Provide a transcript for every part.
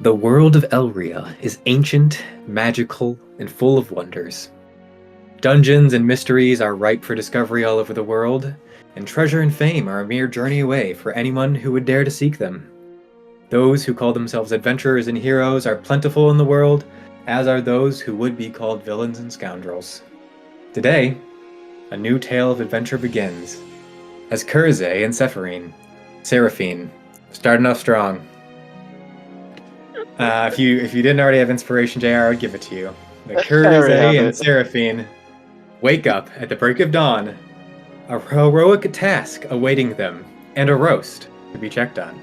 The world of Elrya is ancient, magical, and full of wonders. Dungeons and mysteries are ripe for discovery all over the world, and treasure and fame are a mere journey away for anyone who would dare to seek them. Those who call themselves adventurers and heroes are plentiful in the world, as are those who would be called villains and scoundrels. Today, a new tale of adventure begins, as Kurzay and Seraphine, starting off strong. If you didn't already have inspiration, JR, I'd give it to you. The I already have Kurzay and it. Seraphine wake up at the break of dawn, a heroic task awaiting them, and a roast to be checked on.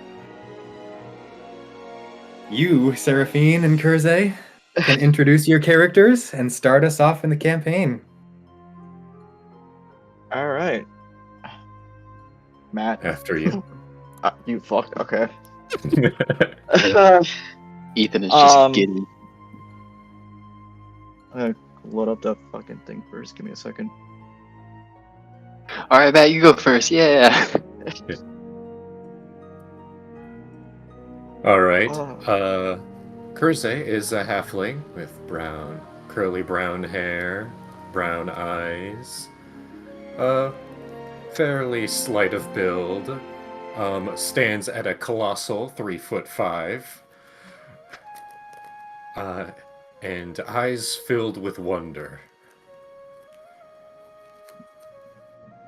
You, Seraphine and Kurzay, can introduce your characters and start us off in the campaign. All right, Matt. After you. You fucked. Okay. Ethan is just Um, giddy. I'm gonna load up the fucking thing first. Give me a second. All right, Matt, you go first. Yeah. All right. Oh. Kurzay is a halfling with curly brown hair, brown eyes, fairly slight of build, stands at a colossal 3'5", and eyes filled with wonder.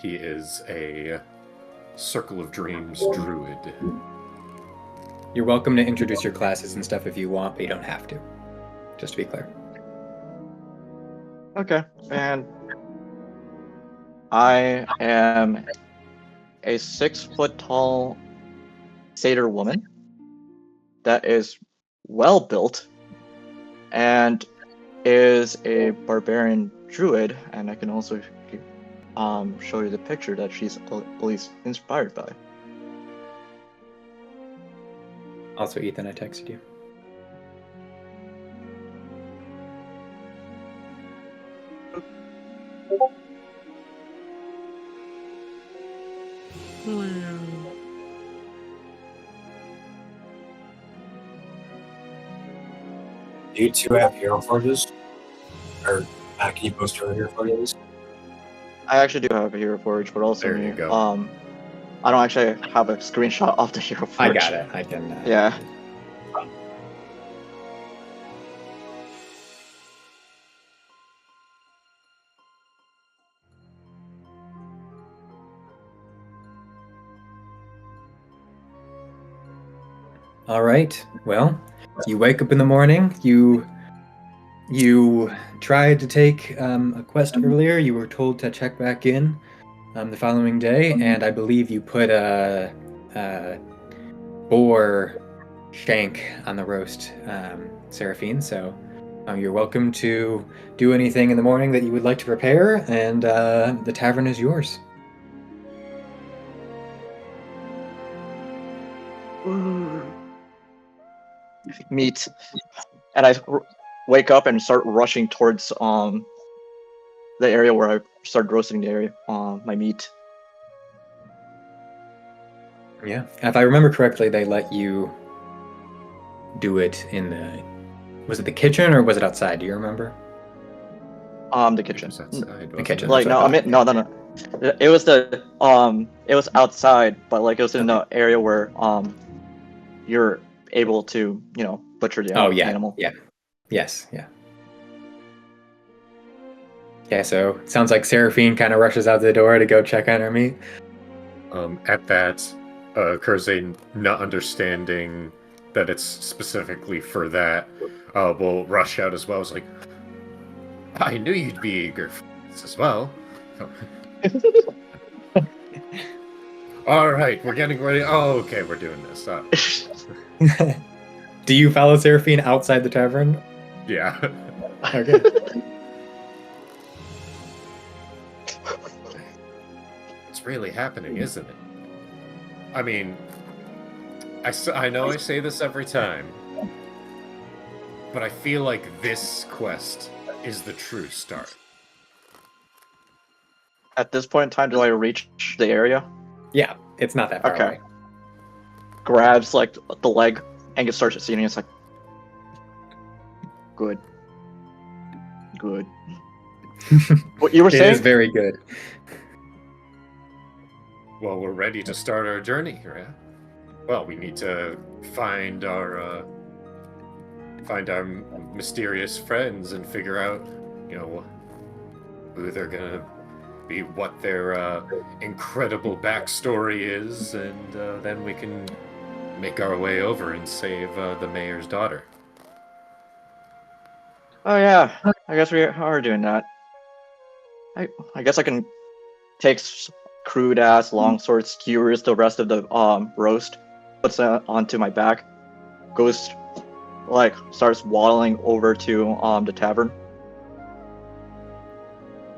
He is a Circle of Dreams druid. You're welcome to introduce your classes and stuff if you want, but you don't have to. Just to be clear. Okay, and I am a 6-foot-tall satyr woman that is well built and is a barbarian druid, and I can also show you the picture that she's at least inspired by. Also, Ethan, I texted you. Do you two have hero forges? Or can you post your hero forges? I actually do have a hero forge, but also There you go. I don't actually have a screenshot of the hero forge. I got it. I can. Yeah. All right. Well, you wake up in the morning. You tried to take a quest earlier. You were told to check back in the following day, and I believe you put a boar shank on the roast, Seraphine. So you're welcome to do anything in the morning that you would like to prepare, and the tavern is yours. Meat. And I wake up and start rushing towards the area where I started roasting the area my meat. Yeah. If I remember correctly, they let you do it in the... Was it the kitchen or was it outside? Do you remember? The kitchen. The kitchen. Like no, I mean no. It was it was outside, but like it was in the area where you're able to butcher the animal. Yeah. Yes. Yeah. Yeah. So it sounds like Seraphine kind of rushes out the door to go check on her meat. At that, Kurzay, not understanding that it's specifically for that, will rush out as well. It's like, I knew you'd be eager for this as well. All right, we're getting ready. Oh, okay, we're doing this. Do you follow Seraphine outside the tavern? Yeah. Okay. It's really happening, isn't it? I mean, I know I say this every time, but I feel like this quest is the true start. At this point in time, do I reach the area? Yeah, it's not that far away. Grabs like the leg and starts seeing it. It's like, Good. Good. What you were It is saying? very good. Well, we're ready to start our journey here. Yeah? Well, we need to find our mysterious friends and figure out, who they're gonna be, what their incredible backstory is, and then we can make our way over and save the mayor's daughter. Oh yeah, I guess we are doing that. I guess I can take crude ass longsword, skewers the rest of the roast, puts it onto my back, goes starts waddling over to the tavern,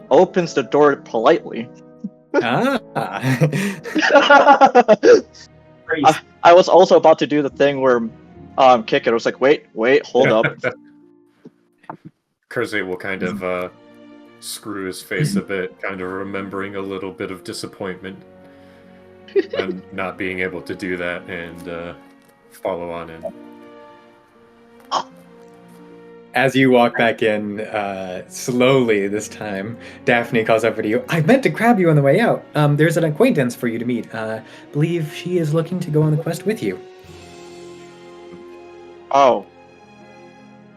opens the door politely. Ah. I was also about to do the thing where kick it. I was like, wait, hold up. Kersey will kind of screw his face a bit, kind of remembering a little bit of disappointment and not being able to do that, and follow on in. As you walk back in, slowly this time, Daphne calls over to you. I meant to grab you on the way out. There's an acquaintance for you to meet. Believe she is looking to go on the quest with you. Oh.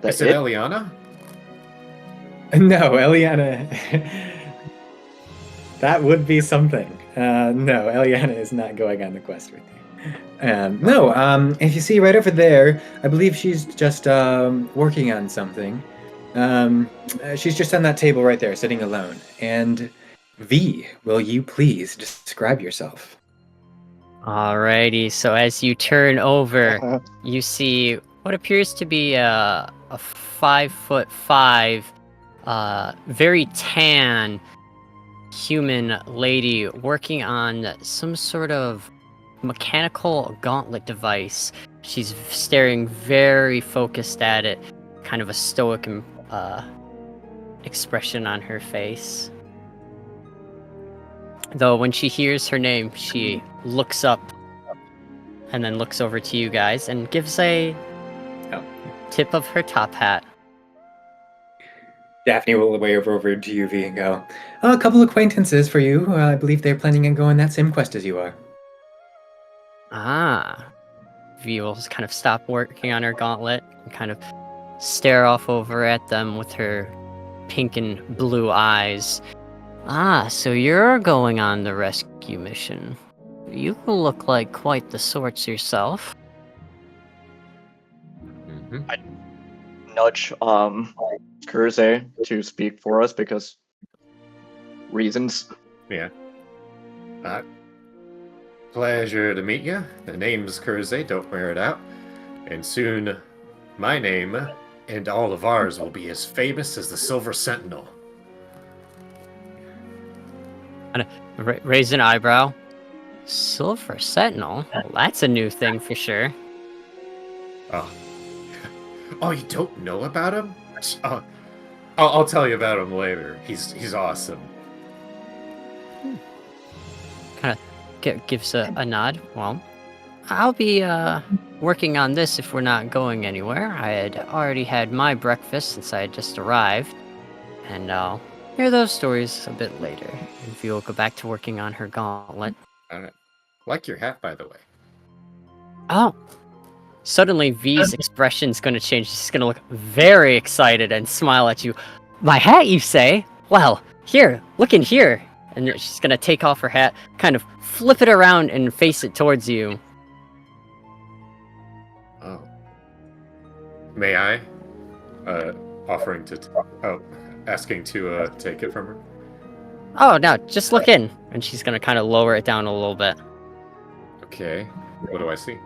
Is it Eliana? No, Eliana. That would be something. No, Eliana is not going on the quest with you. If you see right over there, I believe she's just working on something. She's just on that table right there, sitting alone. And V, will you please describe yourself? Alrighty, so as you turn over, you see what appears to be a 5'5", very tan human lady working on some sort of mechanical gauntlet device. She's staring very focused at it, kind of a stoic expression on her face. Though when she hears her name, she looks up and then looks over to you guys and gives a tip of her top hat. Daphne will wave over to you, V, and go, a couple acquaintances for you. I believe they're planning on going that same quest as you are. Ah. V will kind of stop working on her gauntlet and kind of stare off over at them with her pink and blue eyes. Ah, so you're going on the rescue mission. You look like quite the sorts yourself. Mm-hmm. Nudge Kurze to speak for us because reasons. Yeah. Pleasure to meet you. The name's Kurze, don't wear it out. And soon, my name and all of ours will be as famous as the Silver Sentinel. Raise an eyebrow. Silver Sentinel? Well, that's a new thing for sure. Oh, you don't know about him? I'll tell you about him later. He's awesome. Kind of gives a nod. Well, I'll be working on this if we're not going anywhere. I had already had my breakfast since I had just arrived, and I'll hear those stories a bit later. And Vi will go back to working on her gauntlet. Like your hat, by the way. Oh. Suddenly, V's expression's going to change. She's going to look very excited and smile at you. My hat, you say? Well, here, look in here. And she's going to take off her hat, kind of flip it around and face it towards you. Oh. May I? Asking to take it from her? Oh, no, just look in. And she's going to kind of lower it down a little bit. Okay. What do I see?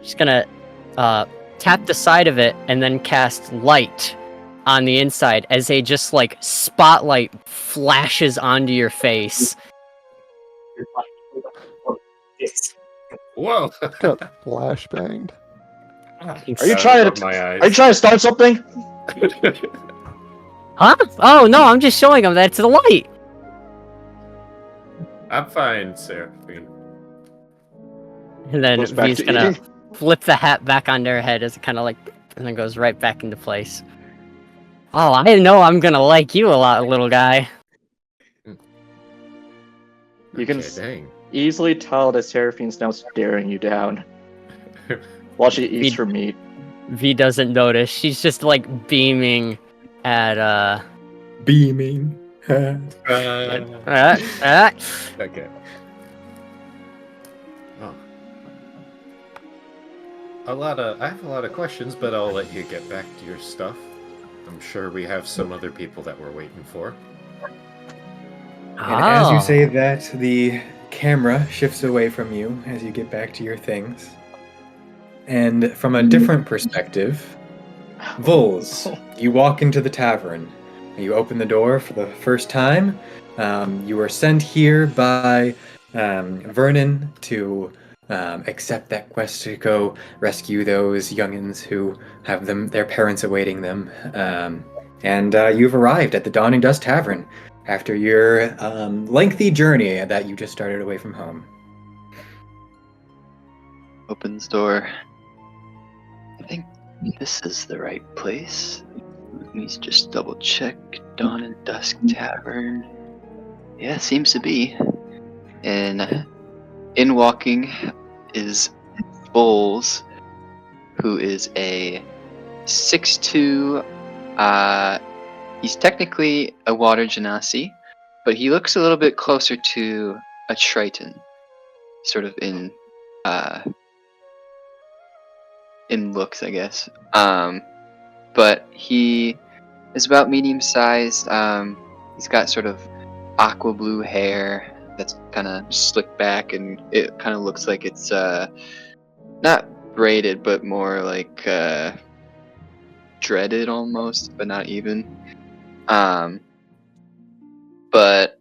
She's gonna tap the side of it and then cast light on the inside as a just like spotlight flashes onto your face. Whoa! Got flashbanged. Are you trying to start something? Huh? Oh no, I'm just showing them that it's the light. I'm fine, Seraphine. And then Goes back V's to gonna eating. flip the hat back onto her head as it kind of like and then goes right back into place. Oh, I know I'm gonna like you a lot, little guy. You can Okay, dang. easily tell that Seraphine's now staring you down while she eats her meat. V doesn't notice. She's just like beaming at Beaming. Okay. Oh. I have a lot of questions, but I'll let you get back to your stuff. I'm sure we have some other people that we're waiting for. And as you say that, the camera shifts away from you as you get back to your things. And from a different perspective, Vols, you walk into the tavern. You open the door for the first time. You were sent here by Vernon to accept that quest to go rescue those youngins who have their parents awaiting them. And you've arrived at the Dawning Dust Tavern after your lengthy journey that you just started away from home. Opens door. I think this is the right place. Let me just double check. Dawn and Dusk Tavern. Yeah, seems to be. And in walking is Bowles, who is a 6'2". He's technically a water genasi, but he looks a little bit closer to a Triton, sort of in looks, I guess. But he is about medium sized. He's got sort of aqua blue hair that's kind of slicked back, and it kind of looks like it's not braided, but more like dreaded almost, but not even. But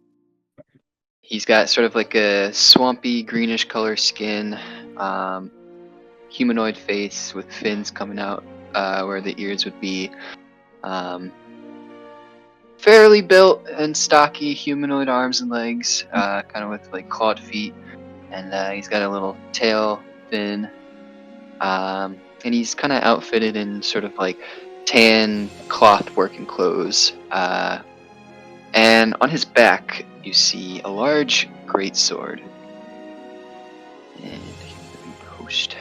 he's got sort of like a swampy greenish color skin, humanoid face with fins coming out where the ears would be. Fairly built and stocky humanoid arms and legs, kind of with like clawed feet, and he's got a little tail fin. And he's kind of outfitted in sort of like tan cloth working clothes. And on his back, you see a large greatsword. And let me post.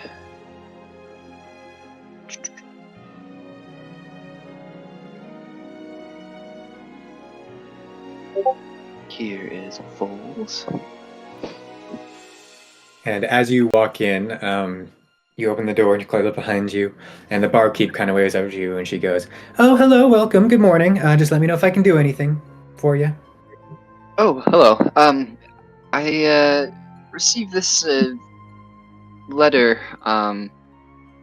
Here is Foles. And as you walk in, you open the door and you close it behind you, and the barkeep kind of waves over to you, and she goes, "Oh, hello, welcome, good morning. Just let me know if I can do anything for you." Oh, hello. I received this letter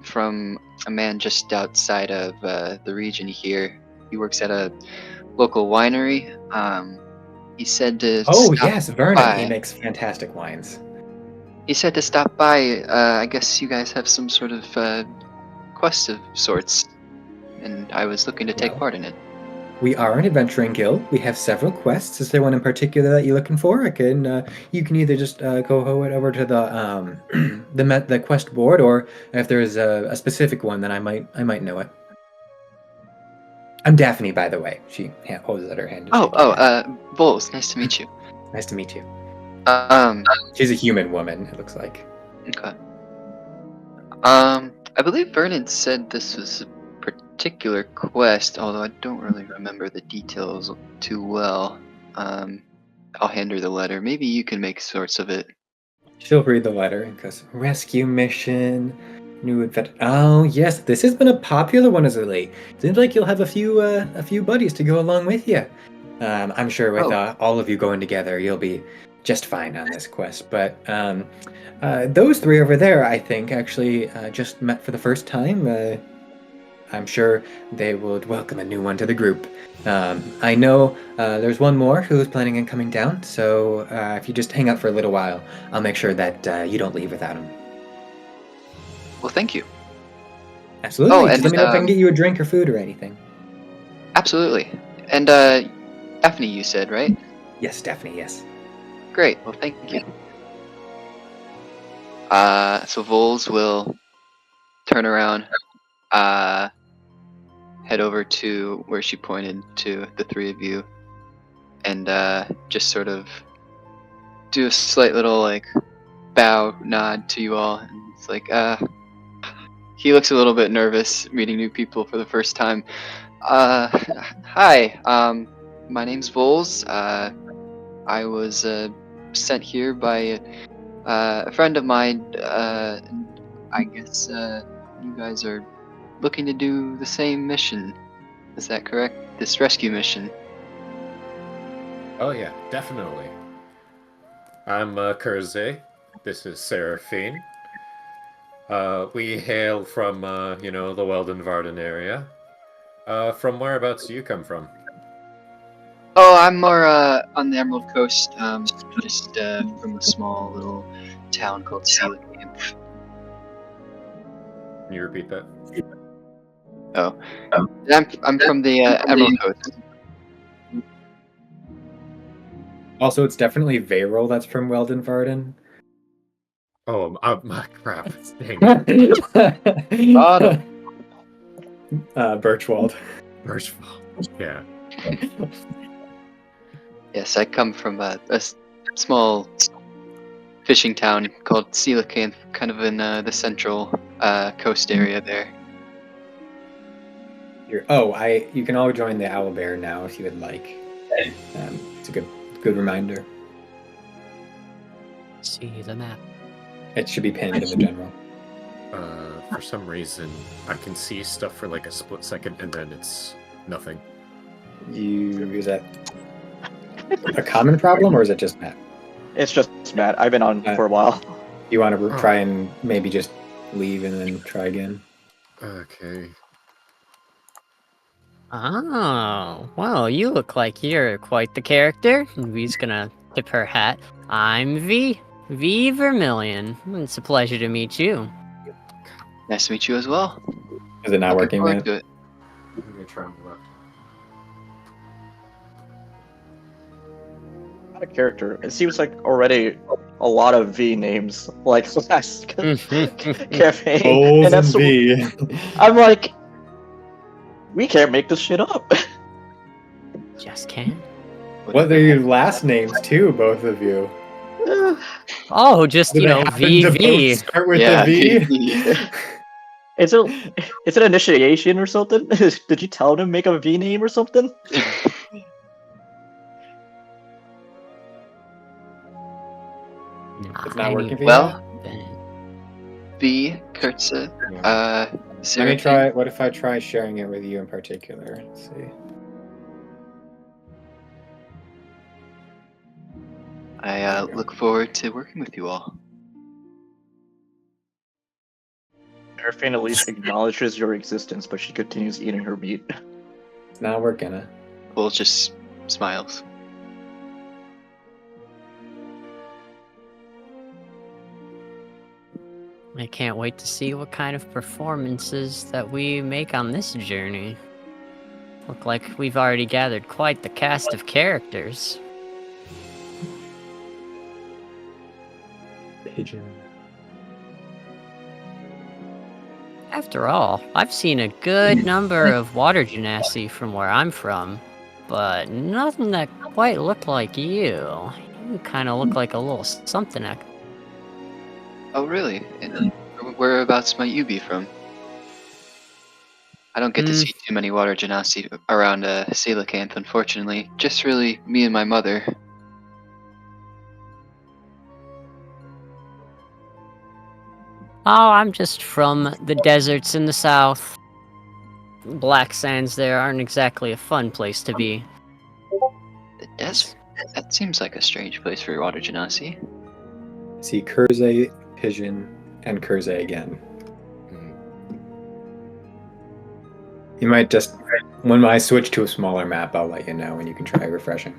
from a man just outside of the region here. He works at a local winery. He said to Oh, stop yes, Vernon. by. He makes fantastic wines. He said to stop by. I guess you guys have some sort of quest of sorts, and I was looking to take Well, part in it. We are an adventuring guild. We have several quests. Is there one in particular that you're looking for? You can either just go over to the the quest board, or if there's a specific one, then I might know it. I'm Daphne, by the way. She holds out her hand. Bowles, nice to meet you. Nice to meet you. Um, She's a human woman, it looks like. okay. I believe Vernon said this was a particular quest, although I don't really remember the details too well. I'll hand her the letter. Maybe you can make sorts of it. She'll read the letter and goes, "Rescue mission, new adventure." Oh yes, this has been a popular one as of late. Seems like you'll have a few buddies to go along with you. I'm sure with all of you going together, you'll be just fine on this quest. But those three over there, I think, actually just met for the first time. I'm sure they would welcome a new one to the group. I know there's one more who's planning on coming down, so if you just hang out for a little while, I'll make sure that you don't leave without him. Well, thank you. Absolutely. Oh, Just and let me know if I can get you a drink or food or anything. Absolutely. And Daphne, you said, right? Yes, Daphne, yes. Great. Well, thank you. So Voles will turn around, head over to where she pointed to the three of you, and just sort of do a slight little like bow nod to you all, and it's like he looks a little bit nervous meeting new people for the first time. Hi, my name's Voles. I was sent here by a friend of mine, and I guess you guys are looking to do the same mission. Is that correct? This rescue mission. Oh yeah, definitely. I'm Kurze. This is Seraphine. We hail from, the Weldon-Varden area. From whereabouts do you come from? Oh, I'm more on the Emerald Coast, just from a small little town called Sealand. Can you repeat that? Oh, I'm from the Emerald Coast. Also, it's definitely Varel that's from Weldon Varden. Oh, my crap. Dang it. Bottom. Birchwald. Birchville. Yeah. Yes, I come from a small fishing town called Coelacanth, kind of in the central coast area there. You can all join the Owlbear now if you would like. It's a good reminder. See the map. It should be pinned in the general. For some reason, I can see stuff for like a split second and then it's nothing. Is that a common problem or is it just Matt? It's just Matt. I've been on for a while. You want to try and maybe just leave and then try again? Okay. Oh, well, you look like you're quite the character. V's gonna tip her hat. I'm V. V Vermilion. It's a pleasure to meet you. Nice to meet you as well. Is it not working, Looking man? forward to it. I'm gonna try and look. Not a character. It seems like already a lot of V names, like last campaign. O's and that's V. I'm like, we can't make this shit up. Just can. What are your last names too, both of you? Oh, just, Do you they know, happen to both VV. start with Yeah, the V? V. Is it initiation or something? Did you tell him to make a V name or something? It's not working for you? Well, V, Kurtza, Yeah. Let me Seraphine. try. What if I try sharing it with you in particular? Let's see. I look forward to working with you all. Seraphine at least acknowledges your existence, but she continues eating her meat. It's not working, huh? Bull just smiles. I can't wait to see what kind of performances that we make on this journey. Look like we've already gathered quite the cast of characters. Pigeon. After all, I've seen a good number of water genasi from where I'm from, but nothing that quite looked like you. You kind of look like a little something. Oh, really? And whereabouts might you be from? I don't get to see too many water genasi around Coelacanth, unfortunately. Just really me and my mother. Oh, I'm just from the deserts in the south. Black sands there aren't exactly a fun place to be. The desert? That seems like a strange place for water genasi. See Kurze, Pigeon, and Kurze again. You might just, when I switch to a smaller map, I'll let you know and you can try refreshing.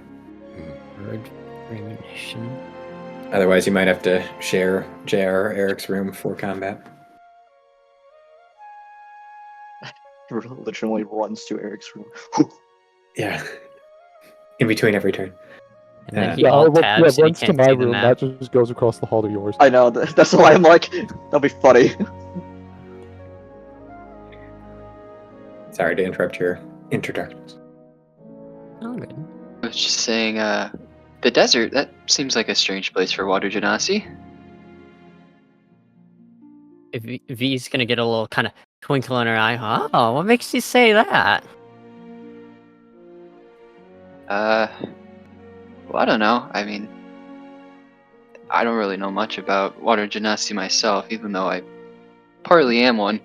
Bird premonition. Otherwise, you might have to share JR Eric's room for combat. Literally runs to Eric's room. Yeah. In between every turn. And then he Yeah, alt yeah, tabs so he runs to can't my see the room. map. That just goes across the hall to yours. I know, that's why I'm like, that'll be funny. Sorry to interrupt your introductions. Oh, good. I was just saying, the desert, that seems like a strange place for water genasi. If V's gonna get a little kind of twinkle in her eye. Oh, what makes you say that? Well, I don't know. I mean, I don't really know much about water genasi myself, even though I partly am one.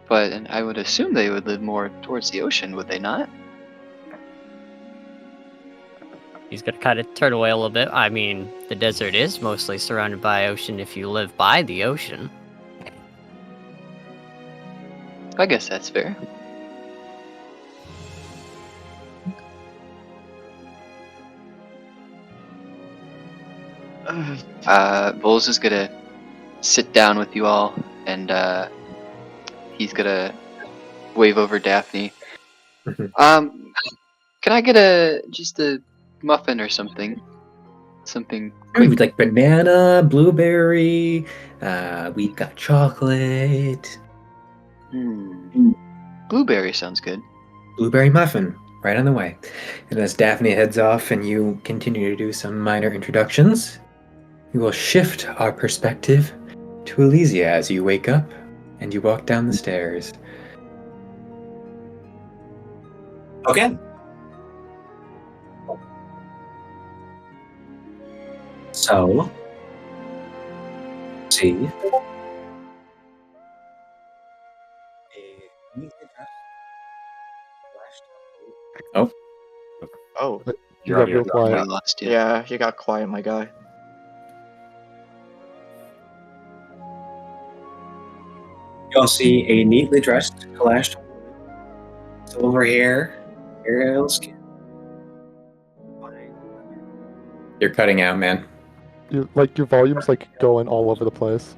But I would assume they would live more towards the ocean, would they not? He's gonna kind of turn away a little bit. I mean, the desert is mostly surrounded by ocean if you live by the ocean. I guess that's fair. Bulls is gonna sit down with you all, and he's gonna wave over Daphne. Can I get just a muffin or something? Something Maybe quick. like banana, blueberry. We've got chocolate. Blueberry sounds good. Blueberry muffin, right on the way. And as Daphne heads off and you continue to do some minor introductions, we will shift our perspective to Elysia as you wake up and you walk down the stairs. Okay. So, see. Oh, Oh, You got real I quiet. lost you. yeah, you got quiet, my guy. You'll see a neatly dressed Kalash, silver hair, pale skin. you're cutting out, man. Your volume's like going all over the place.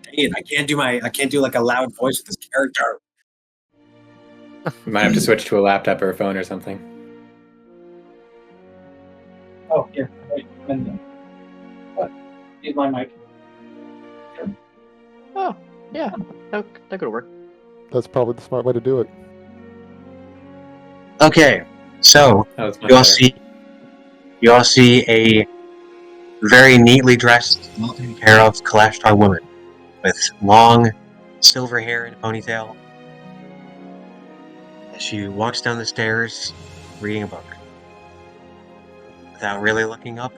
Dang it, I can't do like a loud voice with this character. You might have to switch to a laptop or a phone or something. Oh, here. Wait, use my mic. Oh, yeah, that could work. That's probably the smart way to do it. Okay, so Oh, it's much better. you all see a very neatly dressed, well taken care of Kalashtar woman with long silver hair and a ponytail. As she walks down the stairs, reading a book. Without really looking up,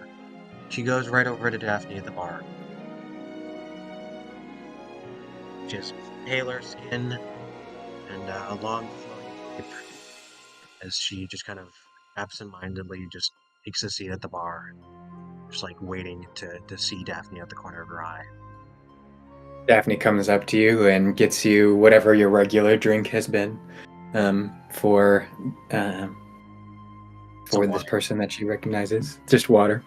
she goes right over to Daphne at the bar. She has paler skin and a long flowing cape as she just kind of absentmindedly just takes a seat at the bar, just like waiting to see Daphne at the corner of her eye. Daphne comes up to you and gets you whatever your regular drink has been for this water. person that she recognizes. Just water.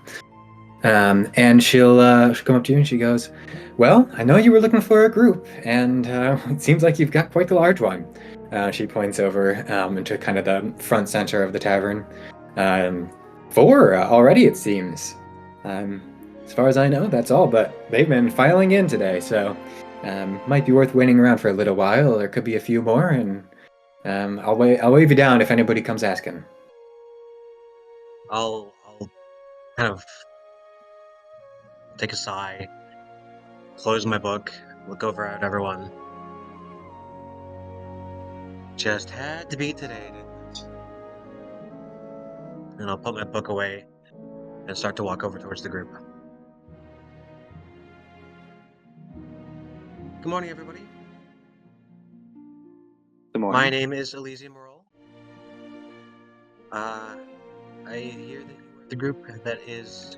And she'll come up to you and she goes, "Well, I know you were looking for a group, and it seems like you've got quite the large one." She points over into kind of the front center of the tavern. 4 already, it seems. As far as I know, that's all, but they've been filing in today, so might be worth waiting around for a little while. There could be a few more, and I'll wave you down if anybody comes asking. I'll kind of take a sigh, close my book, look over at everyone. Just had to be today, didn't it? And I'll put my book away and start to walk over towards the group. Good morning, everybody. Good morning. My name is Elysia Morrell. I hear that you are the group that is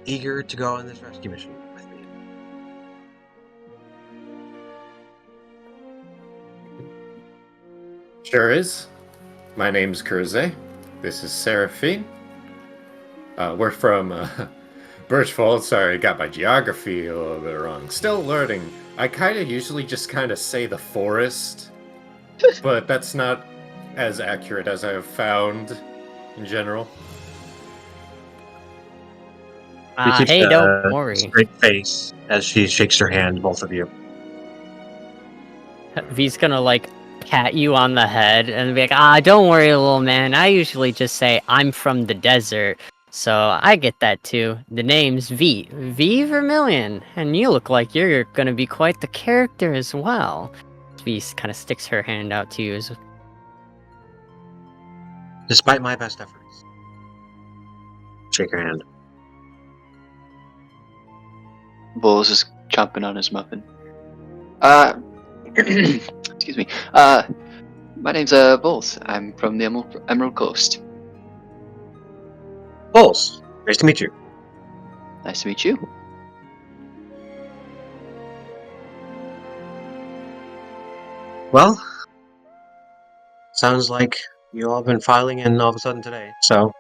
eager to go on this rescue mission with me. Sure is. My name's Kurze. This is Seraphine. We're from Birchfold. Sorry, I got my geography a little bit wrong. Still learning. I kind of usually just kind of say the forest, but that's not as accurate as I have found in general. She keeps Hey, a don't worry. straight face as she shakes her hand, both of you. V's gonna like pat you on the head and be like, don't worry, little man. I usually just say I'm from the desert. So I get that too. The name's V Vermilion, and you look like you're gonna be quite the character as well. V kind of sticks her hand out to you. Despite my best efforts. Shake her hand. Bull's just chomping on his muffin. Excuse me. My name's Bulls. I'm from the Emerald Coast. Bulls, nice to meet you. Nice to meet you. Well, sounds like you all have been filing in all of a sudden today, so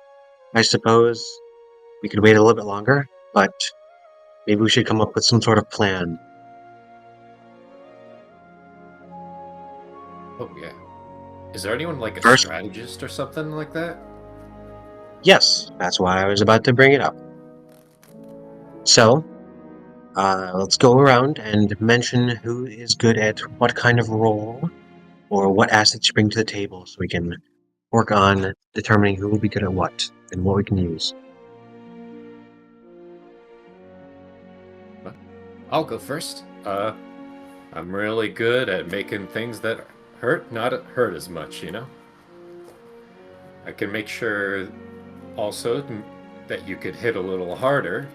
I suppose we could wait a little bit longer, but maybe we should come up with some sort of plan. Oh yeah. Is there anyone like a First- strategist or something like that? Yes, that's why I was about to bring it up. So, let's go around and mention who is good at what kind of role, or what assets you bring to the table, so we can work on determining who will be good at what, and what we can use. I'll go first. I'm really good at making things that hurt not hurt as much, you know? I can make sure also that you could hit a little harder,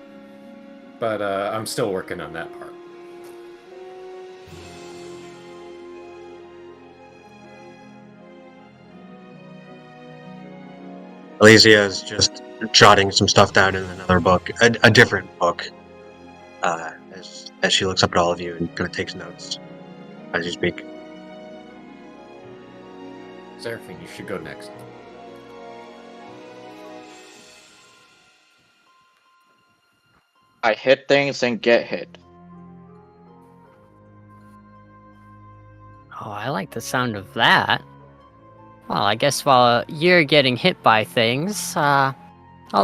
but I'm still working on that part. Elysia is just jotting some stuff down in another book, a different book, as she looks up at all of you and kind of takes notes as you speak. Seraphine, you should go next. I hit things and get hit. Oh, I like the sound of that. Well, I guess while you're getting hit by things, I'll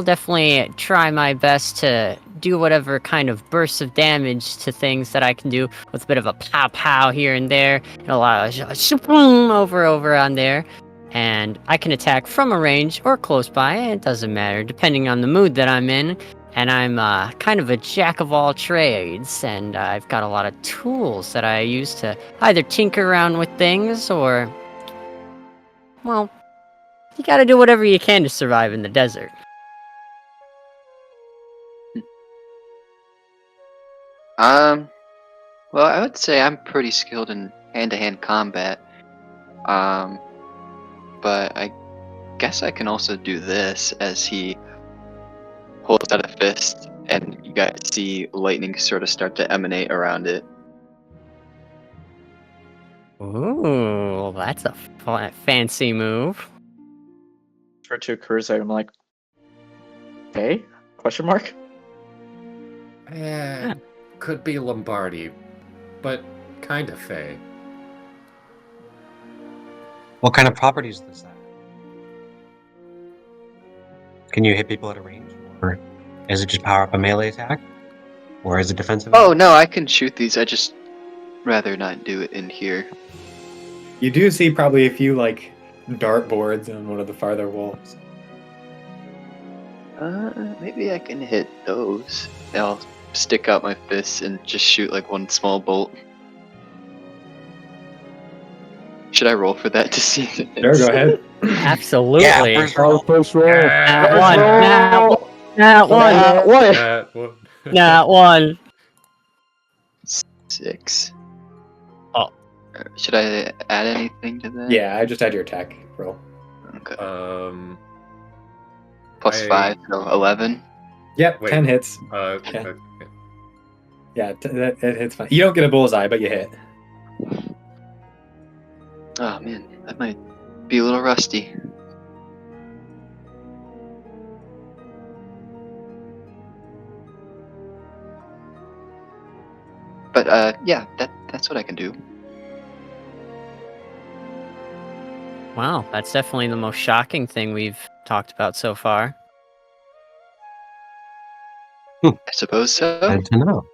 definitely try my best to do whatever kind of bursts of damage to things that I can do with a bit of a pow here and there, and a lot of shaboom over on there. And I can attack from a range or close by, it doesn't matter, depending on the mood that I'm in. And I'm kind of a jack of all trades, and I've got a lot of tools that I use to either tinker around with things or, well, you gotta do whatever you can to survive in the desert. Well, I would say I'm pretty skilled in hand-to-hand combat. But I guess I can also do this as he holds out a fist, and you guys see lightning sort of start to emanate around it. Ooh, that's a fancy move. For two Kurzai, I'm like, hey? Question mark? Could be Lombardi, but kind of Fey. What kind of properties does that? Can you hit people at a range, or is it just power up a melee attack, or is it defensive? Oh no, I can shoot these. I just rather not do it in here. You do see probably a few like dartboards on one of the farther walls. Maybe I can hit those. I'll stick out my fists and just shoot like one small bolt. Should I roll for that to see if it Sure, hits? go ahead. Absolutely. Yeah, first roll. First roll. Nat First one. roll. Nat one. What? Nat one. 6. Oh. Should I add anything to that? Yeah, I just had your attack roll. Okay. Plus I- 5, so 11. Yep, Wait. 10 hits. Okay. Yeah, that hits fine. You don't get a bullseye, but you hit. Oh man, that might be a little rusty. But yeah, that's what I can do. Wow, that's definitely the most shocking thing we've talked about so far. I suppose so. Good to know.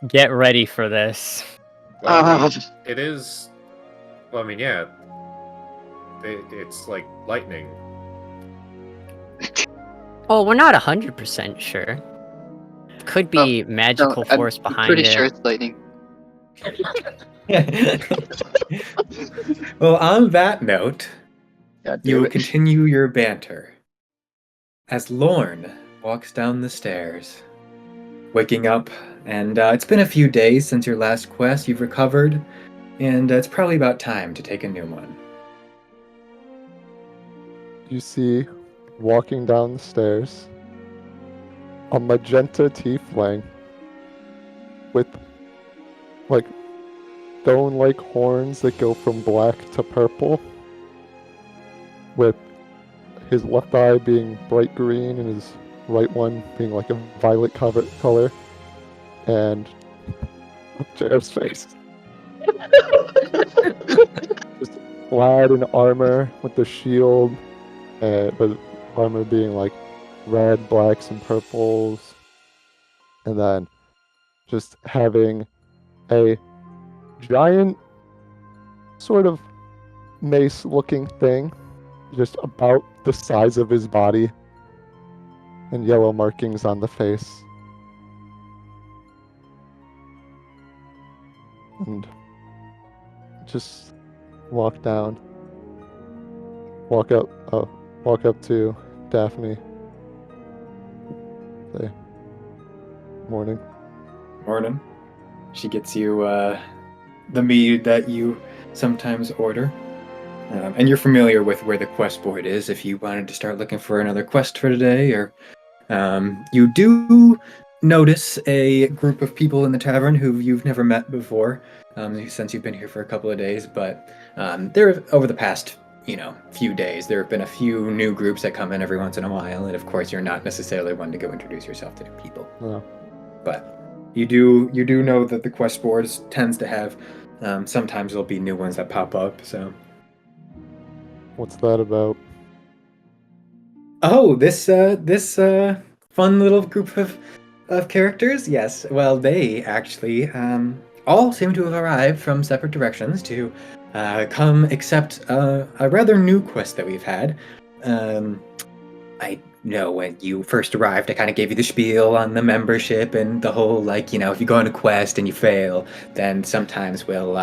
Get ready for this. Well, I Ah. mean, it is. Well, I mean, yeah. It's like lightning. Oh, we're not 100% sure. Could be No, magical I'm force behind pretty it. sure it's lightning. Well, on that note, God damn you it. continue your banter as Lorne walks down the stairs, waking up, and it's been a few days since your last quest. You've recovered, and it's probably about time to take a new one. You see, walking down the stairs, a magenta tiefling with like stone-like horns that go from black to purple, with his left eye being bright green and his right one being like a violet color, and Jared's face. Just clad in armor with the shield, but armor being like red, blacks, and purples, and then just having a giant sort of mace looking thing just about the size of his body and yellow markings on the face. And just walk down. Walk up to Daphne. Say, morning. Morning. She gets you the mead that you sometimes order. And you're familiar with where the quest board is if you wanted to start looking for another quest for today, or you do notice a group of people in the tavern who you've never met before, since you've been here for a couple of days, but there over the past few days there have been a few new groups that come in every once in a while, and of course you're not necessarily one to go introduce yourself to new people. No. But you do know that the quest board tends to have sometimes there'll be new ones that pop up, so. What's that about? Oh, this fun little group of characters. Yes. Well, they actually all seem to have arrived from separate directions to come accept a rather new quest that we've had. I know when you first arrived, I kind of gave you the spiel on the membership and the whole if you go on a quest and you fail, then sometimes we'll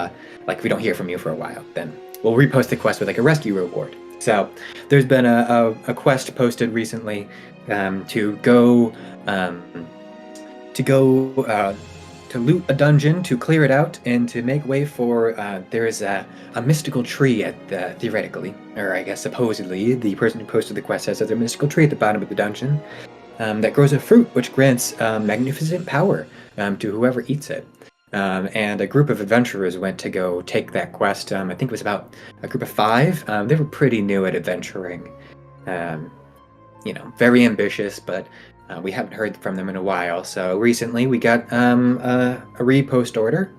if we don't hear from you for a while, then we'll repost the quest with a rescue reward. So there's been a quest posted recently to go to loot a dungeon, to clear it out, and to make way for there is a mystical tree at theoretically, or I guess supposedly, the person who posted the quest says there's a mystical tree at the bottom of the dungeon that grows a fruit which grants magnificent power to whoever eats it. And a group of adventurers went to go take that quest. I think it was about a group of 5. They were pretty new at adventuring. Very ambitious, but we haven't heard from them in a while. So recently we got a repost order.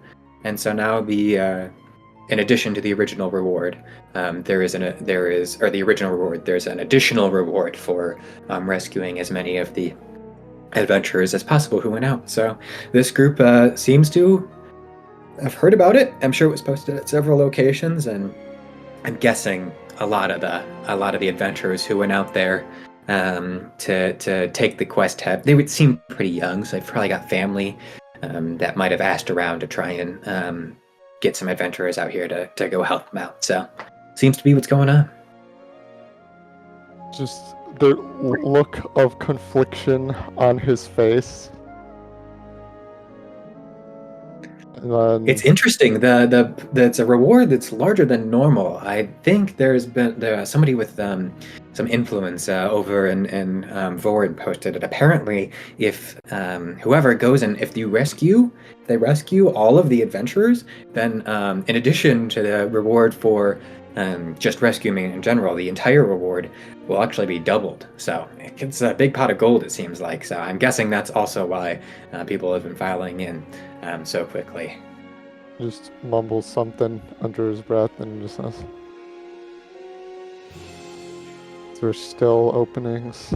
And so now in addition to the original reward, there's an additional reward for rescuing as many of the adventurers as possible who went out. So this group seems to have heard about it. I'm sure it was posted at several locations, and I'm guessing a lot of the adventurers who went out there to take the quest they would seem pretty young, so they've probably got family that might have asked around to try and get some adventurers out here to go help them out. So seems to be what's going on. Just the look of confliction on his face. And then, It's interesting. That's a reward that's larger than normal. I think there's been somebody with some influence over in Vord posted it. Apparently, if whoever goes and if they rescue all of the adventurers, then in addition to the reward for just rescuing in general, the entire reward will actually be doubled. So it's a big pot of gold, it seems like. So I'm guessing that's also why people have been filing in so quickly. just mumbles something under his breath and just says, "There's still openings."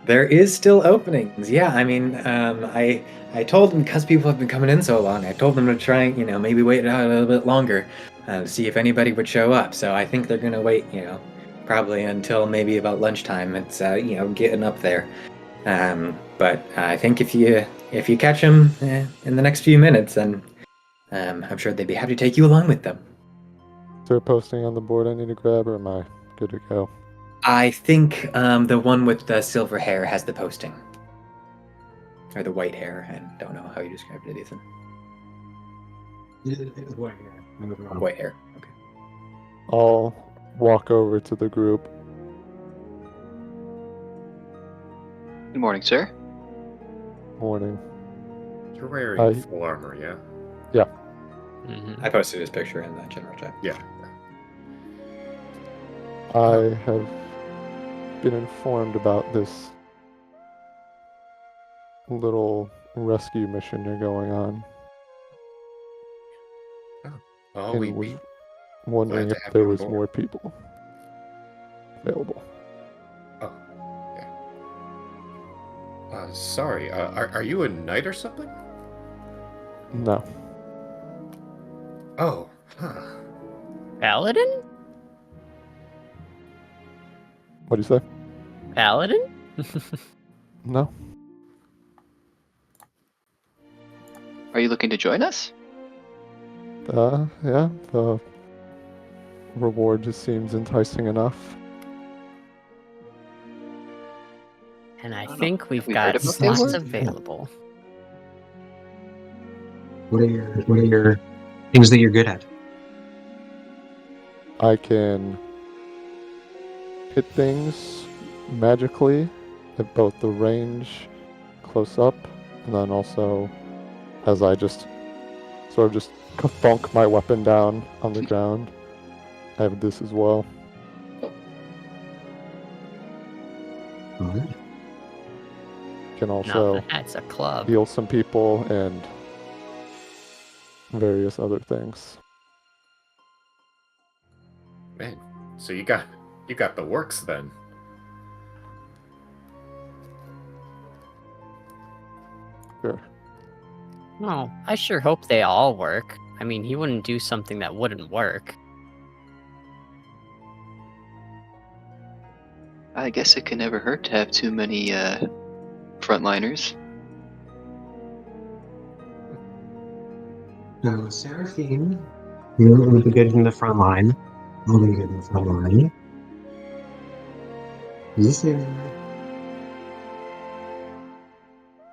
There is still openings. Yeah, I mean, I told them because people have been coming in so long. I told them to try, maybe wait it out a little bit longer, to see if anybody would show up. So I think they're gonna wait, probably until maybe about lunchtime. It's getting up there. But I think if you catch them in the next few minutes, then I'm sure they'd be happy to take you along with them. Is there a posting on the board I need to grab, or am I good to go? I think the one with the silver hair has the posting. Or the white hair. I don't know how you described it, Ethan. White hair. Okay. I'll walk over to the group. Good morning, sir. Morning. You're wearing full armor, yeah? I posted his picture in the general chat. Yeah. I have been informed about this little rescue mission you're going on. Oh, and we'd was be wondering glad to if have there you on was board. more people available. Oh, yeah. Sorry, are you a knight or something? No. Oh, huh. Paladin? What do you say? Paladin? No. Are you looking to join us? Yeah, the reward just seems enticing enough. And I don't know. think we've Have we got heard about slots this? available. What are your things that you're good at? I can hit things magically at both the range, close up, and then also as I just sort of just thunk my weapon down on the ground. I have this as well. Alright. Can Now also that's a club. heal some people and various other things. Man, so you got the works then. Sure. No, I sure hope they all work. I mean, he wouldn't do something that wouldn't work. I guess it can never hurt to have too many frontliners. So, Seraphine, you're going to be good in the front line. I'm going to be good in the front line.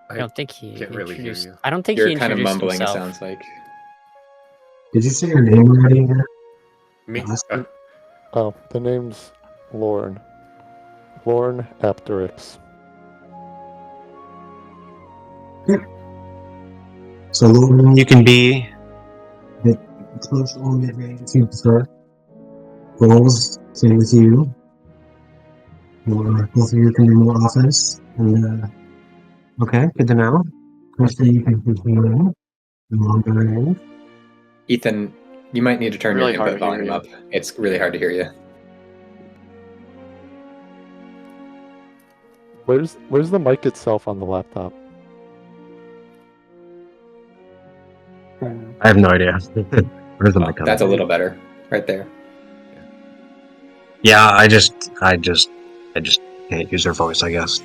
I don't think he can't really hear introduced. you. I don't think You're he kind of introduced mumbling, himself. it sounds like. Did you say your name already? Me? Oh, the name's Lorne. Lorne Apteryx. So you can be close or mid-range if you prefer. Goals, same with you. Or both of you can do more offense. And, okay, good to know. Firstly, you can continue longer range. Ethan, you might need to turn Really your hard input to hear volume you. up. It's really hard to hear you. Where's the mic itself on the laptop? I have no idea. Where's the mic on? That's a little better. Right there. Yeah, I just can't use their voice, I guess.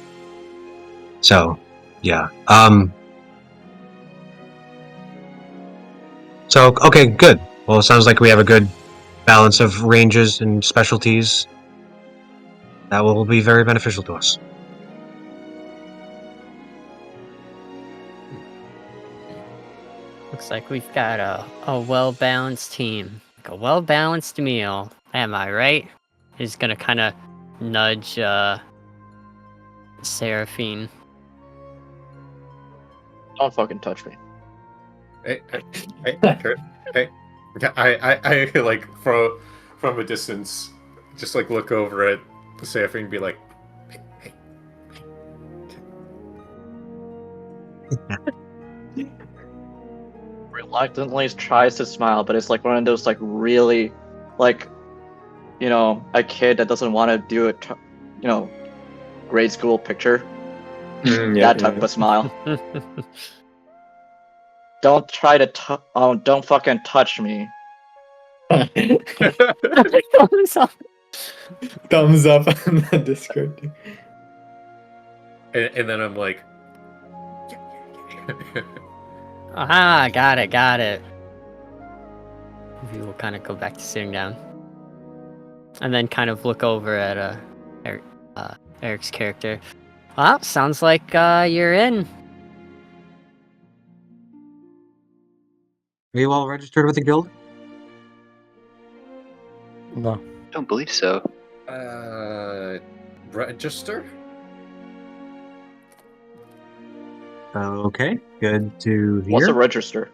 So, yeah. So, okay, good. Well, it sounds like we have a good balance of ranges and specialties. That will be very beneficial to us. Looks like we've got a well-balanced team. Like a well-balanced meal. Am I right? He's gonna kind of nudge Seraphine. Don't fucking touch me. Hey, Kurt. Hey. I like from a distance, just like look over at the Seraphine and be like, hey. Reluctantly tries to smile, but it's like one of those like really, like, a kid that doesn't want to do a, grade school picture That type of smile. Don't try to don't fucking touch me. Thumbs up. Thumbs up on the Discord. And then I'm like, Ah, got it. We will kind of go back to sitting down. And then kind of look over at Eric's character. Well, sounds like you're in. Are you all registered with the guild? No. Don't believe so. register? Okay, good to hear. What's a register?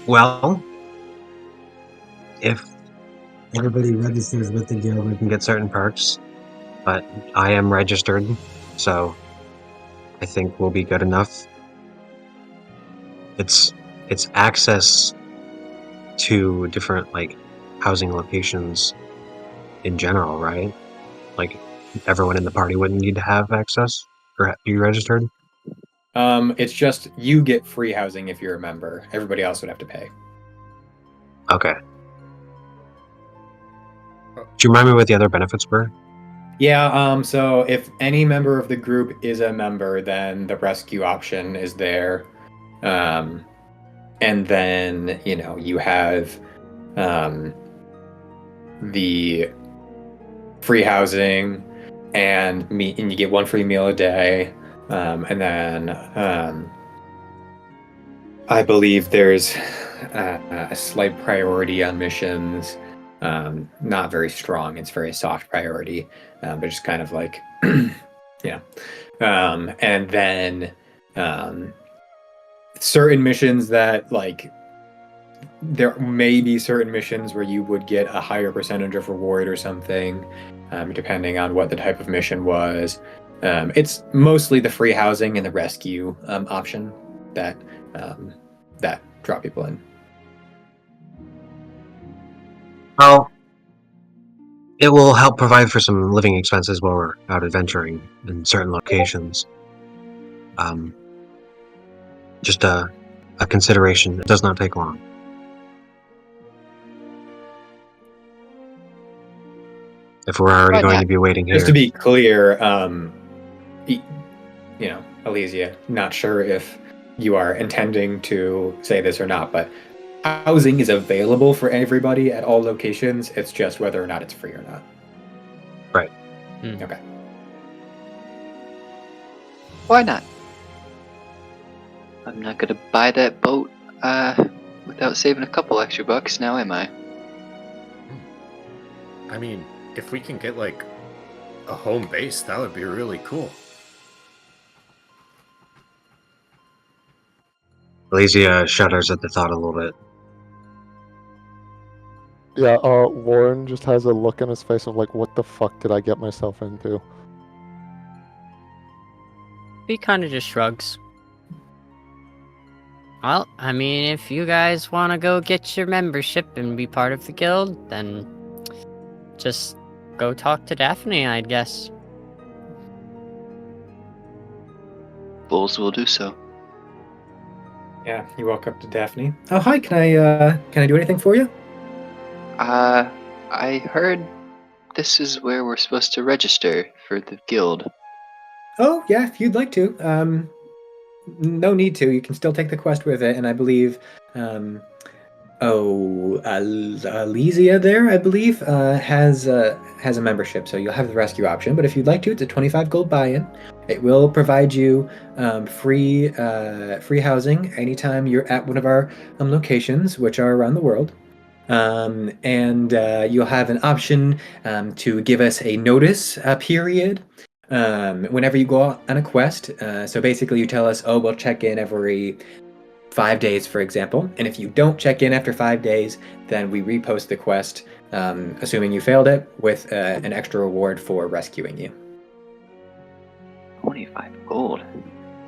Well, if everybody registers with the guild, we can get certain perks. But I am registered, so I think we'll be good enough. It's access to different like housing locations in general, right? Like everyone in the party wouldn't need to have access or be registered. It's just you get free housing if you're a member. Everybody else would have to pay. Okay. Do you remind me what the other benefits were? Yeah, so if any member of the group is a member, then the rescue option is there. And then, you have the free housing and you get one free meal a day. And then I believe there's a slight priority on missions. Not very strong. It's very soft priority, but just kind of like, yeah. And then certain missions that like there may be certain missions where you would get a higher percentage of reward or something, depending on what the type of mission was. It's mostly the free housing and the rescue option that draw people in. Well, it will help provide for some living expenses while we're out adventuring in certain locations. Just a consideration. It does not take long. If we're already going to be waiting here. Just to be clear, Elysia, not sure if you are intending to say this or not, but housing is available for everybody at all locations. It's just whether or not it's free or not. Right. Okay. Why not? I'm not gonna buy that boat without saving a couple extra bucks, now am I? I mean, if we can get like a home base, that would be really cool. Elysia shudders at the thought a little bit. Yeah, Warren just has a look on his face of like, what the fuck did I get myself into? He kind of just shrugs. Well, I mean, if you guys want to go get your membership and be part of the guild, then just go talk to Daphne, I guess. Bulls will do so. Yeah, you walk up to Daphne. Oh, hi. Can I do anything for you? I heard this is where we're supposed to register for the guild. Oh, yeah, if you'd like to. No need to. You can still take the quest with it, and I believe, Elysia there, I believe, has a membership, so you'll have the rescue option. But if you'd like to, it's a 25 gold buy-in. It will provide you free housing anytime you're at one of our locations, which are around the world. And you'll have an option to give us a notice period whenever you go on a quest. So basically you tell us, oh, we'll check in every 5 days, for example. And if you don't check in after 5 days, then we repost the quest, assuming you failed it, with an extra reward for rescuing you. 25 gold.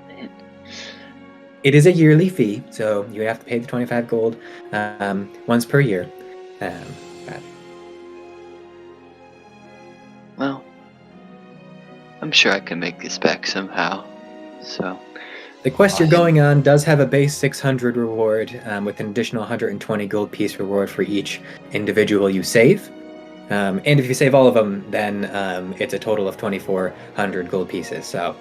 Man. It is a yearly fee, so you have to pay the 25 gold once per year. But Well, I'm sure I can make this back somehow. So, the quest you're Fine. going on does have a base 600 reward with an additional 120 gold piece reward for each individual you save. And if you save all of them, then it's a total of 2,400 gold pieces. So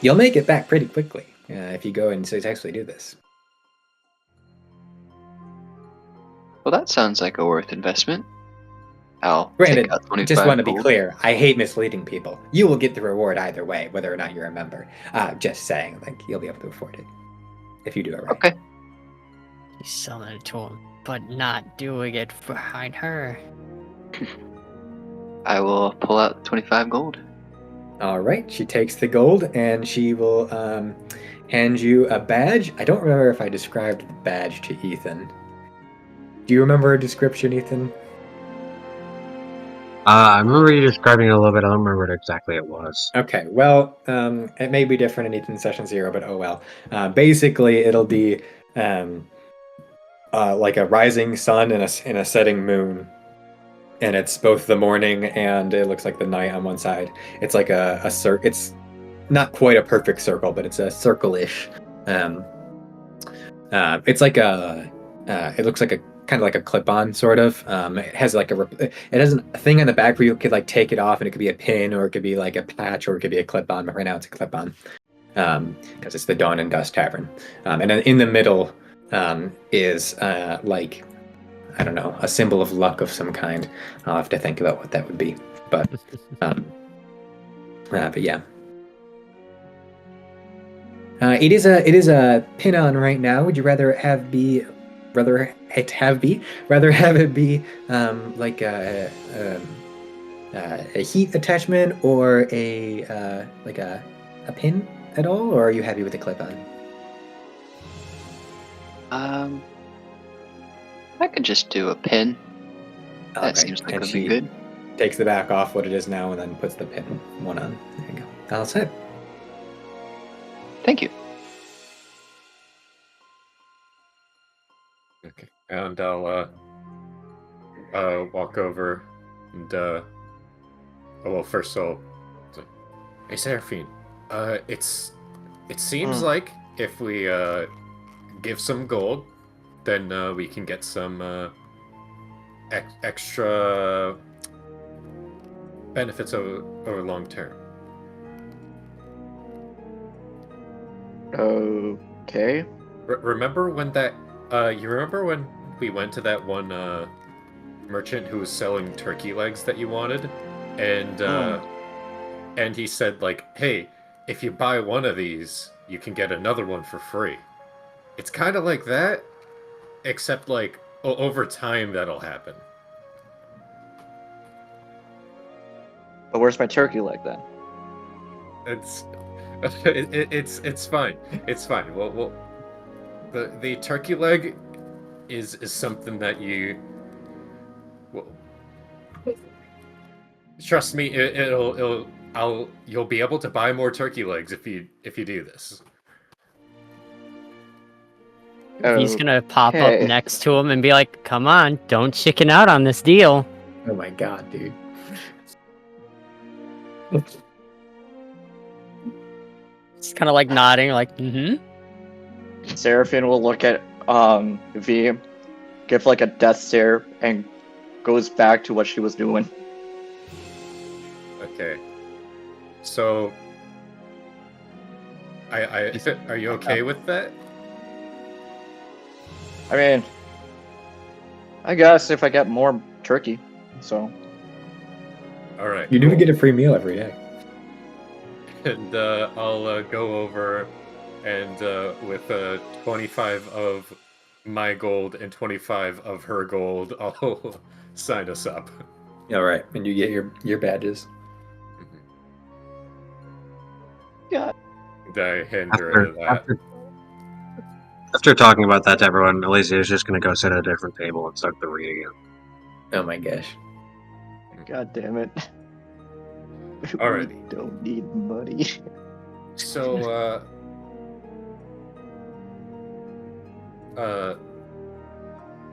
you'll make it back pretty quickly if you go and successfully do this. well, that sounds like a worth investment. I'll Granted, take out 25 just want to be gold. clear, I hate misleading people. You will get the reward either way, whether or not you're a member. Just saying, like, you'll be able to afford it if you do it right. Okay. He's selling it to him, but not doing it behind her. I will pull out 25 gold. All right, she takes the gold and she will hand you a badge. I don't remember if I described the badge to Ethan. Do you remember a description, Ethan? I remember you describing it a little bit. I don't remember what exactly it was. Okay, well, it may be different in Ethan Session 0, but oh well. Basically, it'll be like a rising sun and a setting moon. And it's both the morning and it looks like the night on one side. It's like a circle. It's not quite a perfect circle, but it's a circle-ish. It's like it looks like a kind of like a clip-on sort of. It has like it has a thing on the back where you could like take it off and it could be a pin or it could be like a patch or it could be a clip-on. But right now it's a clip-on because it's the Dawn and Dust Tavern. And then in the middle is like, I don't know, a symbol of luck of some kind. I'll have to think about what that would be. But yeah. It is a pin on right now. Would you rather have it be like a heat attachment or a like a pin at all, or are you happy with the clip on? I could just do a pin. That Okay, seems like and it'd be she good. takes the back off what it is now and then puts the pin one on. There you go. All set. Thank you. Okay, and I'll walk over and well, first I'll say, hey Seraphine, it seems like if we give some gold, then we can get some extra benefits over long term. Okay. Remember when that you remember when we went to that one merchant who was selling turkey legs that you wanted, and he said like, hey, if you buy one of these you can get another one for free. It's kind of like that, except like over time that'll happen. But where's my turkey leg then? It's it's fine. It's fine. Well, the turkey leg is something that you. Well, trust me, you'll be able to buy more turkey legs if you do this. He's gonna pop up Okay. next to him and be like, "Come on, don't chicken out on this deal." Oh my god, dude. He's kind of like nodding, like, "Mm-hmm." Seraphine will look at V, give like a death stare, and goes back to what she was doing. Okay. So, are you okay with that? I mean, I guess if I get more turkey, so. All right. You do cool. get a free meal every day. And I'll go over and with 25 of my gold and 25 of her gold, I'll sign us up. All right, and you get your badges. Yeah. And I hand her that. After talking about that to everyone, Alicia is just going to go sit at a different table and start the reading again. Oh my gosh. God damn it. Alrighty. We don't need money. So,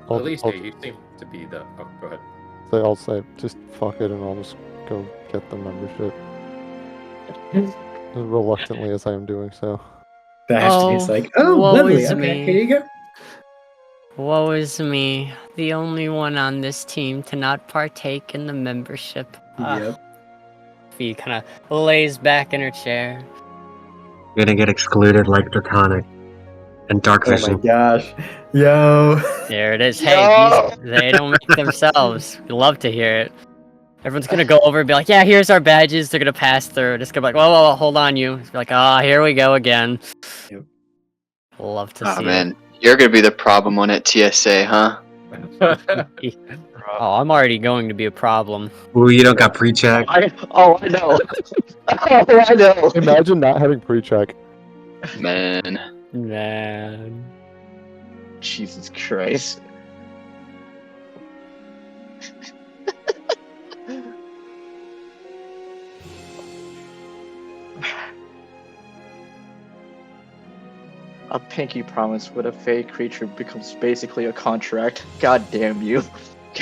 Alicia, you seem to be the. Oh, go ahead. I'll say, just fuck it and I'll just go get the membership. As reluctantly as I am doing so. Ashley's like, oh, woe lovely. is Okay, me. here you go. Woe is me, the only one on this team to not partake in the membership. Yep. Fee kind of lays back in her chair. Gonna get excluded like Draconic and Dark Oh my Vision. gosh. Yo. There it is. Yo! Hey, they don't make themselves. We love to hear it. Everyone's gonna go over and be like, yeah, here's our badges. They're gonna pass through. Just gonna be like, whoa, hold on, you. Be like, here we go again. Yep. Love to Oh see man, you're gonna be the problem one at TSA, huh? it. Oh, I'm already going to be a problem. Ooh, you don't got pre-check. I know. Oh, I know. Imagine not having pre-check. Man. Man. Jesus Christ. A pinky promise with a fake creature becomes basically a contract. God damn you.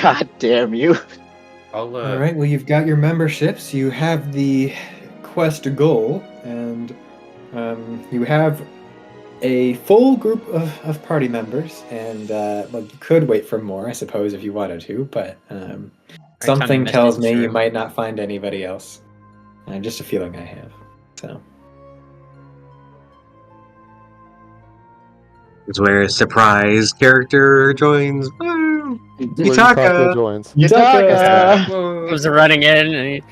God damn you. I'll All right. Well, you've got your memberships. You have the quest goal, and you have a full group of party members. And well, you could wait for more, I suppose, if you wanted to. But something tells me you might not find anybody else. Just a feeling I have. So. It's where a surprise character joins. Woo! Yutaka joins. Yutaka! Comes running in and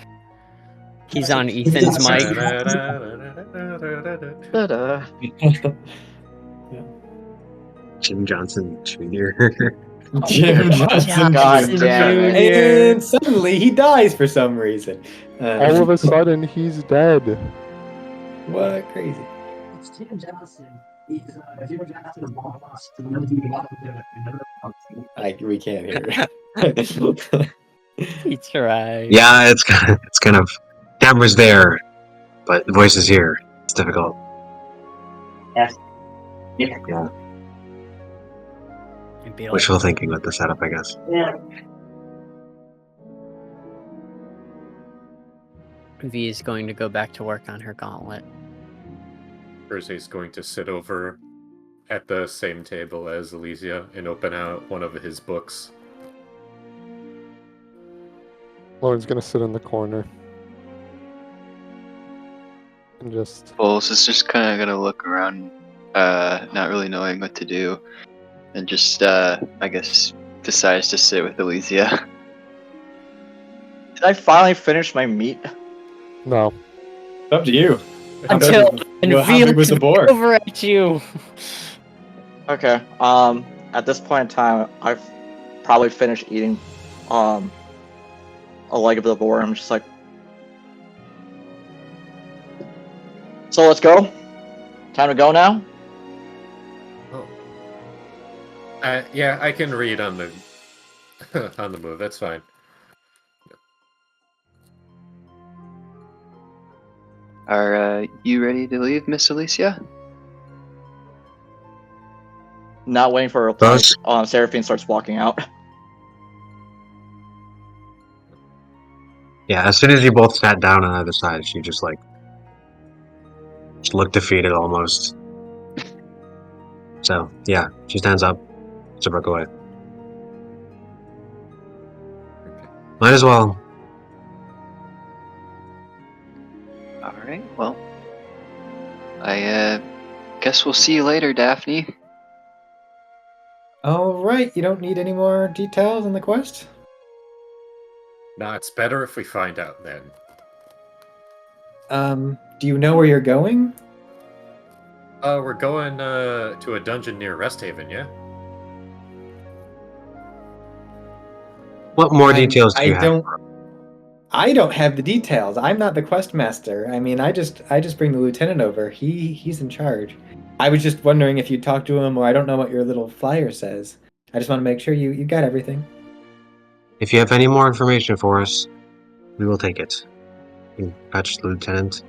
he's on Ethan's mic. Ta-da. Jim Johnson Jr. Jim Johnson. God damn it. And suddenly he dies for some reason. All of a sudden, he's dead. What crazy. It's Jim Johnson. We can't hear it. He tried. Yeah, it's kind of camera's there, but the voice is here. It's difficult. Yeah. Yeah. It'd be like, Wishful thinking with the setup, I guess. Yeah. V is going to go back to work on her gauntlet. Thursday's going to sit over at the same table as Elysia and open out one of his books. Lauren's gonna sit in the corner. And just... Bowles is just kind of gonna look around, not really knowing what to do. And just, I guess, decides to sit with Elysia. Did I finally finish my meat? No. Up to you. Until Well, how big was the boar? over at you. Okay. At this point in time, I've probably finished eating a leg of the boar. I'm just like, so let's go. Time to go now. Oh. Yeah, I can read on the on the move. That's fine. Are you ready to leave, Miss Elysia? Not waiting for a reply. Thus- Seraphine starts walking out. Yeah, as soon as you both sat down on either side, she just looked defeated almost. So, yeah, she stands up, to broke away. Might as well. Alright, well. I guess we'll see you later, Daphne. All right. You don't need any more details on the quest? Nah, it's better if we find out then. Do you know where you're going? We're going to a dungeon near Resthaven, yeah? What more details do you have? I don't have the details. I'm not the quest master. I mean, I just bring the lieutenant over. He's in charge. I was just wondering if you talked to him, or I don't know what your little flyer says. I just want to make sure you got everything. If you have any more information for us, we will take it. You patch the lieutenant.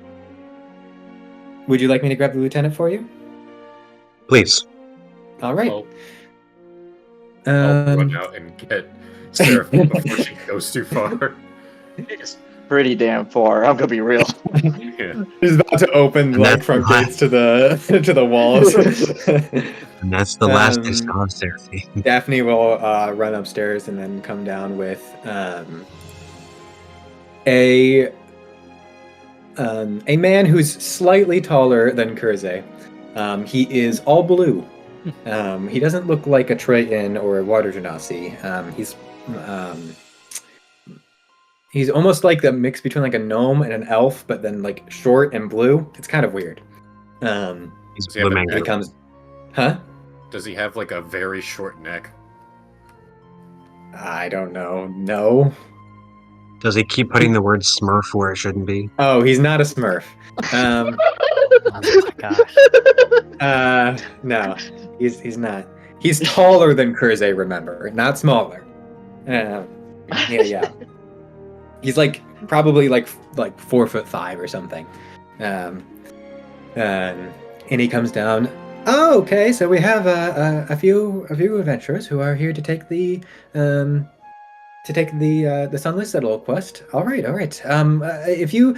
Would you like me to grab the lieutenant for you? Please. All right. I'll run out and get Seraphine before she goes too far. It's pretty damn far. I'm gonna be real. Yeah. He's about to open And like that's front the gates to the to the walls. And that's the last I Um, saw of Seraphine. Daphne will run upstairs and then come down with a man who's slightly taller than Kurze. He is all blue. He doesn't look like a Triton or a Water Genasi. He's almost like the mix between like a gnome and an elf, but then like short and blue. It's kind of weird. He's Does he have blue a He mango. comes, huh? Does he have like a very short neck? I don't know. No. Does he keep putting the word Smurf where it shouldn't be? Oh, he's not a Smurf. Oh my gosh. No, he's not. He's taller than Kurze, remember, not smaller. Yeah. He's like probably like 4'5" or something. And he comes down. Oh, okay. So we have a few adventurers who are here to take the Sunless Citadel quest. All right. If you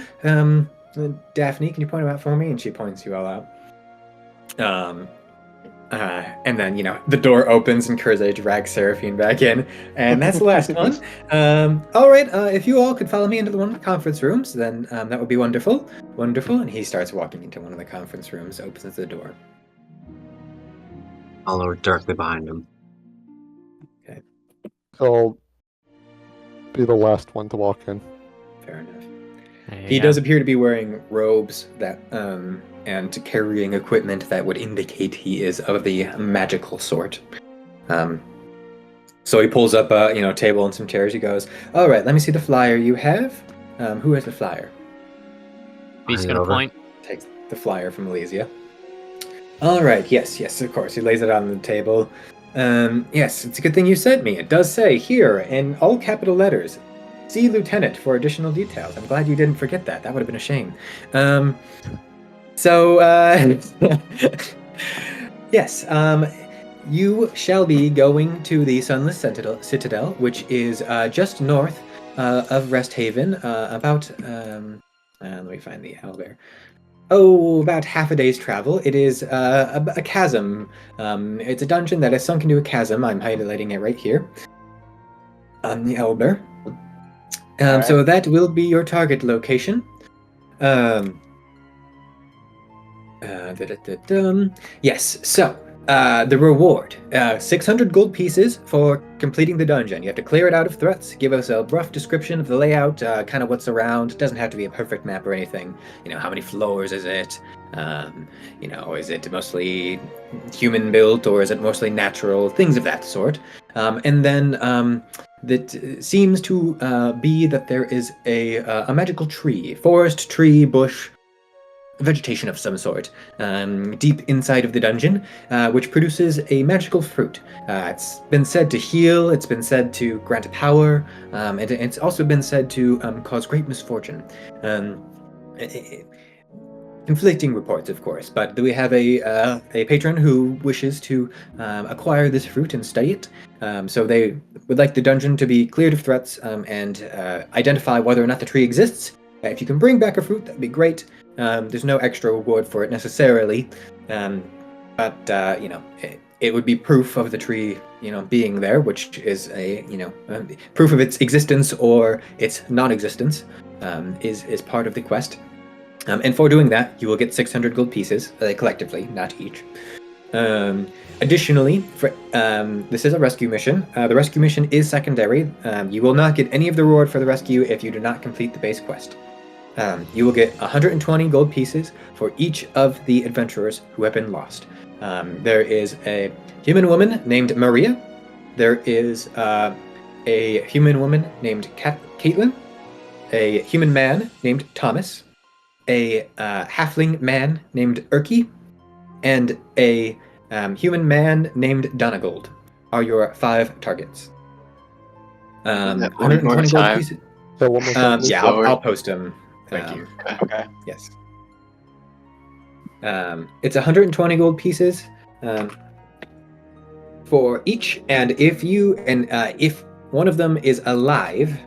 Daphne, can you point them out for me? And she points you all out. And then, the door opens and Kurze drags Seraphine back in. And that's the last one. All right, if you all could follow me into one of the conference rooms, then that would be wonderful. Wonderful. And he starts walking into one of the conference rooms, opens the door. Follow directly behind him. He'll be the last one to walk in. Fair enough. There you He go. does appear to be wearing robes that and carrying equipment that would indicate he is of the magical sort. So he pulls up a table and some chairs. He goes, "All right, let me see the flyer you have. Who has the flyer?" He's Hand it gonna over. point. Takes the flyer from Elysia. All right, yes, of course. He lays it on the table. Yes, it's a good thing you sent me. It does say here in all capital letters, "See Lieutenant for additional details." I'm glad you didn't forget that. That would have been a shame. Yes, you shall be going to the Sunless Citadel, which is just north of Rest Haven, about, let me find the owlbear. Oh, about half a day's travel. It is a chasm. It's a dungeon that has sunk into a chasm. I'm highlighting it right here on the owlbear. So that will be your target location. Yes, so the reward 600 gold pieces for completing the dungeon. You have to clear it out of threats, give us a rough description of the layout, kind of what's around. It doesn't have to be a perfect map or anything. How many floors is it? Is it mostly human built or is it mostly natural? Things of that sort. And then that seems to be that there is a magical tree, forest, tree, bush, vegetation of some sort, deep inside of the dungeon, which produces a magical fruit. It's been said to heal, it's been said to grant power, and it's also been said to cause great misfortune. Conflicting reports, of course, but we have a patron who wishes to acquire this fruit and study it. So they would like the dungeon to be cleared of threats and identify whether or not the tree exists. If you can bring back a fruit, that'd be great. There's no extra reward for it necessarily, but it would be proof of the tree, being there, which is a proof of its existence or its non-existence, is part of the quest. And for doing that, you will get 600 gold pieces collectively, not each. Additionally, this is a rescue mission. The rescue mission is secondary. You will not get any of the reward for the rescue if you do not complete the base quest. You will get 120 gold pieces for each of the adventurers who have been lost. There is a human woman named Maria. There is a human woman named Caitlin, a human man named Thomas, a halfling man named Erich, and a human man named Donegold are your 5 targets. One more 120 gold time. pieces. So one more time. Yeah, Slower. I'll post them. Thank you. Okay. Yes. It's 120 gold pieces for each, and if one of them is alive,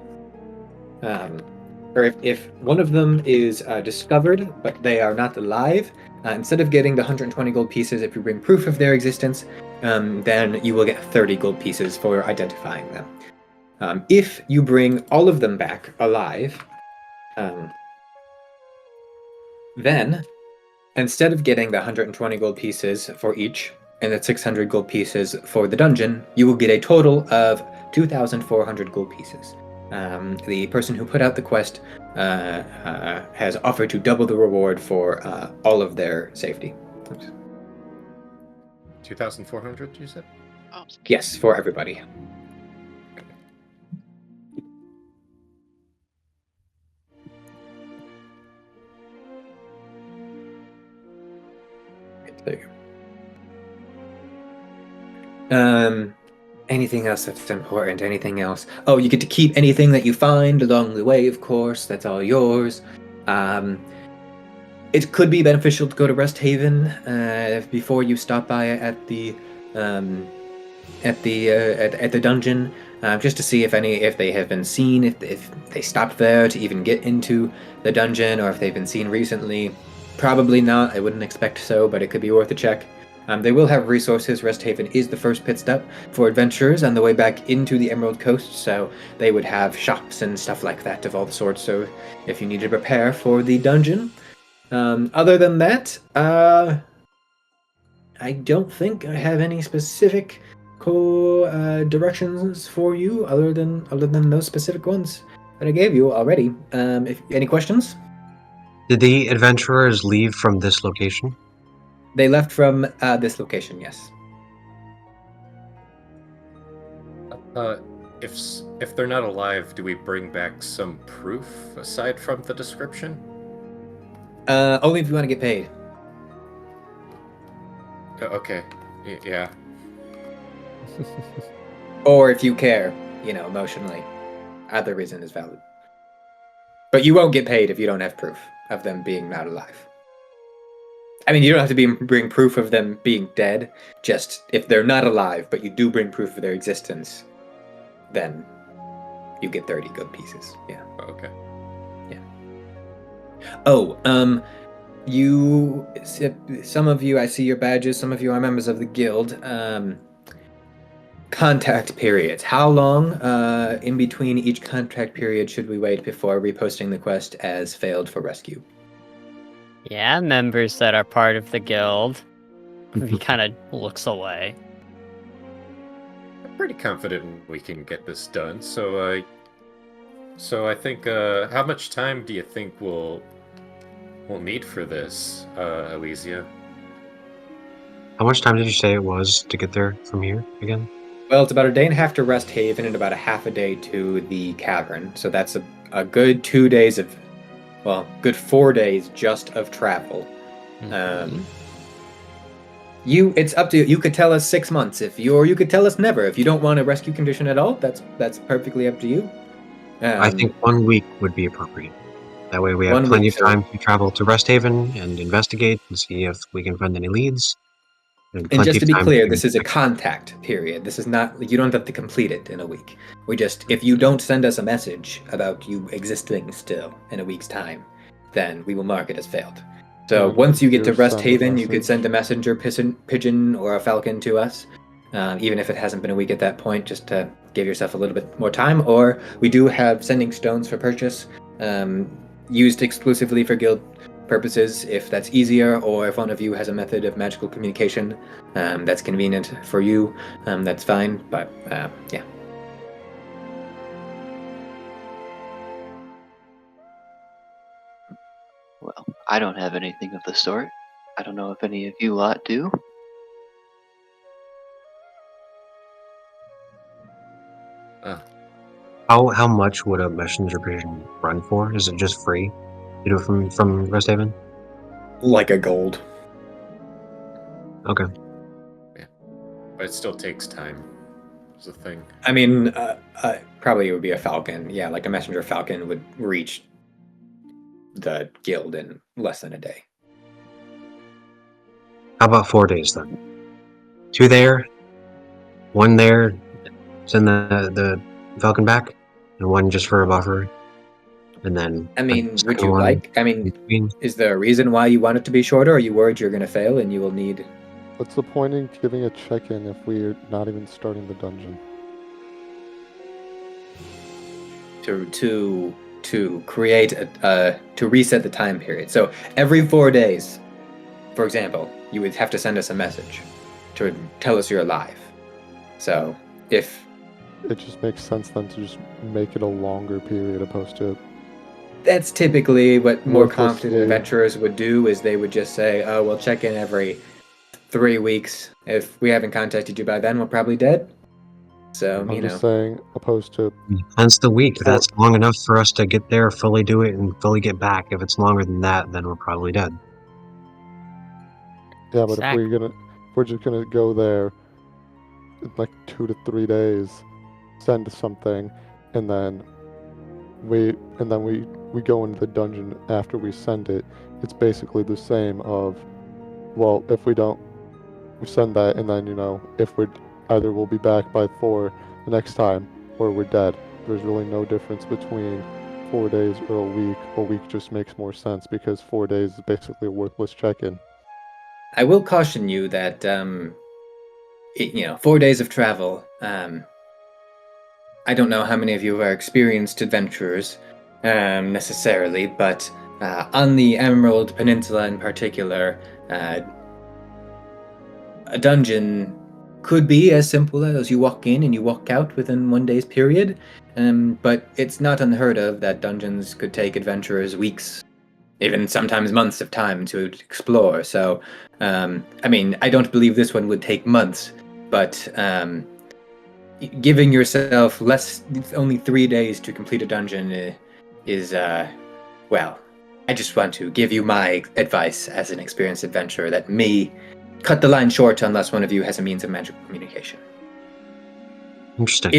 or if one of them is discovered but they are not alive, instead of getting the 120 gold pieces, if you bring proof of their existence, then you will get 30 gold pieces for identifying them. If you bring all of them back alive, then instead of getting the 120 gold pieces for each and the 600 gold pieces for the dungeon, you will get a total of 2,400 gold pieces. The person who put out the quest has offered to double the reward for all of their safety. 2,400, you said? Oh, Yes, for everybody. There you go. Anything else that's important? Anything else? Oh, you get to keep anything that you find along the way, of course. That's all yours. It could be beneficial to go to Rest Haven before you stop by at the dungeon, just to see if they have been seen, if they stopped there to even get into the dungeon, or if they've been seen recently. Probably not. I wouldn't expect so, but it could be worth a check. They will have resources. Rest Haven is the first pit stop for adventurers on the way back into the Emerald Coast, so they would have shops and stuff like that of all the sorts. So if you need to prepare for the dungeon, other than that, I don't think I have any specific directions for you other than those specific ones that I gave you already. If any questions? Did the adventurers leave from this location? They left from this location, yes. If they're not alive, do we bring back some proof aside from the description? Only if you want to get paid. Okay. Yeah. Or if you care, emotionally. Either reason is valid. But you won't get paid if you don't have proof of them being not alive. I mean, you don't have to bring proof of them being dead. Just if they're not alive, but you do bring proof of their existence, then you get 30 gold pieces. Yeah. Okay. Yeah. Oh, some of you, I see your badges. Some of you are members of the guild. Contact periods. How long in between each contact period should we wait before reposting the quest as failed for rescue? Yeah, members that are part of the guild. He kind of looks away. I'm pretty confident we can get this done. So I think, how much time do you think we'll need for this, Elysia? How much time did you say it was to get there from here again? Well, it's about a day and a half to Rest Haven and about a half a day to the cavern. So that's a good 2 days of, good 4 days just of travel. Mhm. It's up to you. You could tell us 6 months or you could tell us never. If you don't want a rescue condition at all, that's perfectly up to you. I think 1 week would be appropriate. That way we have 1 plenty week, of time to travel to Rest Haven and investigate and see if we can find any leads. And plenty just to of be time clear, to this is a fix it. contact period. This is not, you don't have to complete it in a week. If you don't send us a message about you existing still in a week's time, then we will mark it as failed. So When once you did get to you Rest send a Haven, you could message? send a messenger pigeon or a falcon to us, even if it hasn't been a week at that point, just to give yourself a little bit more time. Or we do have sending stones for purchase, used exclusively for guild purposes, if that's easier, or if one of you has a method of magical communication that's convenient for you, that's fine. But yeah. Well, I don't have anything of the sort. I don't know if any of you lot do. How much would a messenger pigeon run for? Is it just free? You do it from Rest Haven? Like a gold. Okay. But it still takes time. Is the thing. I mean, probably it would be a falcon. Yeah, like a messenger falcon would reach the guild in less than a day. How about 4 days then? 2 there, one there, send the Falcon back, and one just for a buffer, and then. I mean, the would second you one like? I in mean, between. is there a reason why you want it to be shorter? Or are you worried you're going to fail and you will need What's the point in giving a check-in if we're not even starting the dungeon? to create to reset the time period? So every 4 days, for example, you would have to send us a message to tell us you're alive. So if It just makes sense then to just make it a longer period opposed to that's typically what more confident Worthlessly. adventurers would do, is they would just say, "Oh, we'll check in every 3 weeks. If we haven't contacted you by then, we're probably dead." So I'm just saying, opposed to Hence the week. Or- That's long enough for us to get there, fully do it, and fully get back. If it's longer than that, then we're probably dead. yeah, but Exactly. if we're just gonna go there in like 2 to 3 days, send something, and then we go into the dungeon after we send it. It's basically the same of, well, if we don't, we send that, and then if we're either we'll be back by 4 the next time, or we're dead. There's really no difference between 4 days or a week. A week just makes more sense because 4 days is basically a worthless check-in. I will caution you that 4 days of travel. I don't know how many of you are experienced adventurers necessarily, but on the Emerald Peninsula in particular, a dungeon could be as simple as you walk in and you walk out within 1 day's period. But it's not unheard of that dungeons could take adventurers weeks, even sometimes months of time to explore. So, I mean, I don't believe this one would take months, but giving yourself only 3 days to complete a dungeon is, well, I just want to give you my advice as an experienced adventurer that may cut the line short unless one of you has a means of magical communication. Interesting.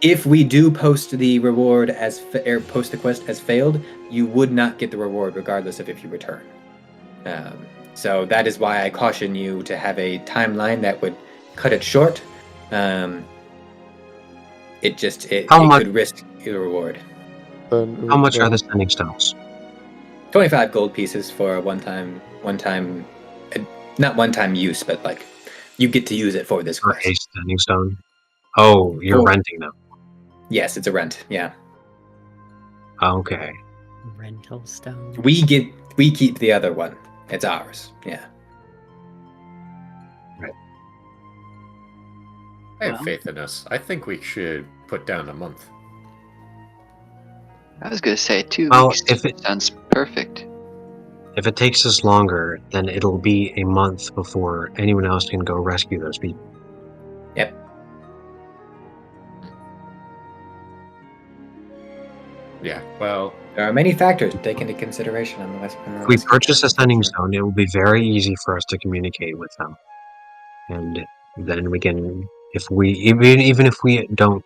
If we do post the reward or post the quest as failed, you would not get the reward regardless of if you return. So that is why I caution you to have a timeline that would cut it short. It could risk the reward. How much are the sending stones? 25 gold pieces for a one-time, not one-time use, but like you get to use it for this For quest. a sending stone? Oh, you're renting them. Yes, it's a rent. Yeah. Okay. Rental stone. We keep the other one. It's ours. Yeah. Right. I have faith in us. I think we should put down a month. I was gonna say 2 Well, weeks. if it- Sounds perfect. If it takes us longer, then it'll be a month before anyone else can go rescue those people. Yep. Yeah, well, There are many factors to take into consideration on the West. If we purchase a sending stone, it will be very easy for us to communicate with them. And then we can, even if we don't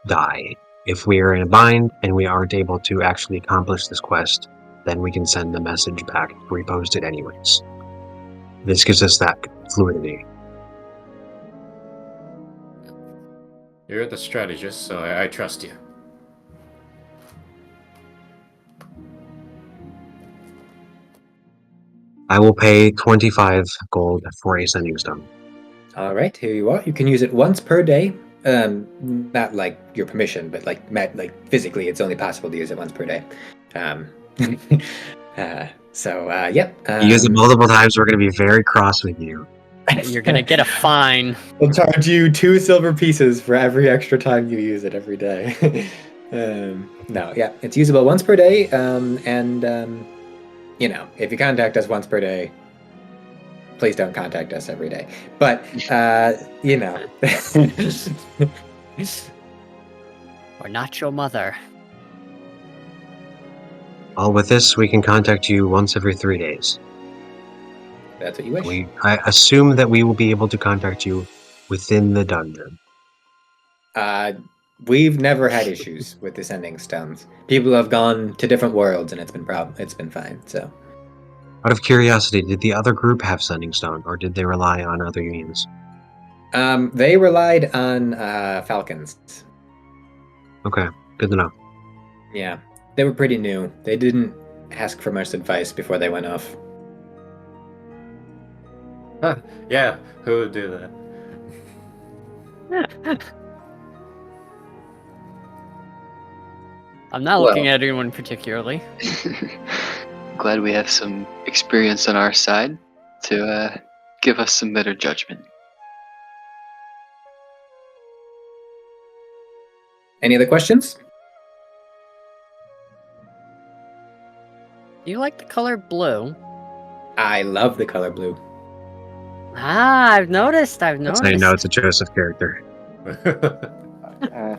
die, if we are in a bind and we aren't able to actually accomplish this quest, then we can send the message back to repost it anyways. This gives us that fluidity. you're the strategist, so I trust you. I will pay 25 gold for a sending stone. All right, here you are. You can use it once per day. Not like your permission, but like physically, it's only possible to use it once per day. Yep. You use it multiple times, we're going to be very cross with you. You're gonna get a fine. We'll charge you 2 silver pieces for every extra time you use it every day. No, yeah, it's usable once per day. If you contact us once per day, please don't contact us every day. But We're not your mother. Well, with this, we can contact you once every 3 days. That's what you wish. I assume that we will be able to contact you within the dungeon. We've never had issues with the sending stones. People have gone to different worlds and it's been fine. So, Out of curiosity, did the other group have sending stone, or did they rely on other means? They relied on falcons. Okay, good to know. Yeah, they were pretty new. They didn't ask for much advice before they went off. Yeah, who would do that? I'm not looking at anyone particularly. Glad we have some experience on our side to give us some better judgment. Any other questions? Do you like the color blue? I love the color blue. Ah, I've noticed. I know it's a Joseph character. Uh,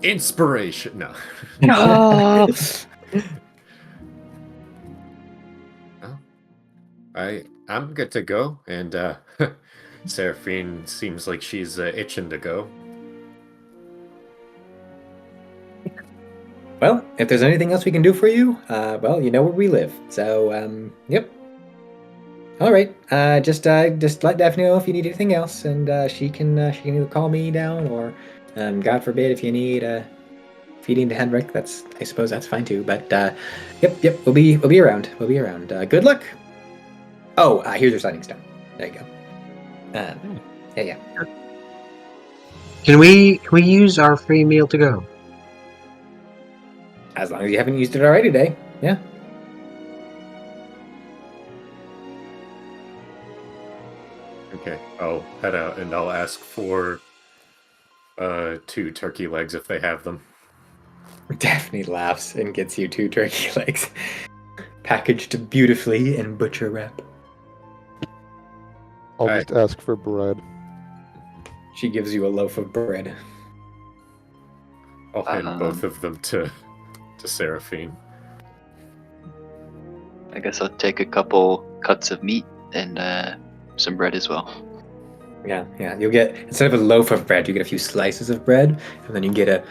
Inspiration. No. No. I'm good to go, and Seraphine seems like she's itching to go. Well, if there's anything else we can do for you, well, you know where we live. So, yep. All right. Just let Daphne know if you need anything else, and she can either call me down or, God forbid, if you need Henrik, I suppose that's fine too. But yep, we'll be around. We'll be around. Good luck. Oh, here's your signing stone. There you go. Yeah. Can we use our free meal to go? As long as you haven't used it already today. Yeah. Okay, I'll head out and I'll ask for 2 turkey legs if they have them. Daphne laughs and gets you 2 turkey legs, packaged beautifully in butcher wrap. I'll Alright. just ask for bread. She gives you a loaf of bread. I'll hand both of them to Seraphine. I guess I'll take a couple cuts of meat and some bread as well. Yeah. You'll get, instead of a loaf of bread, you get a few slices of bread, and then you get a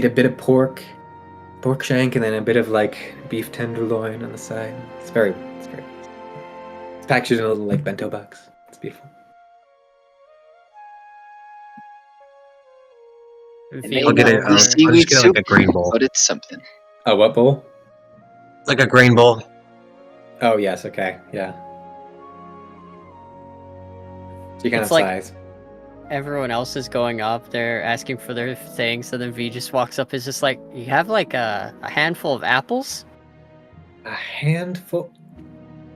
bit of pork shank, and then a bit of like beef tenderloin on the side. It's packaged in a little like bento box. It's beautiful. I'll get it. I'll just get it like a grain bowl. But it's something. Oh, what bowl? Like a grain bowl. Oh yes, okay, yeah. So you kind It's of like- size. Everyone else is going up. They're asking for their things, and then V just walks up. Is just like, you have like a handful of apples? A handful.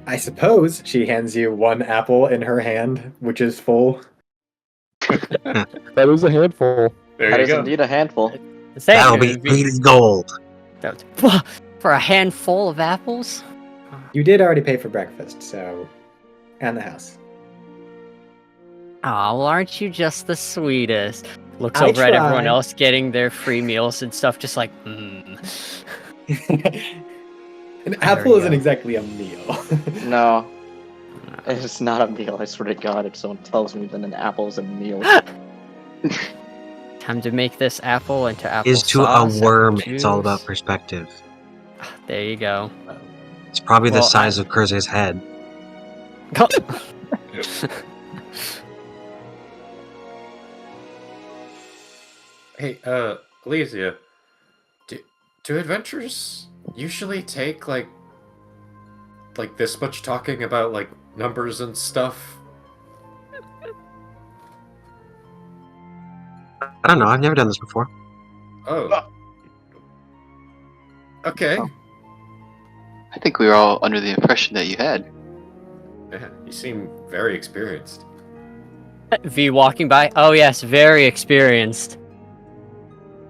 I suppose she hands you 1 apple in her hand, which is full. That is a handful. There that you is go. indeed a handful. That'll be 80 gold. For a handful of apples? You did already pay for breakfast, so, and the house. Oh, well, aren't you just the sweetest? Looks I over at everyone try. else getting their free meals and stuff, just like, An There apple you isn't go. exactly a meal. No, it's not a meal. I swear to God, if someone tells me that an apple is a meal. Time to make this apple into apple Is to a sauce, apple worm, it's all juice. about perspective. There you go. It's probably the Well, size of Kurze's head. Hey, Elysia, do adventures usually take like this much talking about like numbers and stuff? I don't know. I've never done this before. Oh. Okay. Oh. I think we were all under the impression that you had. Yeah, you seem very experienced. V walking by. Oh yes, very experienced.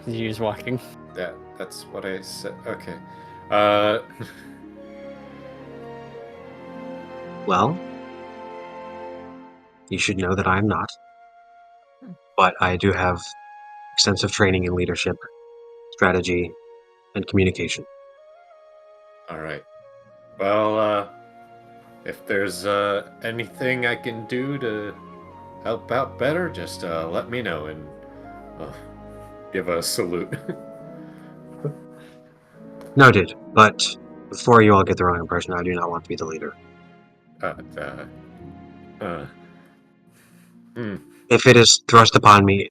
He's walking. Yeah, that's what I said. Okay. Well, you should know that I'm not. But I do have extensive training in leadership, strategy, and communication. All right. Well, if there's anything I can do to help out better, just let me know and give a salute. Noted, but before you all get the wrong impression, I do not want to be the leader. Hmm. If it is thrust upon me,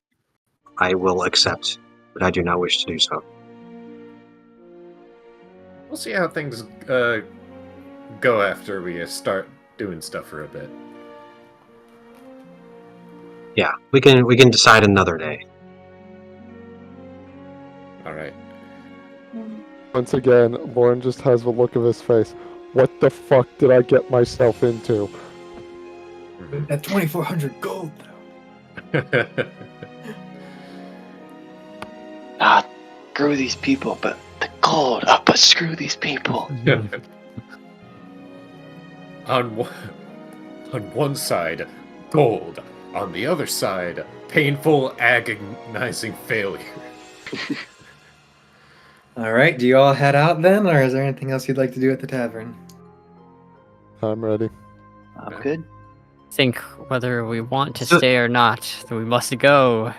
I will accept, but I do not wish to do so. We'll see how things go after we start doing stuff for a bit. Yeah, we can decide another day. All right. Once again, Lauren just has the look of his face. What the fuck did I get myself into? Mhm. That 2,400 gold, though. Screw these people, but the gold. But screw these people. on one side, gold. On the other side, painful, agonizing failure. All right, do you all head out then, or is there anything else you'd like to do at the tavern? I'm ready. I'm good. Think whether we want to So- stay or not, that we must go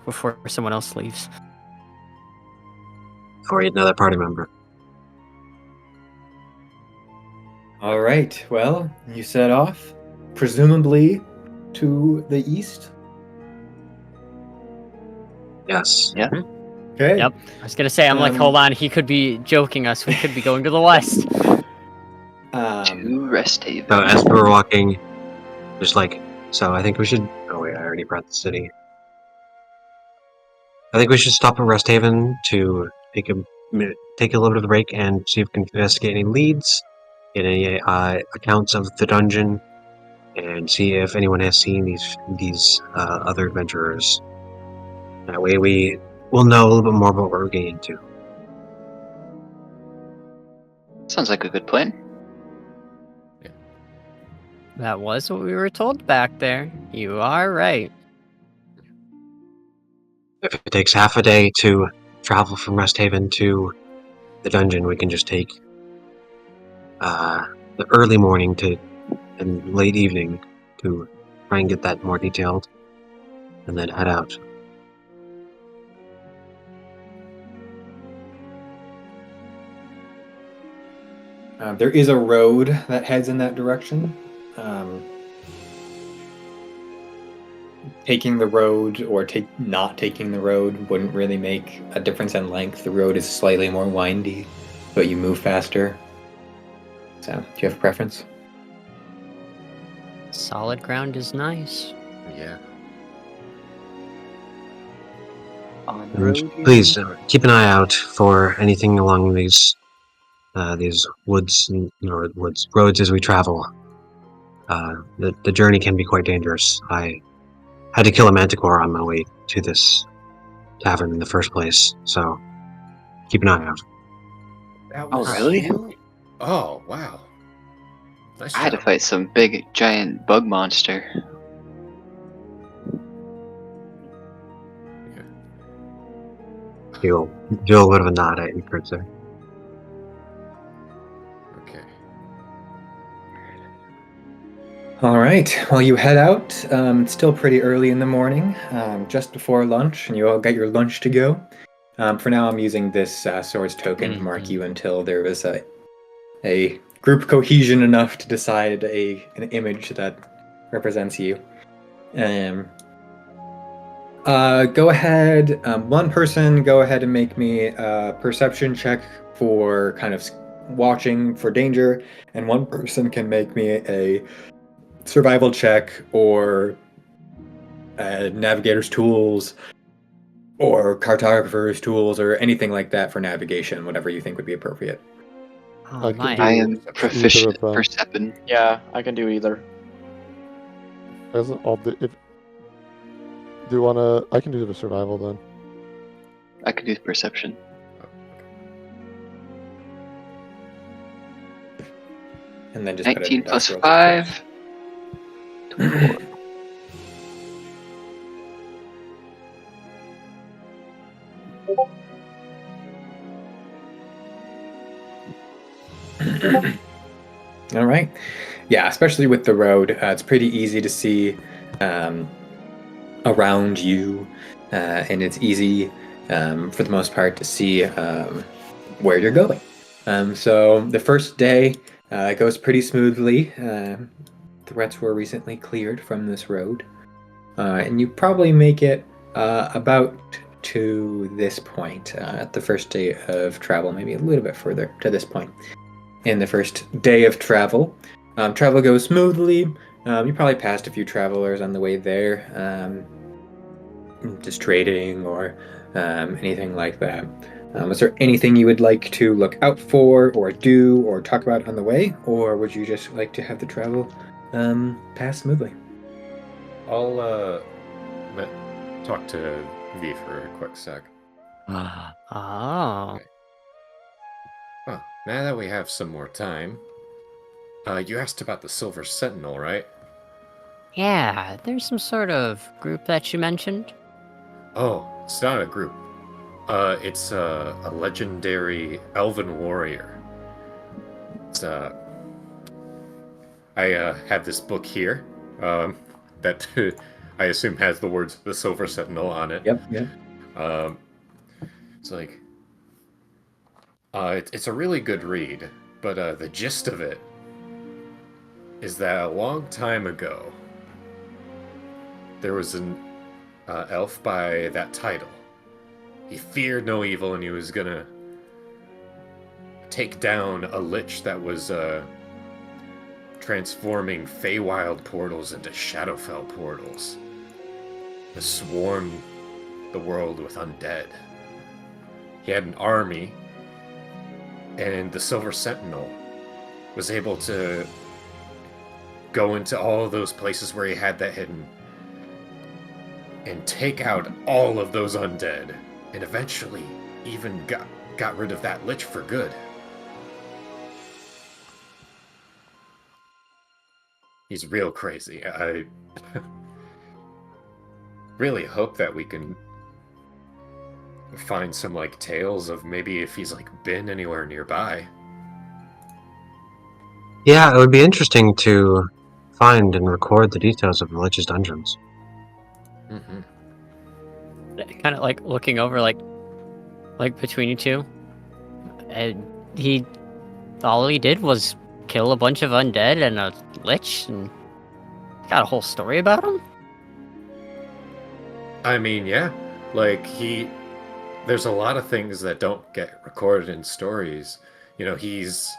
before someone else leaves. For another party member. All right, well, you set off, presumably to the east. Yes. Yeah. Okay. Yep. I was gonna say, I'm like, Um, hold on, he could be joking us. We could be going to the west. To Rest Haven. So as we were walking, just like, so I think we should. Oh wait, I already brought the city. I think we should stop at Rest Haven to take a little bit of a break and see if we can investigate any leads, get any accounts of the dungeon, and see if anyone has seen these other adventurers. That way, we will know a little bit more about what we're getting into. Sounds like a good plan. That was what we were told back there. You are right. If it takes half a day to travel from Rest Haven to the dungeon, we can just take the early morning to and late evening to try and get that more detailed, and then head out. There is a road that heads in that direction. Taking the road or not taking the road wouldn't really make a difference in length. The road is slightly more windy, but you move faster. So, do you have a preference? Solid ground is nice. Yeah. On And road. you please mean? keep an eye out for anything along these woods or roads as we travel. The journey can be quite dangerous. I had to kill a manticore on my way to this tavern in the first place, so keep an eye out. That Oh, was really? you? Oh, wow. Nice I had to job. fight some big, giant bug monster. You'll do a little bit of a nod at your Kurt there. Okay. All right. Well, you head out. It's still pretty early in the morning, just before lunch, and you all got your lunch to go. For now, I'm using this swords token to mark you until there is a group cohesion enough to decide an image that represents you. Go ahead. One person, go ahead and make me a perception check for kind of watching for danger, and one person can make me a survival check or navigator's tools or cartographer's tools or anything like that for navigation, whatever you think would be appropriate. Oh, I can my. do I am Either proficient of them. perception. Yeah, I can do either. I'll do, do you wanna? I can do the survival then. I can do perception. And then just put 19 it plus industrial. 5. 24. All right. Yeah, especially with the road, it's pretty easy to see around you, and it's easy for the most part to see where you're going. So the first day goes pretty smoothly. Threats were recently cleared from this road. and you probably make it about to this point at the first day of travel, maybe a little bit further to this point. In the first day of travel, travel goes smoothly. You probably passed a few travelers on the way there, just trading or anything like that. Is there anything you would like to look out for, or do, or talk about on the way, or would you just like to have the travel pass smoothly? I'll talk to V for a quick sec. Oh. Okay. Well, now that we have some more time, you asked about the Silver Sentinel, right? Yeah, there's some sort of group that you mentioned. Oh, it's not a group. It's a legendary elven warrior. It's I have this book here, that I assume has the words "the Silver Sentinel" on it. Yep. It's like, it's a really good read, but the gist of it is that a long time ago, there was an elf by that title. He feared no evil, and he was gonna take down a lich that was transforming Feywild portals into Shadowfell portals to swarm the world with undead. He had an army, and the Silver Sentinel was able to go into all of those places where he had that hidden and take out all of those undead, and eventually even got rid of that lich for good. He's real crazy. I really hope that we can find some like tales of maybe if he's like been anywhere nearby. Yeah, it would be interesting to find and record the details of the Lich's dungeons. Mm-hmm. Kind of like looking over, like between you two. And all he did was kill a bunch of undead and a lich, and got a whole story about him. I mean, yeah, like there's a lot of things that don't get recorded in stories. You know, he's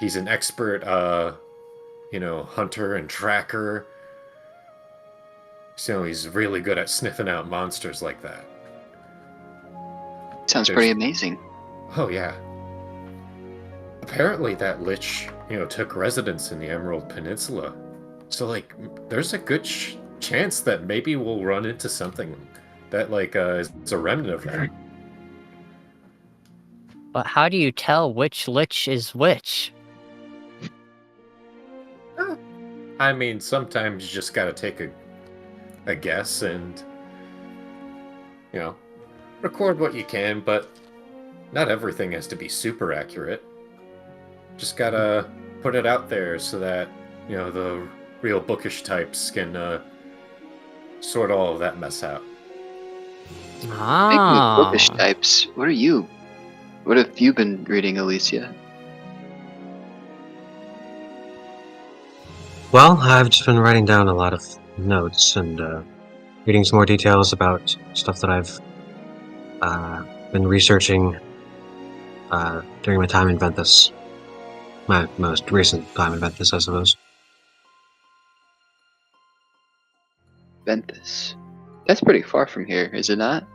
an expert, hunter and tracker. So he's really good at sniffing out monsters like that. Sounds pretty amazing. Oh yeah. Apparently that lich, took residence in the Emerald Peninsula. So like, there's a good chance that maybe we'll run into something that is a remnant of that. But how do you tell which lich is which? I mean, sometimes you just gotta take a guess and, record what you can, but not everything has to be super accurate. Just gotta put it out there so that, the real bookish types can sort all of that mess out. Speaking of bookish types, what have you been reading, Alicia? Well, I've just been writing down a lot of notes and reading some more details about stuff that I've been researching during my time in Ventus. My most recent time in Ventus, I suppose. Ventus. That's pretty far from here, is it not?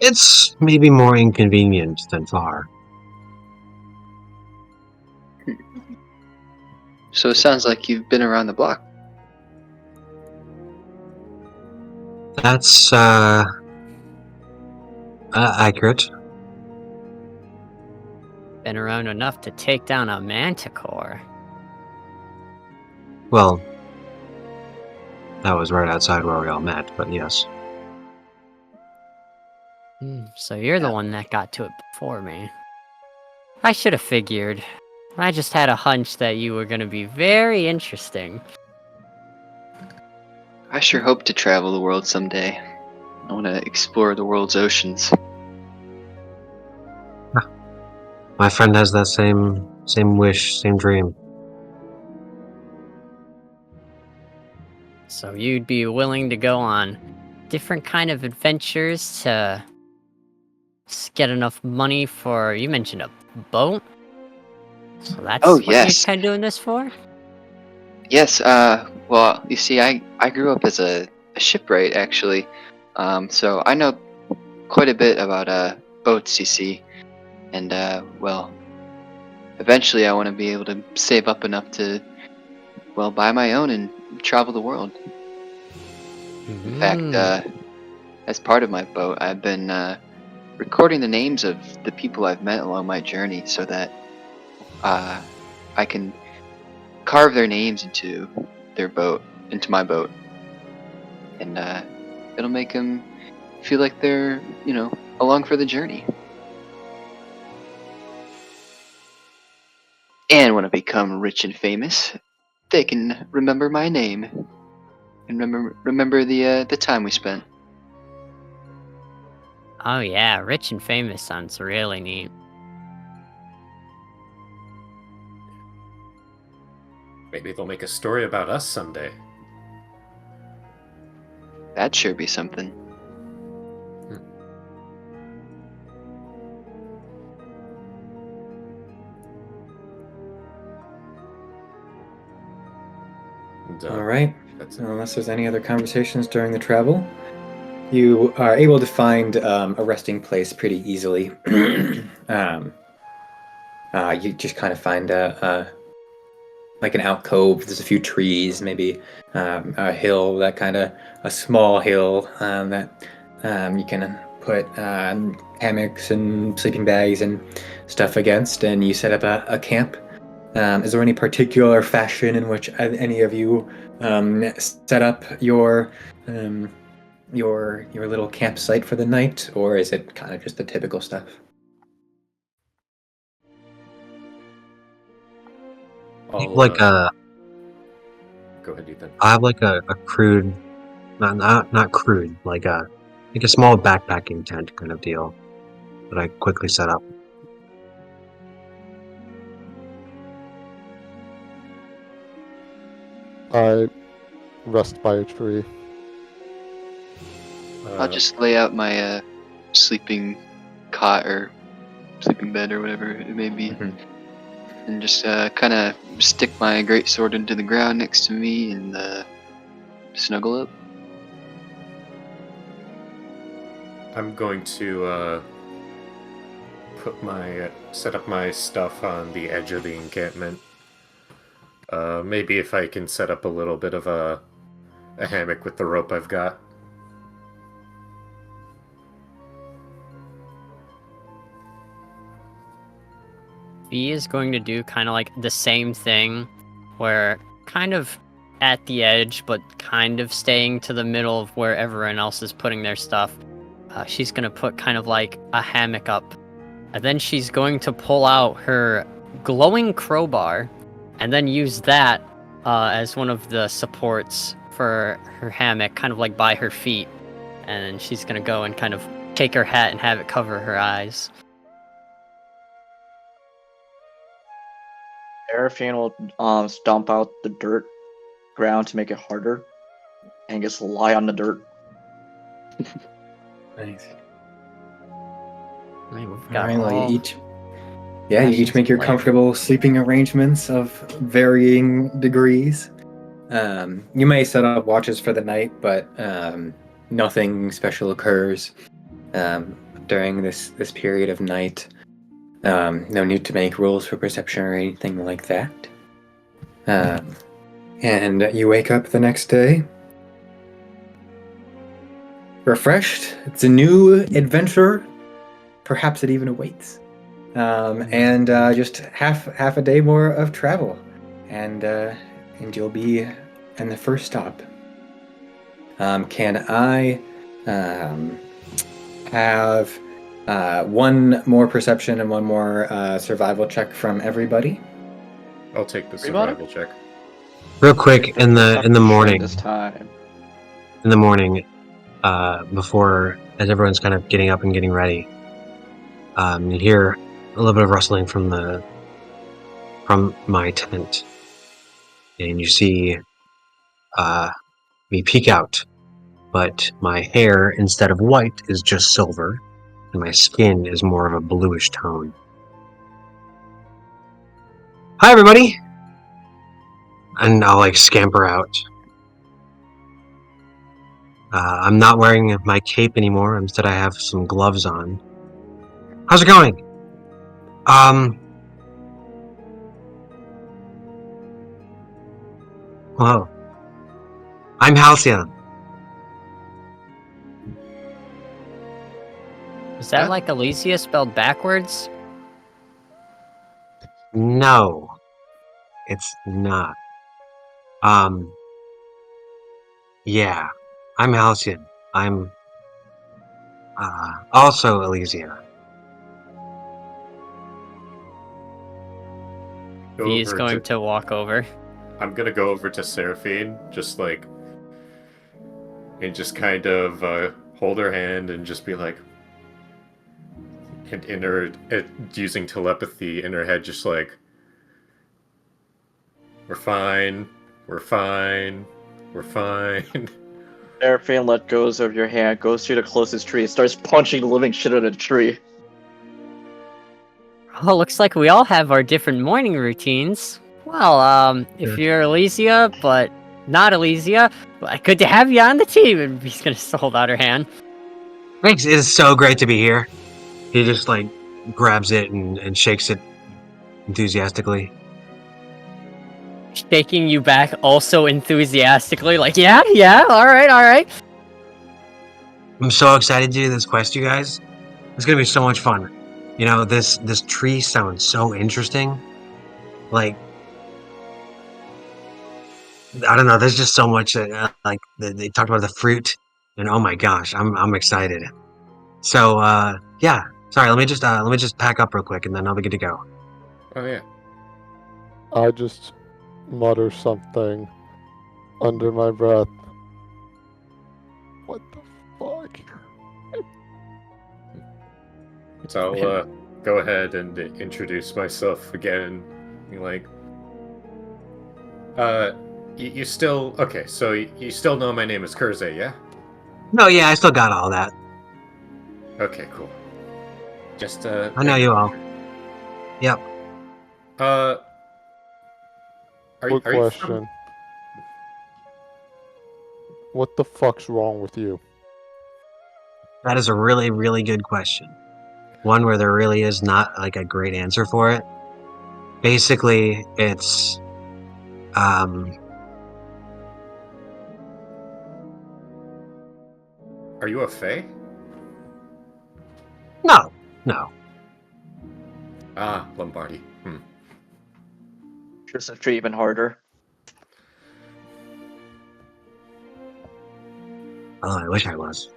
It's maybe more inconvenient than far. So it sounds like you've been around the block. That's accurate. Been around enough to take down a manticore. Well, that was right outside where we all met, but yes. So you're the one that got to it before me. I should have figured. I just had a hunch that you were going to be very interesting. I sure hope to travel the world someday. I want to explore the world's oceans. My friend has that same wish, same dream. So you'd be willing to go on different kind of adventures to get enough money for, you mentioned a boat? So that's Oh, what yes. you're kind of doing this for? Yes, well, you see, I grew up as a shipwright, actually. So I know quite a bit about boats, you see. And, well, eventually I want to be able to save up enough to, well, buy my own and travel the world. In fact, as part of my boat, I've been recording the names of the people I've met along my journey so that I can carve their names into my boat, and it'll make them feel like they're, along for the journey. And when I become rich and famous, they can remember my name and remember the time we spent. Oh yeah, rich and famous sounds really neat. Maybe they'll make a story about us someday. That'd sure be something. And, All right. That's Unless there's any other conversations during the travel, you are able to find a resting place pretty easily. You just kind of find like an alcove. There's a few trees, maybe a hill, a small hill that you can put hammocks and sleeping bags and stuff against, and you set up a camp. Is there any particular fashion in which any of you set up your little campsite for the night, or is it kind of just the typical stuff? Like Go ahead, Ethan. I have like a crude, not crude, like a small backpacking tent kind of deal that I quickly set up. I rest by a tree. I'll just lay out my sleeping cot or sleeping bed or whatever it may be, and just kind of stick my greatsword into the ground next to me and snuggle up. I'm going to set up my stuff on the edge of the encampment. Maybe if I can set up a little bit of a hammock with the rope I've got. B is going to do kind of like the same thing, where kind of at the edge, but kind of staying to the middle of where everyone else is putting their stuff. She's going to put kind of like a hammock up, and then she's going to pull out her glowing crowbar, and then use that as one of the supports for her hammock, kind of like by her feet. And she's going to go and kind of take her hat and have it cover her eyes. Erich will stomp out the dirt ground to make it harder, and just lie on the dirt. Nice. I mean, we've All got right, well, all... you each make your Later. comfortable sleeping arrangements of varying degrees. You may set up watches for the night, but nothing special occurs during this period of night. No need to make rules for perception or anything like that. And you wake up the next day, refreshed. It's a new adventure. Perhaps it even awaits. And just half a day more of travel, and you'll be in the first stop. Can I have one more perception and one more survival check from everybody? I'll take the Everybody? survival check. Real quick, in the morning, This time. before, as everyone's kind of getting up and getting ready, you hear a little bit of rustling from my tent, and you see We peek out, but my hair, instead of white, is just silver, and my skin is more of a bluish tone. Hi, everybody! And I'll, like, scamper out. I'm not wearing my cape anymore. Instead, I have some gloves on. How's it going? Hello. I'm Halcyon. Is that Huh? like Elysia spelled backwards? No, it's not. Yeah, I'm Halcyon. I'm, also Elysia. Go V is over going to walk over. I'm gonna go over to Seraphine, just like, and just kind of hold her hand and just be like, and in her, using telepathy in her head, just like, we're fine, we're fine, we're fine. Seraphine let goes of your hand, goes to the closest tree, and starts punching the living shit out of the tree. Oh, looks like we all have our different morning routines. Well, if you're Elysia, but not Elysia, well, good to have you on the team. And he's gonna hold out her hand. Thanks, it is so great to be here. He just, like, grabs it and shakes it enthusiastically. Shaking you back also enthusiastically, like, yeah, alright. I'm so excited to do this quest, you guys. It's gonna be so much fun. You know, this tree sounds so interesting. Like, I don't know. There's just so much. Like they talked about the fruit, and oh my gosh, I'm excited. So yeah. Sorry, let me just pack up real quick, and then I'll be good to go. Oh yeah. I just mutter something under my breath. What the fuck? So I'll go ahead and introduce myself again. Be like, you still okay? So you still know my name is Kurze, yeah? No, yeah, I still got all that. Okay, cool. Just I know you all. Yep. Are Quick are you question. from? What the fuck's wrong with you? That is a really, really good question. One where there really is not like a great answer for it. Basically, it's Are you a fae? no. Ah, Lombardi. Just a tree even harder. Oh, I wish I was.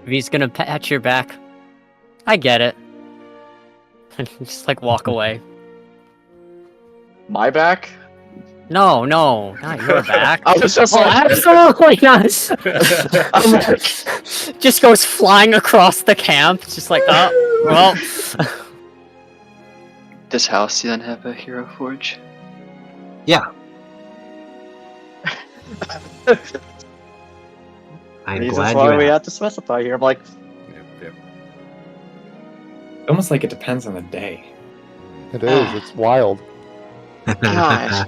V's gonna pat your back. I get it. And just like walk away. My back? No, not your back. I was just Oh, like, absolutely not. I'm like, just goes flying across the camp. Just like, oh, well. Does Halcyon have a hero forge? Yeah. I'm reasons glad why you we asked. have to specify here. I'm like, Yep. Almost like it depends on the day. It is. It's wild. gosh.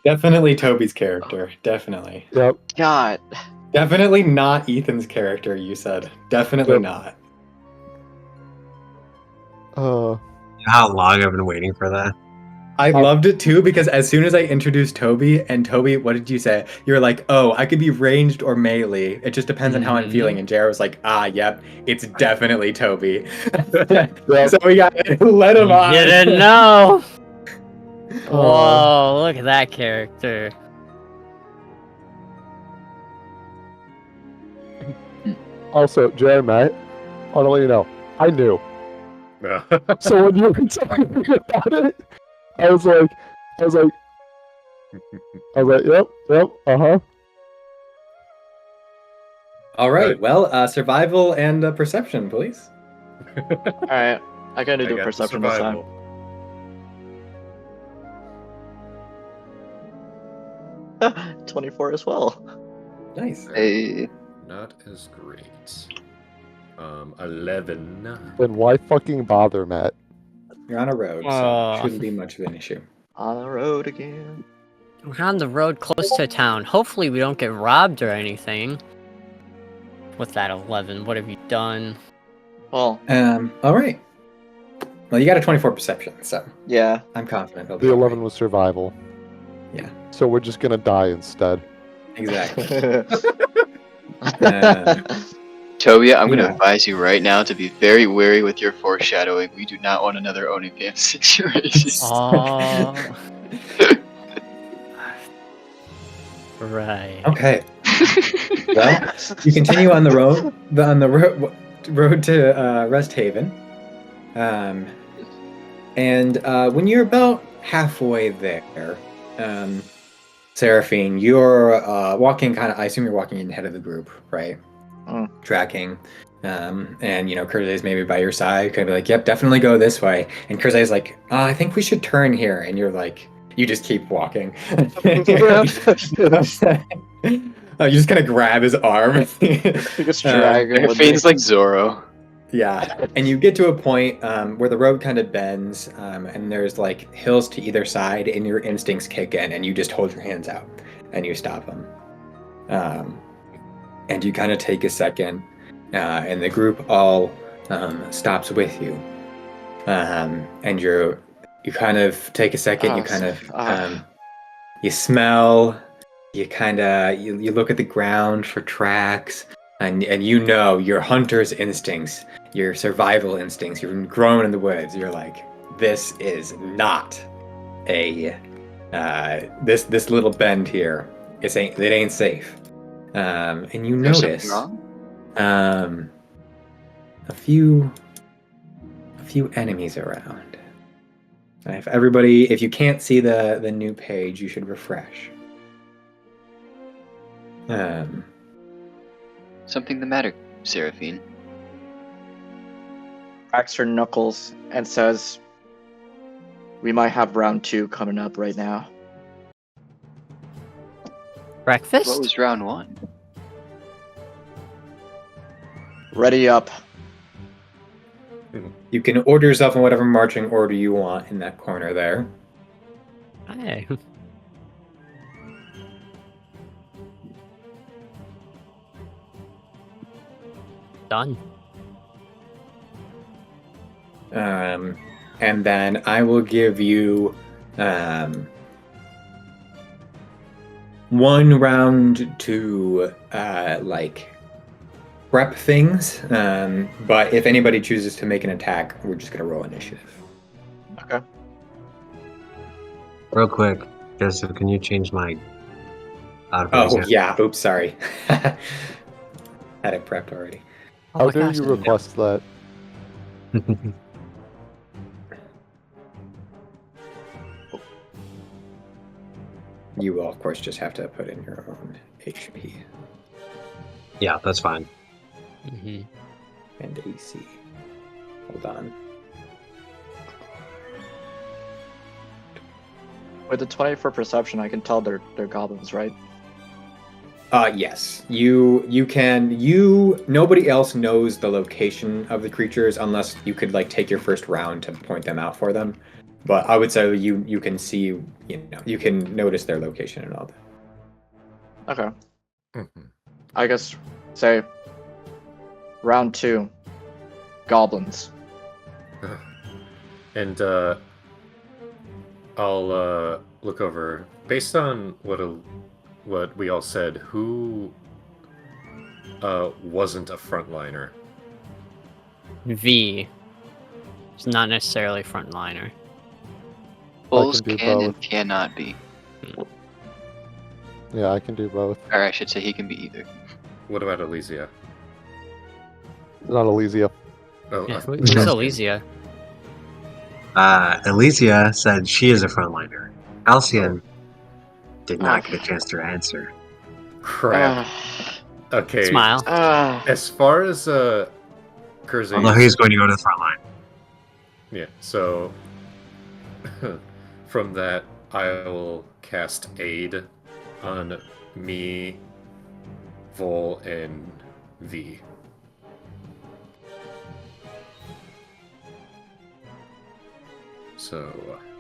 Definitely Toby's character. Definitely. Yep. God. Definitely not Ethan's character, you said. Definitely Yep. not. How long I've been waiting for that. I loved it too because as soon as I introduced Toby, and Toby, what did you say? You were like, oh, I could be ranged or melee. It just depends on how I'm feeling. And Jared was like, yep, it's definitely Toby. So we got let him on. Didn't know. Whoa, look at that character. Also, Jeremy, I want to let you know, I knew. So when you were talking about it, I was like, yep, uh-huh. All right, well, survival and perception, please. Alright, I gotta do got perception this time. survival. 24 as well. Nice. Hey, Not as great. 11. Then why fucking bother, Matt? You're on a road, so Aw. shouldn't be much of an issue. On the road again. We're on the road close to town. Hopefully we don't get robbed or anything. With that 11, what have you done? Well, All right. Well, you got a 24 perception, so yeah. I'm confident it'll be The all 11 right. was survival. Yeah. So we're just gonna die instead. Exactly. Toby, I'm You going to know. advise you right now to be very wary with your foreshadowing. We do not want another OnlyFans situation. Oh. Right. Okay. Well, you continue on the road to Rest Haven, and when you're about halfway there, Seraphine, you're walking kind of. I assume you're walking ahead of the group, right? Tracking, and Kurzay's maybe by your side. Could be like, "Yep, definitely go this way." And Kurzay's like, "I think we should turn here," and you're like, you just keep walking. You just kind of grab his arm. Just drag him with Fiend's me. like Zorro. Yeah, and you get to a point where the road kind of bends, and there's like hills to either side, and your instincts kick in, and you just hold your hands out, and you stop them. And you kind of take a second, and the group all stops with you, and you kind of take a second. You smell. You look at the ground for tracks, and your hunter's instincts, your survival instincts. You've been grown in the woods. You're like, this is not a this little bend here. It ain't safe. And you There's notice something wrong? a few enemies around. If you can't see the new page, you should refresh. Something the matter, Seraphine? Cracks her knuckles and says, "We might have round 2 coming up right now." Breakfast? What was round 1? Ready up. You can order yourself in whatever marching order you want in that corner there. Hey. Done. And then I will give you one round to prep things. But if anybody chooses to make an attack, we're just gonna roll initiative. Okay. Real quick, Joseph, can you change my Oh yeah. Oops, sorry. Had it prepped already. Oh How my dare gosh, you I didn't know. request that? You will, of course, just have to put in your own HP Yeah, that's fine. Mm-hmm. and AC. Hold on. With the 20 for perception, I can tell they're goblins, right? Yes. You can. Nobody else knows the location of the creatures unless you could take your first round to point them out for them. But I would say you can see, you can notice their location and all that. Okay. Mhm. I guess, say, round 2, goblins. And I'll look over. Based on what we all said, who wasn't a frontliner? V. It's not necessarily frontliner. Bulls do can and both. cannot be. Yeah, I can do both. Or I should say he can be either. What about Elysia? Not Elysia. Oh, Yeah, who's Elysia? Elysia said she is a frontliner. Halcyon did not get a chance to answer. crap. Okay. Smile. As far as Kurzay's... Although he's going to go to the front line. Yeah, so from that, I will cast Aid on me, Vol, and V. So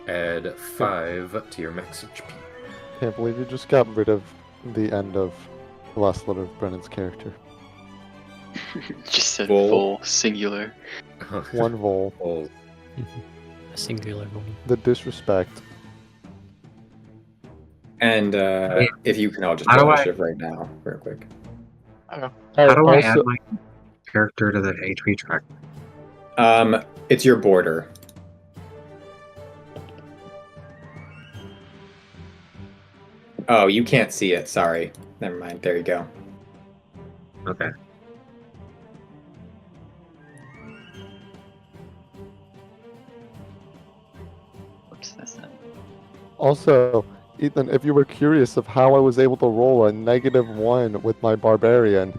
add 5 to your max HP. Can't believe you just got rid of the end of the last letter of Brennan's character. Just said Vol. full singular. One Vol. Vol. A singular one. The disrespect. And if you can all just How do do I- initiative right now, real quick. How do I add Also, my character to the HP track? It's your border. Oh, you can't see it. Sorry. Never mind. There you go. Okay. Whoops, that's not. also, Ethan, if you were curious of how I was able to roll a -1 with my barbarian,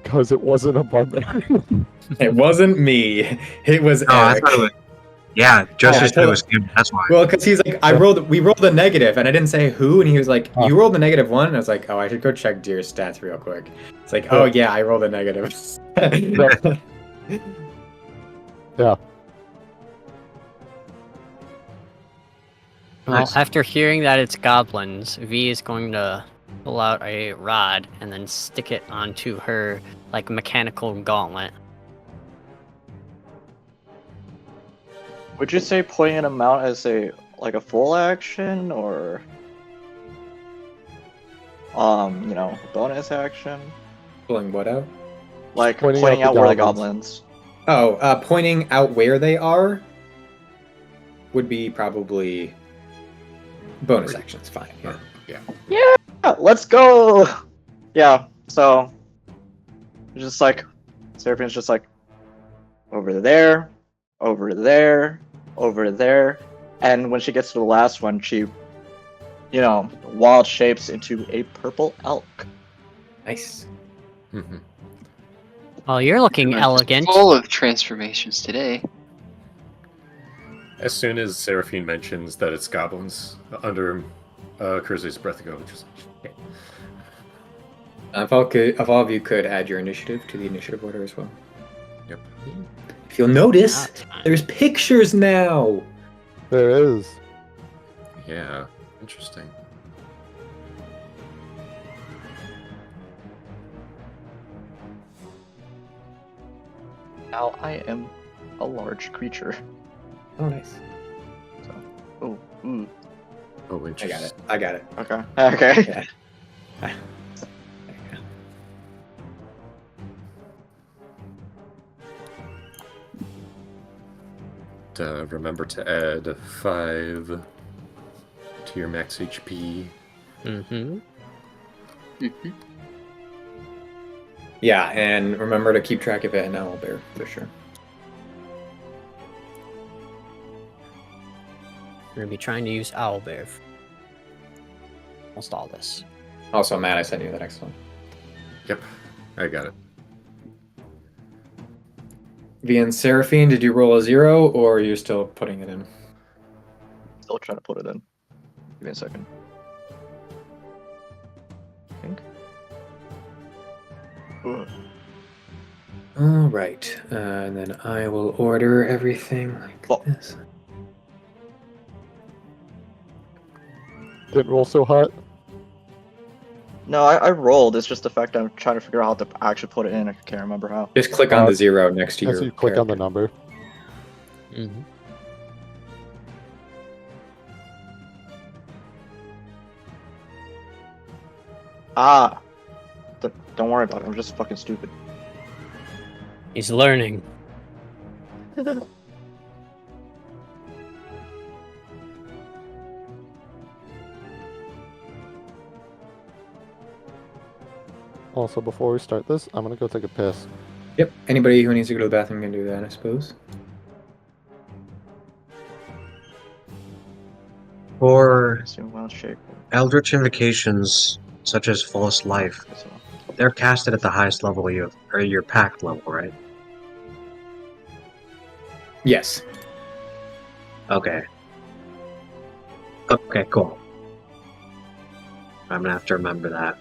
because it wasn't a barbarian. It wasn't me. It was Oh, I Eric. thought it was. Yeah, Justice I said it told- was him. That's why. Well, because he's like, we rolled a negative, and I didn't say who, and he was like, you rolled a -1, and I was like, oh, I should go check Deer's stats real quick. It's like, oh yeah, I rolled a negative. Yeah. Well, Nice. after hearing that it's goblins, V is going to pull out a rod and then stick it onto her like mechanical gauntlet. Would you say pointing them out as a full action or bonus action? Pulling what out? Like Pointing pointing out out the where the goblins. goblins. Oh, pointing out where they are would be probably bonus actions. Fine. Yeah. Yeah, let's go. Yeah, so just like Seraphine's just like over there, over there, over there, and when she gets to the last one, she, wild shapes into a purple elk. Nice. Mhm. Well, you're looking We're elegant. Full of transformations today. As soon as Seraphine mentions that it's goblins under Kurze's breath go, just okay. If all of you could add your initiative to the initiative order as well. Yep. If you'll notice, That's fine. there's pictures now. There is. Yeah, interesting. Now I am a large creature. Oh, nice. Oh, ooh. Oh, I interesting. got it. I got it. Okay. Okay. Yeah. Remember to add 5 to your max HP. Mm-hmm. Mm-hmm. Yeah, and remember to keep track of it in Owlbear for sure. We're gonna be trying to use Owlbear for almost all this. Also, Matt, I sent you the next one. Yep, I got it. V and Seraphine, did you roll a 0 or are you still putting it in? Still trying to put it in. Give me a second. I think. Ooh. All right, and then I will order everything like Oh. this. Didn't roll so hot. No, I rolled. It's just the fact I'm trying to figure out how to actually put it in. I can't remember how. Just click on the 0 next to As your you click on the character. number. Mm-hmm. Ah! Don't worry about it. I'm just fucking stupid. He's learning. Also, before we start this, I'm gonna go take a piss. Yep, anybody who needs to go to the bathroom can do that, I suppose. For Assume wild shape. Eldritch invocations, such as Fullest Life, they're casted at the highest level or your pact level, right? Yes. Okay. Okay, cool. I'm gonna have to remember that.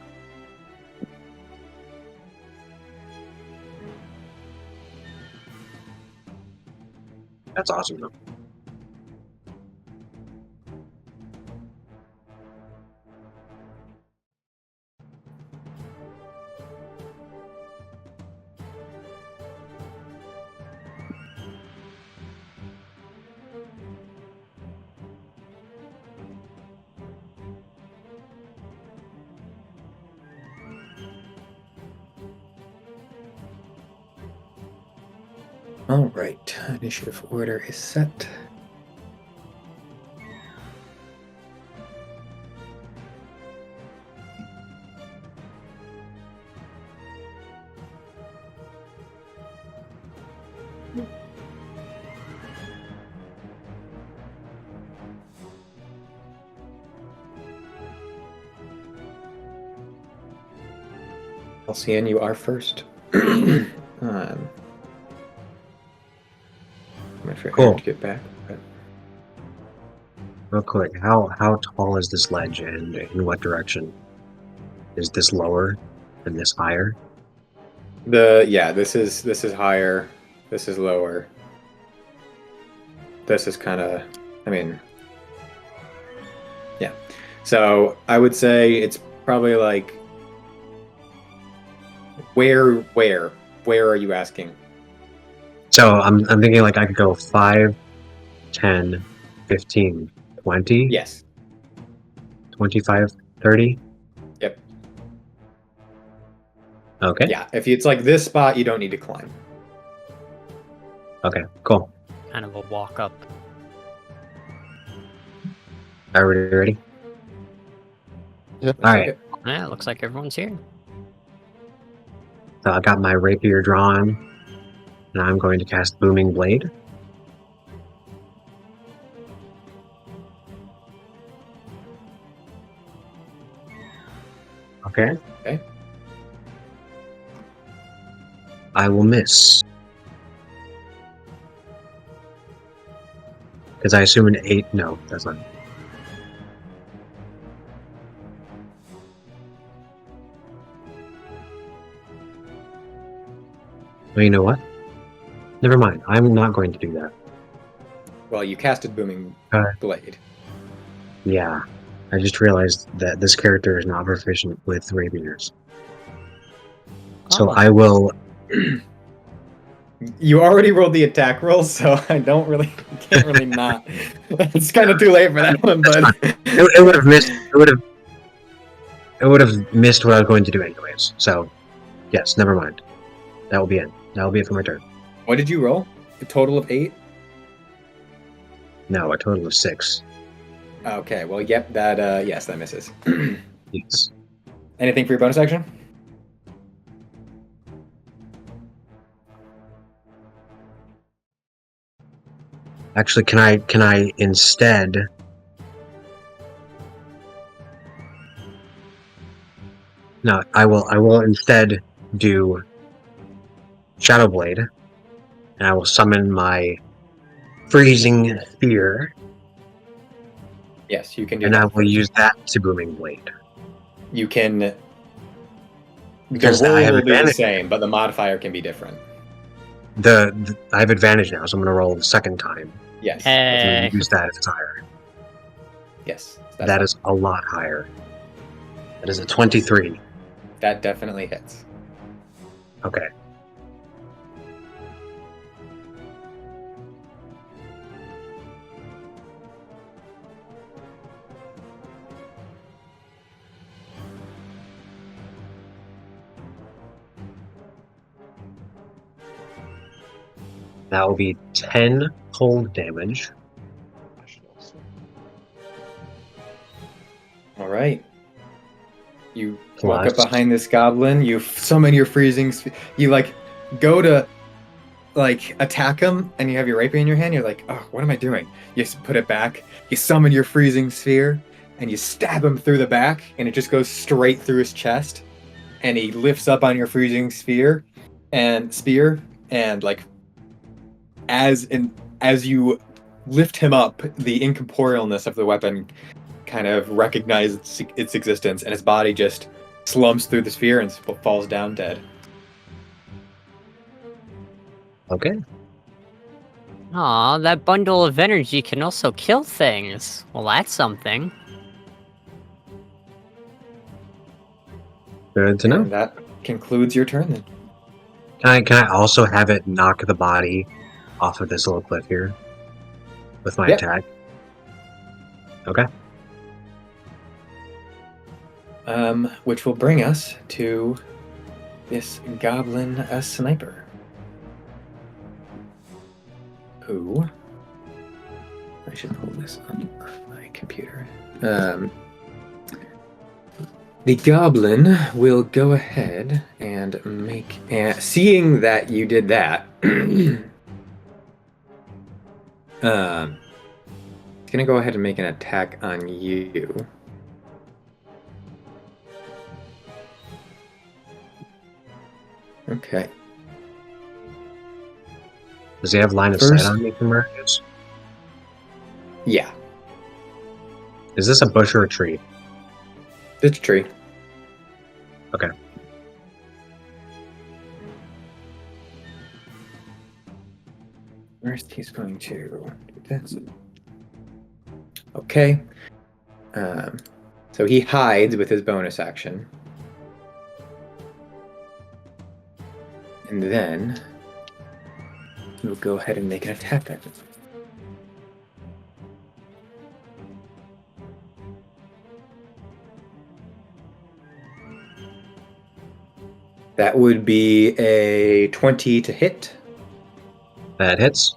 That's awesome though. All right, initiative order is set. Halcyon, you are first. I'm waiting for Cool. Eric to get back. But Real quick, how tall is this ledge and in what direction? Is this lower and this higher? this is higher. This is lower. This is kind of, I mean, yeah. So I would say it's probably like where are you asking? So I'm thinking like I could go 5, 10, 15, 20, Yes. 25, 30. Yep. Okay. Yeah. If it's like this spot, you don't need to climb. Okay, cool. Kind of a walk up. Everybody ready? Yep. All right. Yeah, it looks like everyone's here. So I got my rapier drawn, and I'm going to cast Booming Blade. Okay. Okay. I will miss. Because I assume an 8. No, that's not. Well, you know what? Never mind. I'm not going to do that. Well, you casted Booming Blade. Yeah. I just realized that this character is not proficient with rapiers. So Oh. I will. You already rolled the attack roll, so I can't really not. It's kind of too late for that one, but It would have missed. It would have missed what I was going to do anyways. So, yes, never mind. That will be it. That will be it for my turn. What did you roll? A total of 8? No, a total of 6. Okay, well, yep, that yes, that misses. Yes. Anything for your bonus action? Actually, can I instead? No, I will instead do Shadow Blade, and I will summon my freezing spear, Yes, you can do and that. I will use that to Booming Blade. You can. Because the roll I have will be the advantage. same, but the modifier can be different. I have advantage now, so I'm going to roll the second time. Yes. And Hey. use that if it's higher. Yes. That is a lot higher. That is a 23. That definitely hits. Okay. That will be 10 cold damage. All right. You walk up Plus- behind this goblin. You summon your freezing. You like go to like attack him, and you have your rapier in your hand. You're like, oh, what am I doing? You just put it back. You summon your freezing sphere, and you stab him through the back, and it just goes straight through his chest. And he lifts up on your freezing spear, and like as you lift him up, the incorporealness of the weapon kind of recognize its existence, and its body just slumps through the sphere and falls down dead. Okay. Aw, that bundle of energy can also kill things. Well, that's something. Good to know. And that concludes your turn then. Can I also have it knock the body off of this little cliff here with my Yep. attack? Okay. Which will bring us to this goblin sniper. Who? I should pull this on my computer. The goblin will go ahead and make... seeing that you did that... it's going to go ahead and make an attack on you. Okay. Does he have line of First- sight on me from where it is? Yeah, Is this a bush or a tree? it's a tree. Okay. First, he's going to do this. Okay. So he hides with his bonus action. And then he'll go ahead and make an attack at it. That would be a 20 to hit. That hits.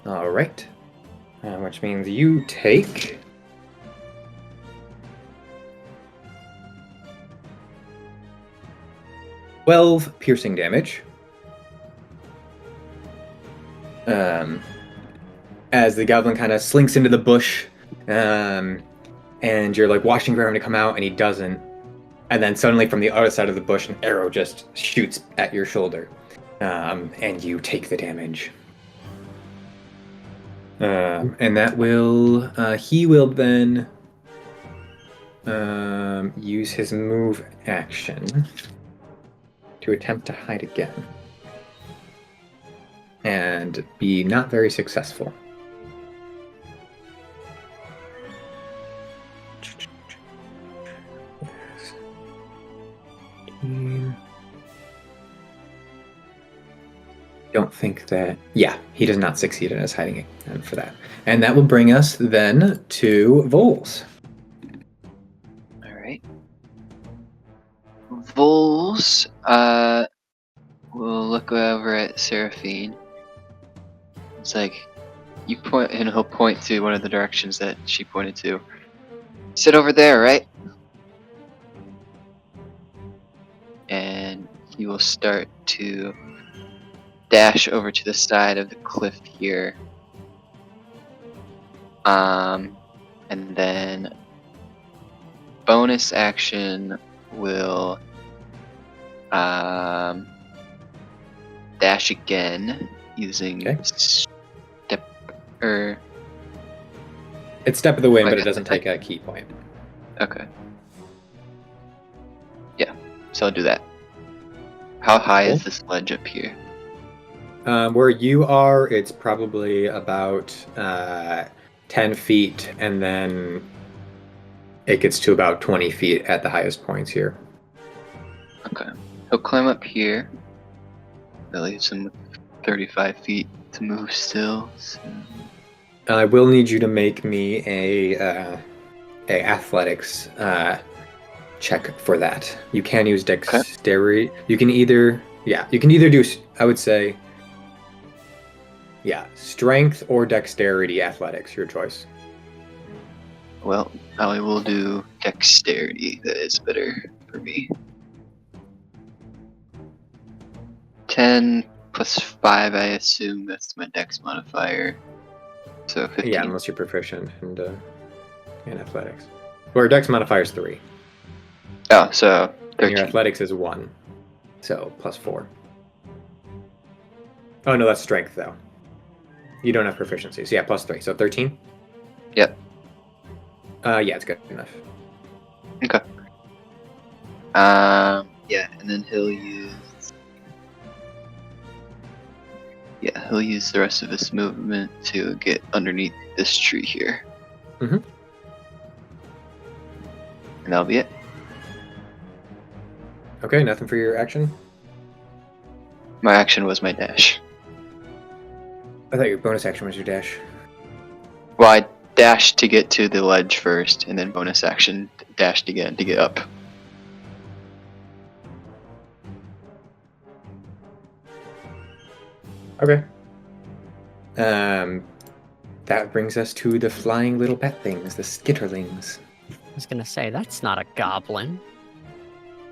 All right. Which means you take... ...12 piercing damage. As the goblin kind of slinks into the bush, and you're like watching for him to come out, and he doesn't. And then suddenly from the other side of the bush, an arrow just shoots at your shoulder, and you take the damage. And that will, he will then use his move action to attempt to hide again. And be not very successful. Don't think that... Yeah, he does not succeed in his hiding for that. And that will bring us then to Voles. Alright. Voles, will look over at Seraphine. It's like, you point, and he'll point to one of the directions that she pointed to. Sit over there, right? And he will start to dash over to the side of the cliff here. And then bonus action will dash again using Okay. step or It's step of the wind, Like but it a- doesn't take a key point. okay. Yeah, so I'll do that. How high is Cool. this ledge up here? Where you are, it's probably about 10 feet, and then it gets to about 20 feet at the highest points here. Okay. He'll climb up here. That leaves him with 35 feet to move still. So. I will need you to make me a athletics check for that. You can use dexterity. You can either do, I would say, strength or dexterity athletics, your choice. Well, I will do dexterity. That is better for me. 10 plus 5, I assume that's my dex modifier. So 15. Yeah, unless you're proficient in athletics. Or dex modifier is 3. Oh, so And 13. your athletics is 1. So plus 4. Oh no, that's strength though. You don't have proficiency. So yeah, plus 3. So 13? Yep. Yeah, it's good enough. Okay. Yeah, and then he'll use. Yeah, he'll use the rest of his movement to get underneath this tree here. Mhm. And that'll be it. Okay, nothing for your action? My action was my dash. I thought your bonus action was your dash. Well, I dashed to get to the ledge first, and then bonus action dashed again to get up. Okay. That brings us to the flying little bat things, the skitterlings. I was gonna say, that's not a goblin.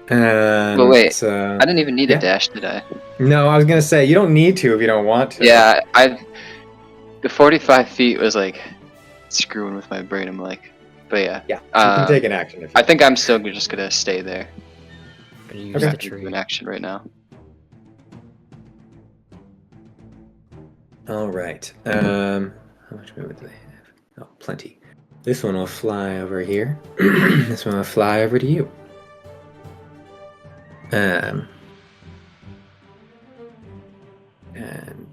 But wait, So, I didn't even need yeah. a dash, did I? No, I was gonna say you don't need to if you don't want to. Yeah, the 45 feet was like screwing with my brain. I'm like, but yeah. Yeah, you can take an action if you I think I'm still just gonna stay there. Gonna use Okay. the I'm gonna do tree. an action right now. All right. How much movement do they have? Oh, plenty. This one will fly over here. This one will fly over to you. And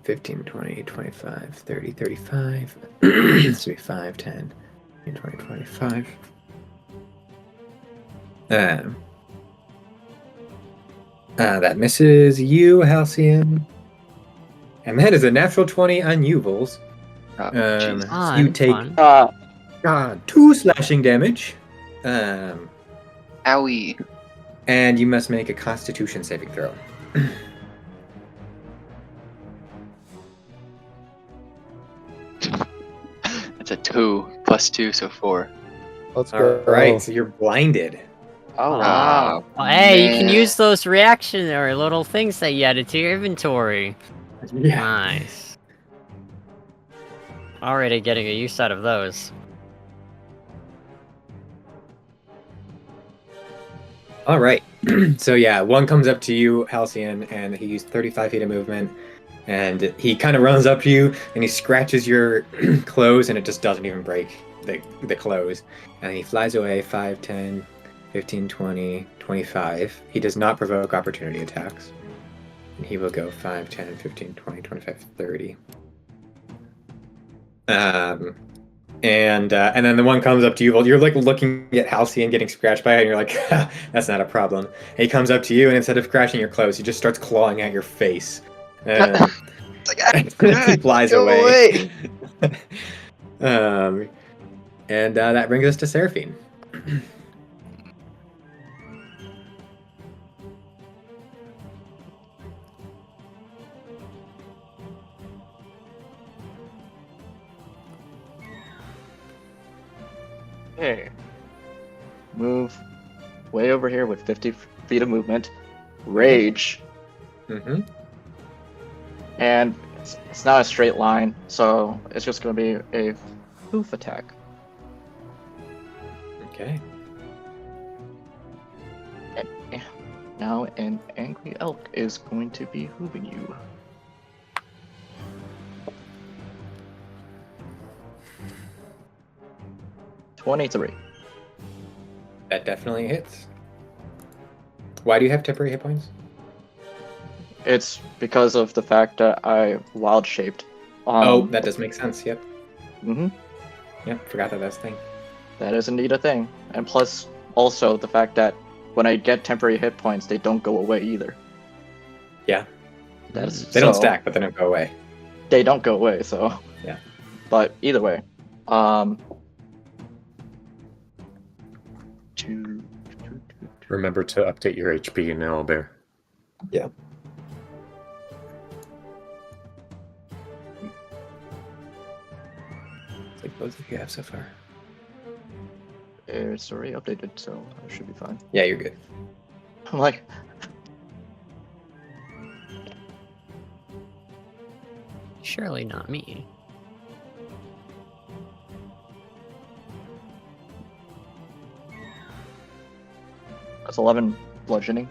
15, 20, 25, 30, 35. This will be 5, 10, 20, 25. That misses you, Halcyon. And that is a natural 20 on you, Vols. Oh, So jeez. you take Fun. 2 slashing damage. Owie. And you must make a Constitution saving throw. It's a 2 plus 2, so 4. Let's All go. right, so you're blinded. Oh wow. Oh, hey, you can man. use those reaction or little things that you added to your inventory. Yeah. Nice. Already getting a use out of those. All right. So yeah, one comes up to you, Halcyon, and he used 35 feet of movement. And he kind of runs up to you, and he scratches your clothes, and it just doesn't even break the clothes. And he flies away 5, 10, 15, 20, 25. He does not provoke opportunity attacks. And he will go 5, 10, 15, 20, 25, 30. And then the one comes up to you. Well, you're like looking at Halcyon getting scratched by it, and you're like, that's not a problem. And he comes up to you, and instead of crashing your clothes, he just starts clawing at your face. It's like, He flies go away. And that brings us to Seraphine. Okay. Move way over here with 50 feet of movement. Rage. Mm-hmm. And it's not a straight line, so it's just going to be a hoof attack. Okay. And now an angry elk is going to be hooving you. $23. That definitely hits. Why do you have temporary hit points? It's because of the fact that I wild shaped. Oh, that does make sense. Yep. Mm-hmm. Yep. Forgot that that's a thing. That is indeed a thing. And plus, also the fact that when I get temporary hit points, they don't go away either. Yeah. That's They don't stack, but they don't go away. They don't go away, so. Yeah. But either way. Remember to update your HP in Owlbear. Yeah. It's like both of you have so far. It's already updated, so I should be fine. Yeah, you're good. I'm like, Surely not me. that's 11 bludgeoning.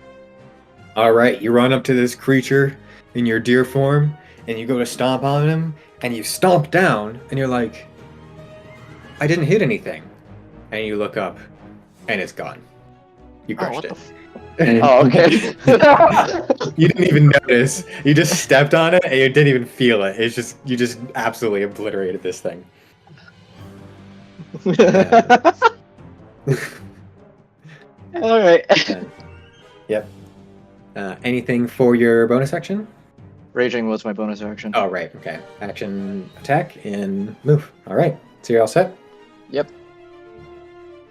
All right, you run up to this creature in your deer form, and you go to stomp on him, and you stomp down, and you're like, I didn't hit anything. and you look up, and it's gone. You Oh, crushed what it. the Oh, okay. You didn't even notice. You just stepped on it, and you didn't even feel it. It's just you just absolutely obliterated this thing. All right. Yep. Anything for your bonus action? Raging was my bonus action. Oh, right. Okay. Action, attack, and move. All right. So you're all set? Yep.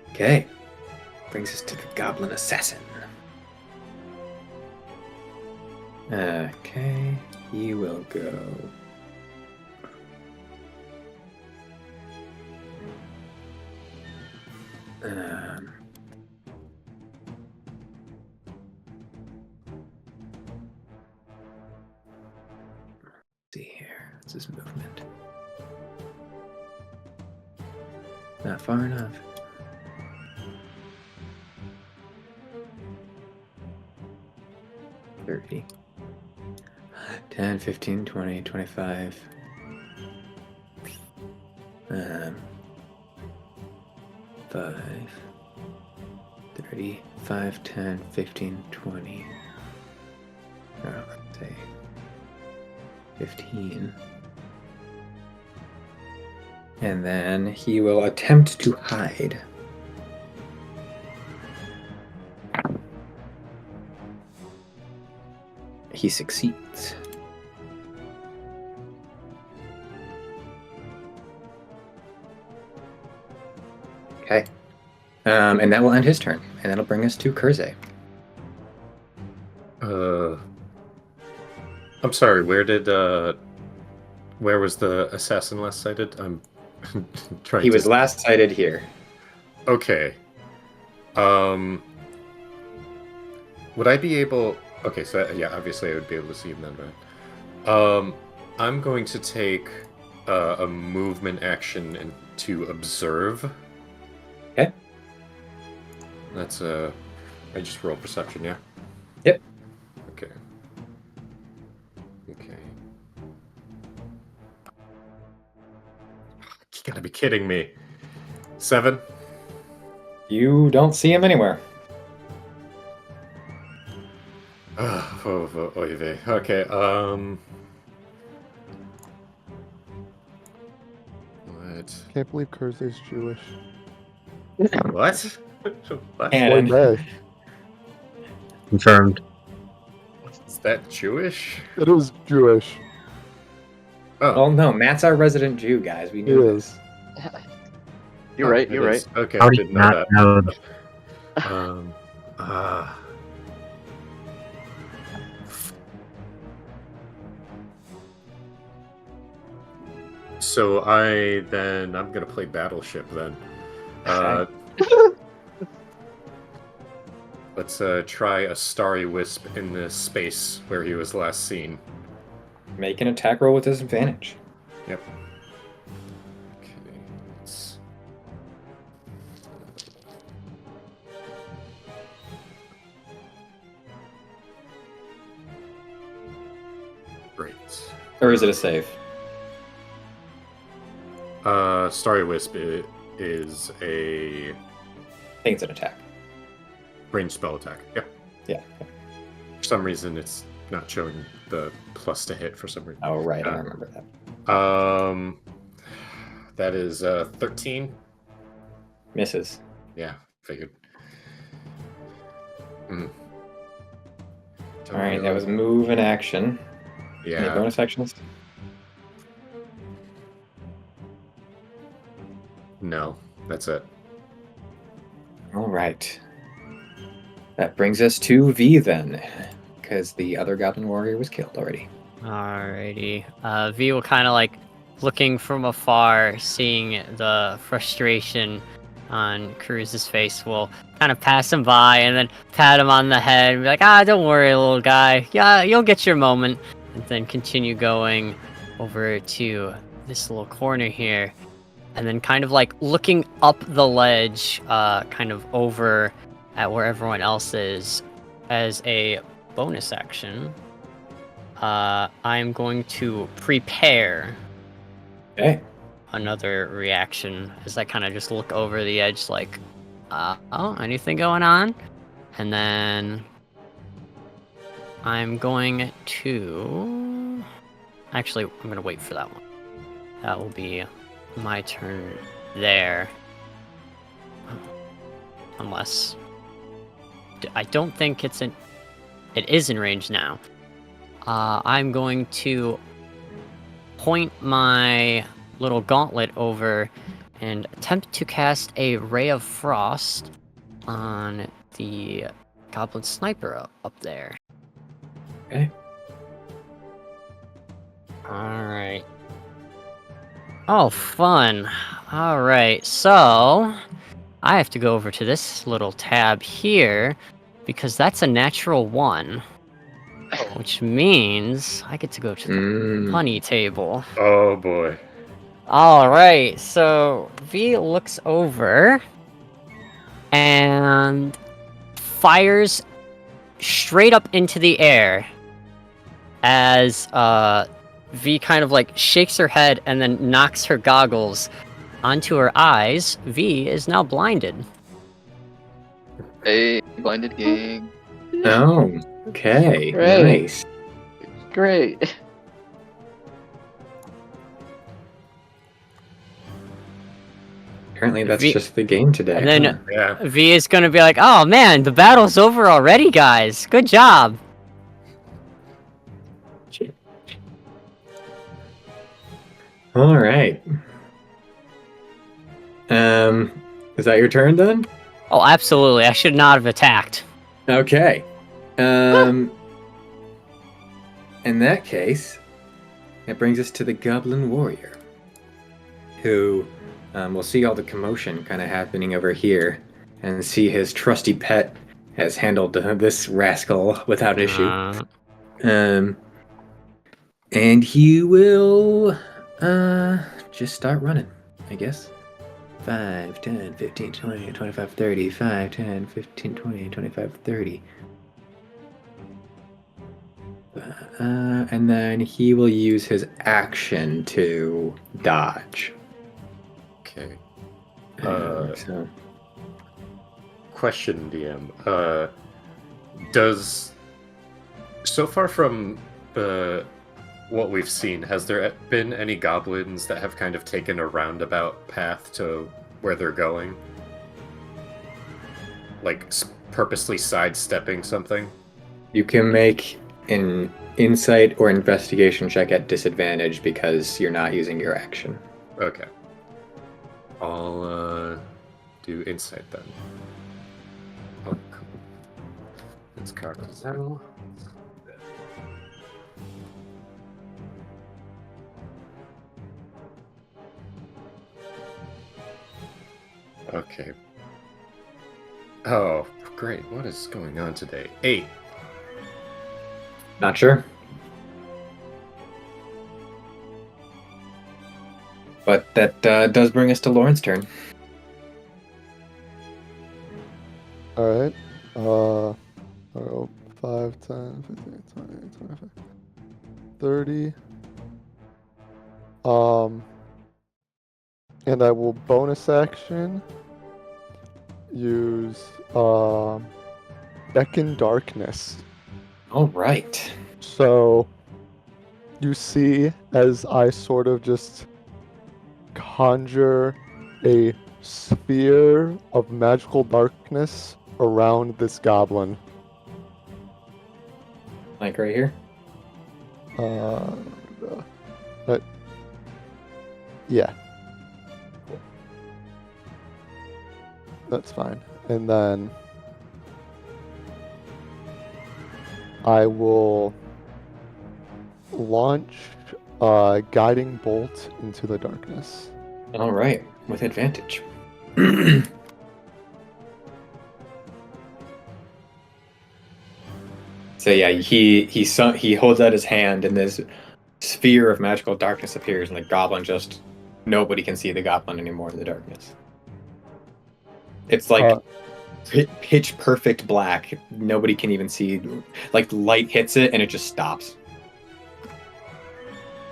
Okay. Brings us to the Goblin Assassin. Okay. He will go. See here. What's his movement? Not far enough. $30. 10, 15, 20, 25. 5, 30, 5, 10, 15, 20. Oh, let's say 15. And then he will attempt to hide. He succeeds. Okay. And that will end his turn. And that'll bring us to Kurze. I'm sorry, where was the assassin last sighted? I'm trying He was last sighted here. Okay. Would I be able... Okay, so yeah, obviously I would be able to see him then, right? I'm going to take a movement action and to observe. Okay. That's I just roll perception, yeah? Yep. Okay. Okay. You gotta be kidding me. 7? You don't see him anywhere. Oy vey. Okay, What? Can't believe Kurze's Jewish. What? What? And Hey, Confirmed. Is that Jewish? it is Jewish. Oh, well, no, Matt's our resident Jew, guys. We He knew is. this. You're right. it You're right. is. Okay, How I do you didn't know not that. know that? So I'm gonna play Battleship then. Let's try a Starry Wisp in the space where he was last seen. Make an attack roll with disadvantage. Yep. Okay. Let's... Great. Or is it a save? Starry Wisp is a I think it's an attack. ranged spell attack. Yep. Yeah. For some reason, it's not showing the plus to hit for some reason. Oh, right. I remember that. That is 13. Misses. Yeah, figured. Mm. All right, that was move and action. Any Yeah. bonus actions? No, that's it. All right. That brings us to V then, because the other Goblin Warrior was killed already. Alrighty. V will kind of like looking from afar, seeing the frustration on Cruz's face, will kind of pass him by and then pat him on the head and be like, don't worry, little guy. Yeah, you'll get your moment. And then continue going over to this little corner here. And then kind of like looking up the ledge, kind of over at where everyone else is as a bonus action. I'm going to prepare. Okay. another reaction as I kind of just look over the edge, like, oh, anything going on? And then I'm going to... Actually, I'm going to wait for that one. That will be my turn there. Unless... I don't think it's in... It is in range now. I'm going to point my little gauntlet over and attempt to cast a Ray of Frost on the Goblin Sniper up there. Okay. Alright. Oh, fun. Alright, so I have to go over to this little tab here because that's a natural 1. Which means I get to go to the funny table. Oh boy. Alright, so V looks over and fires straight up into the air as V kind of like shakes her head and then knocks her goggles onto her eyes. V is now blinded. Hey, blinded gang. Oh, okay. Great. Nice. Great. Apparently that's V- just the game today. And then- huh? Yeah. V is gonna be like, oh man, the battle's over already, guys. Good job. All right. Is that your turn then? Oh, absolutely. I should not have attacked. Okay. In that case, it brings us to the Goblin Warrior, who will see all the commotion kind of happening over here and see his trusty pet has handled this rascal without issue. And he will just start running, I guess. 5, 10, 15, 20, 25, 30, 5, 10, 15, 20, 25, 30. And then he will use his action to dodge. Okay. So Question, DM. Does so far from what we've seen, has there been any goblins that have kind of taken a roundabout path to where they're going? Like purposely sidestepping something? you can make an insight or investigation check at disadvantage because you're not using your action. Okay. I'll do insight then. Oh, cool. It's Carl. Okay. Oh, great. What is going on today? 8. Not sure. But that does bring us to Lauren's turn. Alright. 5, 10, 15, 20, 25, 30. And I will bonus action use Beckon Darkness. All right. So you see as I sort of just conjure a sphere of magical darkness around this goblin. Like right here? Yeah. That's fine. And then I will launch a guiding bolt into the darkness. All right, with advantage. So yeah, he holds out his hand, and this sphere of magical darkness appears, and the goblin just nobody can see the goblin anymore in the darkness. It's like pitch perfect black. Nobody can even see. Like light hits it, and it just stops.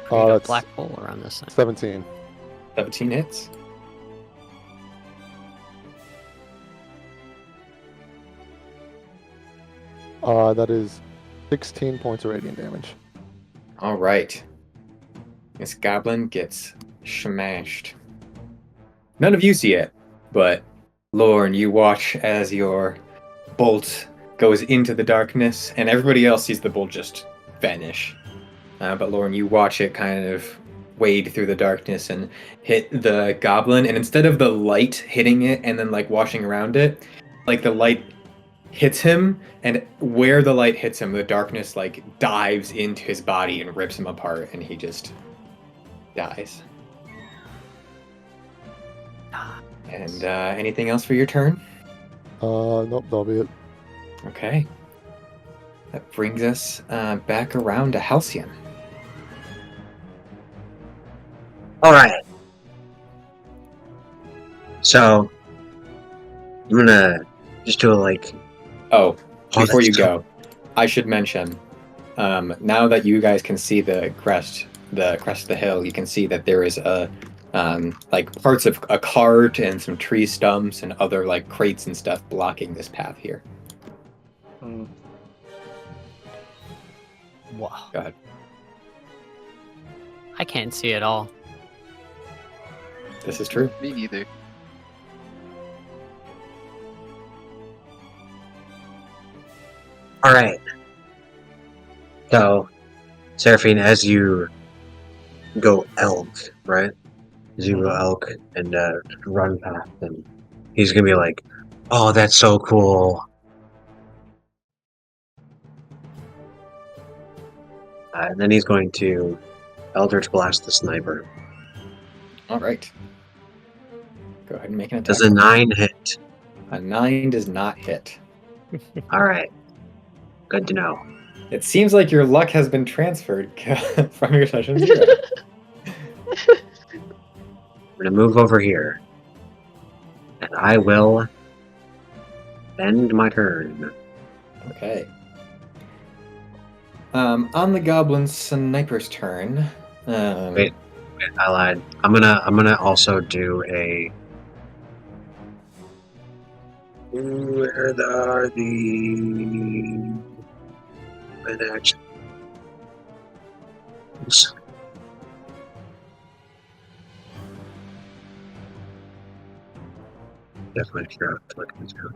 Create a that's black hole around this thing. 17. 17 hits. That is 16 points of radiant damage. All right. This goblin gets smashed. None of you see it, but Lorne, you watch as your bolt goes into the darkness, and everybody else sees the bolt just vanish. But Lorne, you watch it kind of wade through the darkness and hit the goblin, and instead of the light hitting it and then like washing around it, like the light hits him, and where the light hits him, the darkness like dives into his body and rips him apart, and he just dies. And anything else for your turn? Nope, that'll be it. Okay. That brings us back around to Halcyon. All right. So I'm gonna just do a like. Oh, before that's you go, I should mention, now that you guys can see the crest of the hill, you can see that there is a like parts of a cart and some tree stumps and other like crates and stuff blocking this path here. Wow. Go ahead. I can't see it all. This is true. Me neither. All right. So, Seraphine, as you go elk, right? As you go elk and run past him, he's gonna be like, "Oh, that's so cool." And then he's going to Eldritch Blast the sniper. All right. Go ahead and make an attack. Does a 9 hit? A 9 does not hit. All right. Good to know. It seems like your luck has been transferred from your session 0. I'm gonna move over here, and I will end my turn. Okay. On the goblin sniper's turn. Wait, I lied. I'm gonna also do a. Where are the red actions? Definitely sure to look into it.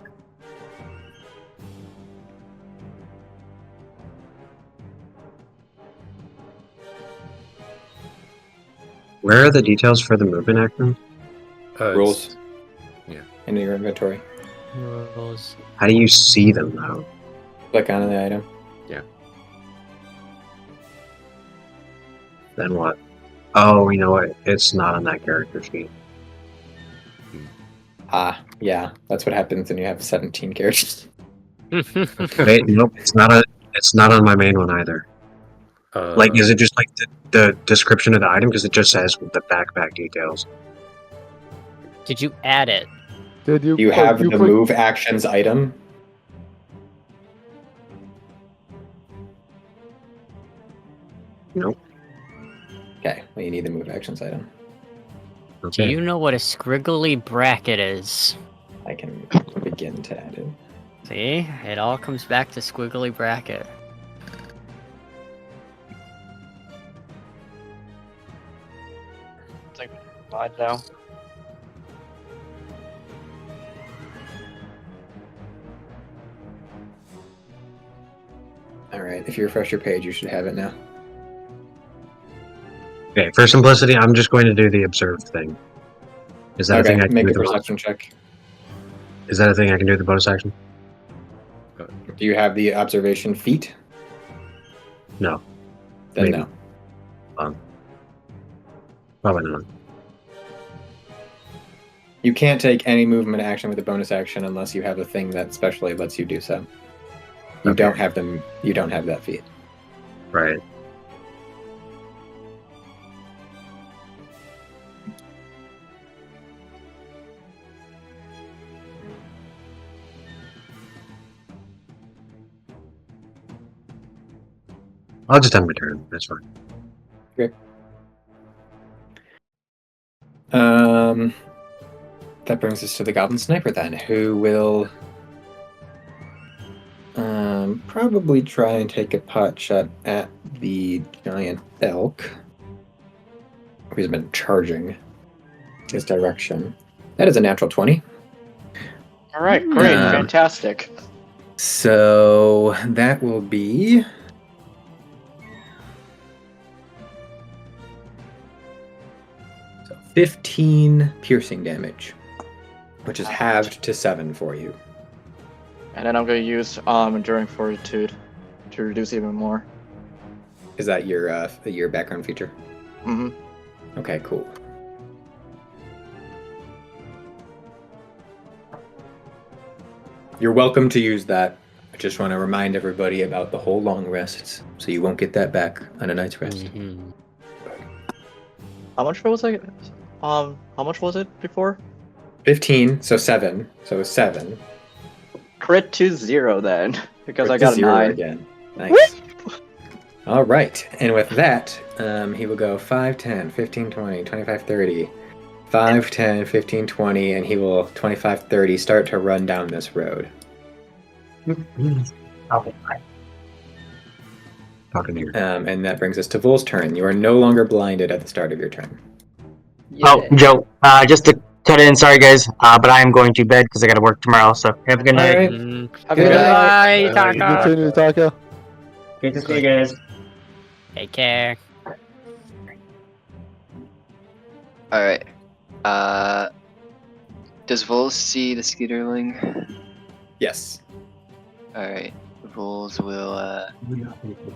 Where are the details for the movement action? Rules. Yeah. Into your inventory. Rules. How do you see them though? Click on the item. Then what? Oh, you know what? It's not on that character sheet. Ah, yeah. That's what happens when you have 17 characters. Wait, nope. It's not on my main one either. Like, is it just like the description of the item? Because it just says the backpack details. Did you add it? Did you? Do you have the click- move actions item? Nope. Okay, well, you need the move actions item. Do Okay. you know what a squiggly bracket is? I can begin to add it. See? It all comes back to squiggly bracket. It's like mod now. Alright, if you refresh your page, you should have it now. Okay. For simplicity, I'm just going to do the observed thing. Is that a Okay, thing I can make do? a The bonus? perception check. Is that a thing I can do the bonus action? Do you have the observation feat? No. Then Maybe. no. Probably not. You can't take any movement action with a bonus action unless you have a thing that specially lets you do so. You Okay. don't have them. You don't have that feat. Right. I'll just end my turn. That's fine. Okay. That brings us to the Goblin Sniper then, who will probably try and take a pot shot at the giant elk, who's been charging his direction. That is a natural 20. All right, great, Um, fantastic. So that will be 15 piercing damage, which is halved to 7 for you. And then I'm gonna use Enduring Fortitude to reduce even more. Is that your background feature? Mm-hmm. Okay, cool. You're welcome to use that. I just want to remind everybody about the whole long rests, so you won't get that back on a night's rest. Mhm. How much was I? How much was it before? 15, so 7. So 7. Crit to 0 then, because Crit I to got a 0 9. again. Nice. All right, and with that, he will go 5, 10, 15, 20, 25, 30. 5, 10, 15, 20, and he will 25, 30 start to run down this road. Okay, fine. Talking to you. And that brings us to Vol's turn. You are no longer blinded at the start of your turn. Oh, Joe, just to cut in, sorry guys, but I am going to bed because I got to work tomorrow. So have a good night. Alright. Mm. Have a Good good night. night. Bye, You Taka. continue, Taka. Good to see you guys. Take care. Alright. Does Vols see the skitterling? Yes. Alright. Vols will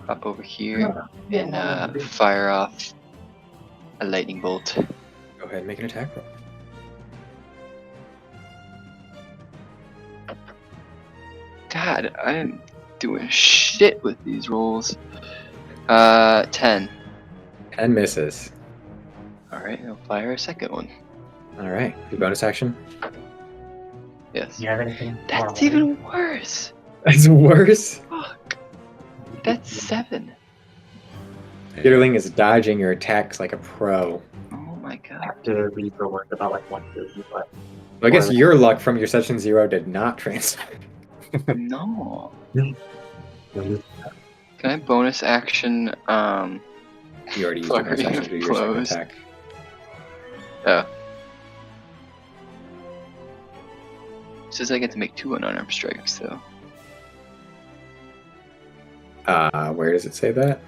hop over here and fire off a lightning bolt. Go ahead and make an attack roll. God, I'm doing shit with these rolls. 10. 10 misses. Alright, I'll fire a second one. Alright. Your bonus action. Yes. Do you have anything? That's more? even worse. That's worse. Fuck. That's 7. Skitterling is dodging your attacks like a pro. Oh my I god. have to leave for work about like 1:30, but Well, I guess your luck from your session 0 did not transfer. No. Mhm. Can I bonus action, You already used your bonus Flurry action to do your second blows. attack. Oh. Says I get to make 2 unarmed strikes, though. Where does it say that?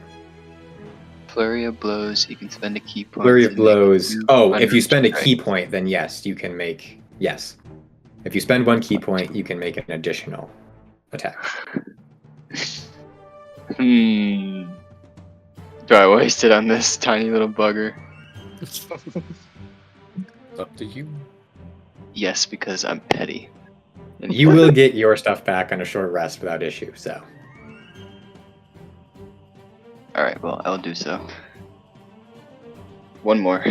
Flurry of blows, you can spend a key point. Flurry to of make blows. 2 Oh, if you unarmed spend a key strikes. point, then yes, you can make. Yes. If you spend 1 key point, you can make an additional attack. Do I waste it on this tiny little bugger? It's up to you. Yes, because I'm petty. And You will get your stuff back on a short rest without issue, so. Alright, well, I'll do so. One more.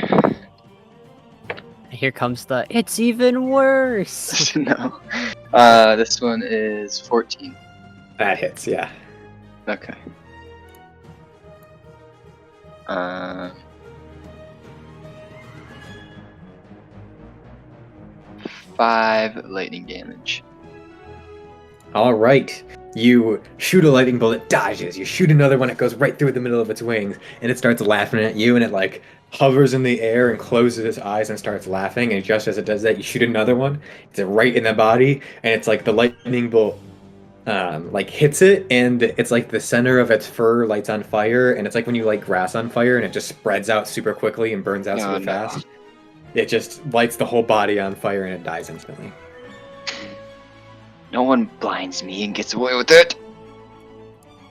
Here comes the. It's even worse. No. This one is 14. That hits, yeah. Okay. 5 lightning damage. All right. You shoot a lightning bolt, it dodges. You shoot another one, it goes right through the middle of its wings, and it starts laughing at you, and it like hovers in the air and closes its eyes and starts laughing. And just as it does that, you shoot another one. It's right in the body, and it's like the lightning bolt like hits it, and it's like the center of its fur lights on fire, and it's like when you light grass on fire, and it just spreads out super quickly and burns out Oh, super no. fast. It just lights the whole body on fire, and it dies instantly. No one blinds me and gets away with it.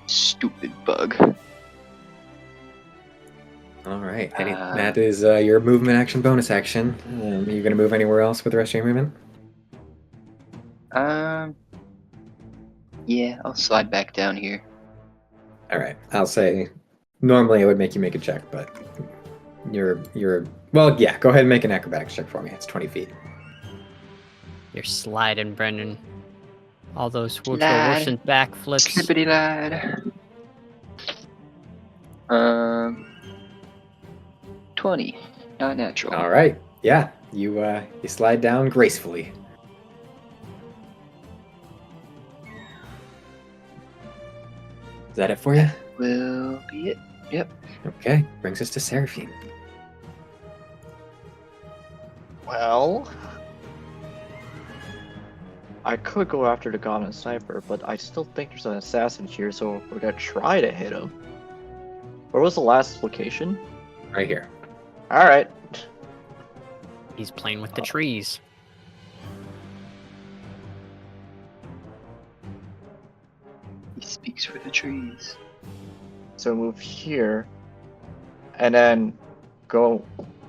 Stupid bug. All right, Uh, that is your movement action, bonus action. Are you gonna move anywhere else with the rest of your movement? Yeah, I'll slide back down here. All right, I'll say normally I would make you make a check, but you're well, yeah. Go ahead and make an acrobatics check for me. It's 20 feet. You're sliding, Brendan. All those Slide. worsen backflips. Snippity lad. 20. Not natural. All right, Yeah, you slide down gracefully. Is that it for you? Will be it. Yep. Okay, brings us to Seraphine. Well, I could go after the Goblin Sniper, but I still think there's an assassin here, so we're gonna try to hit him. Where was the last location? Right here. Alright. He's playing with the trees. He speaks for the trees. So move here, and then go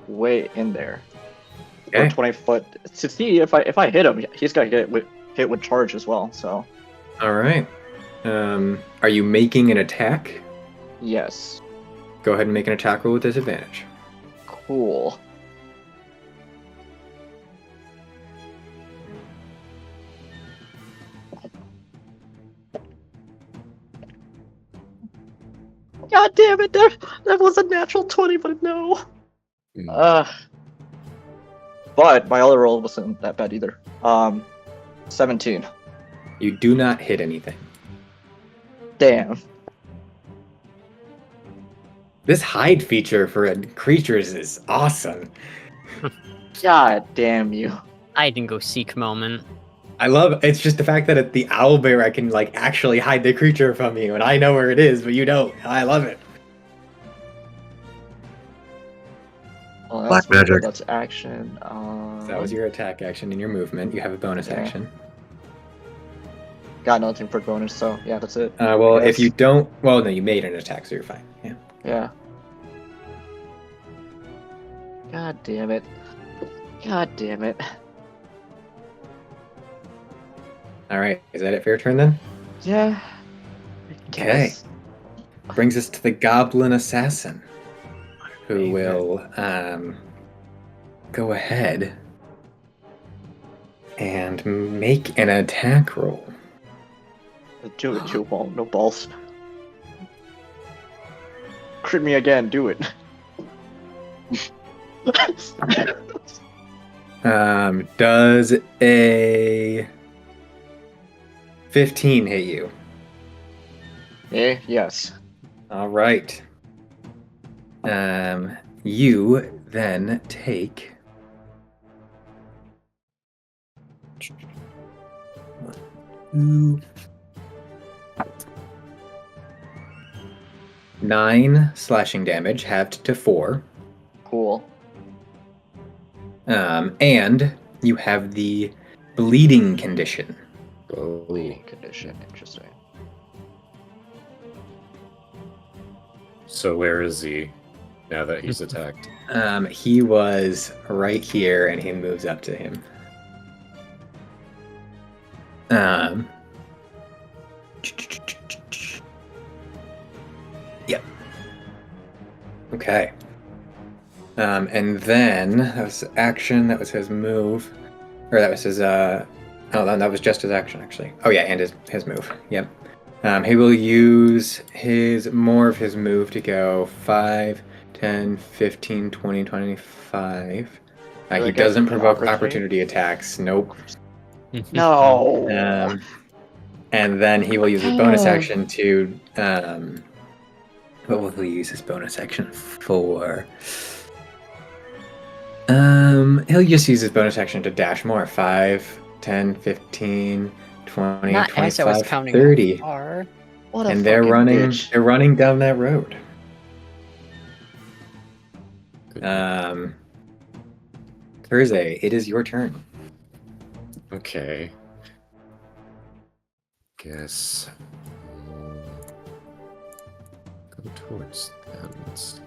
way in there. Or Okay. 20 foot to see if I hit him. He's got to get hit with charge as well. So All right. Are you making an attack? yes, Go ahead and make an attack roll with disadvantage. cool. God damn it! That was a natural 20, but no. Mm. But my other roll wasn't that bad either. 17. You do not hit anything. Damn. This hide feature for creatures is awesome. God damn you. Hide and go seek moment. I love it's just the fact that at the owlbear I can like actually hide the creature from you, and I know where it is, but you don't. I love it. Well, Black magic. That's action. So that was your attack action and your movement. You have a bonus Yeah. action. Got nothing for bonus, so yeah, that's it. Well, if Yes. you don't, well, no, you made an attack, so you're fine. Yeah. Yeah. God damn it. God damn it. All right, is that it for your turn then? Yeah. I Okay. guess. Brings us to the Goblin Assassin, who Favorite. will go ahead and make an attack roll. Do it, you won't. No balls. Crit me again, do it. Does a 15 hit you? Yes. All right. You then take 9 slashing damage, halved to 4. Cool. And you have the bleeding condition. Oh. Bleeding condition. Interesting. So where is he now that he's attacked? He was right here, and he moves up to him. Yep. Okay. And then that was action. That was his move, or that was his. Oh, no, that was just his action actually. Oh yeah, and his move. Yep. He will use more of his move to go 5, 10, 15, 20, 25. Do I He get doesn't an provoke opportunity? opportunity attacks. Nope. No. And then he will use his bonus action to. What will he use his bonus action for? He'll just use his bonus action to dash more. 5, 10, 15, 20, Not 25, as I was counting 30. how far. What a And they're fucking running. bitch. They're running down that road. Good. Thursday, it is your turn. Okay. Guess. Go towards them. Let's see.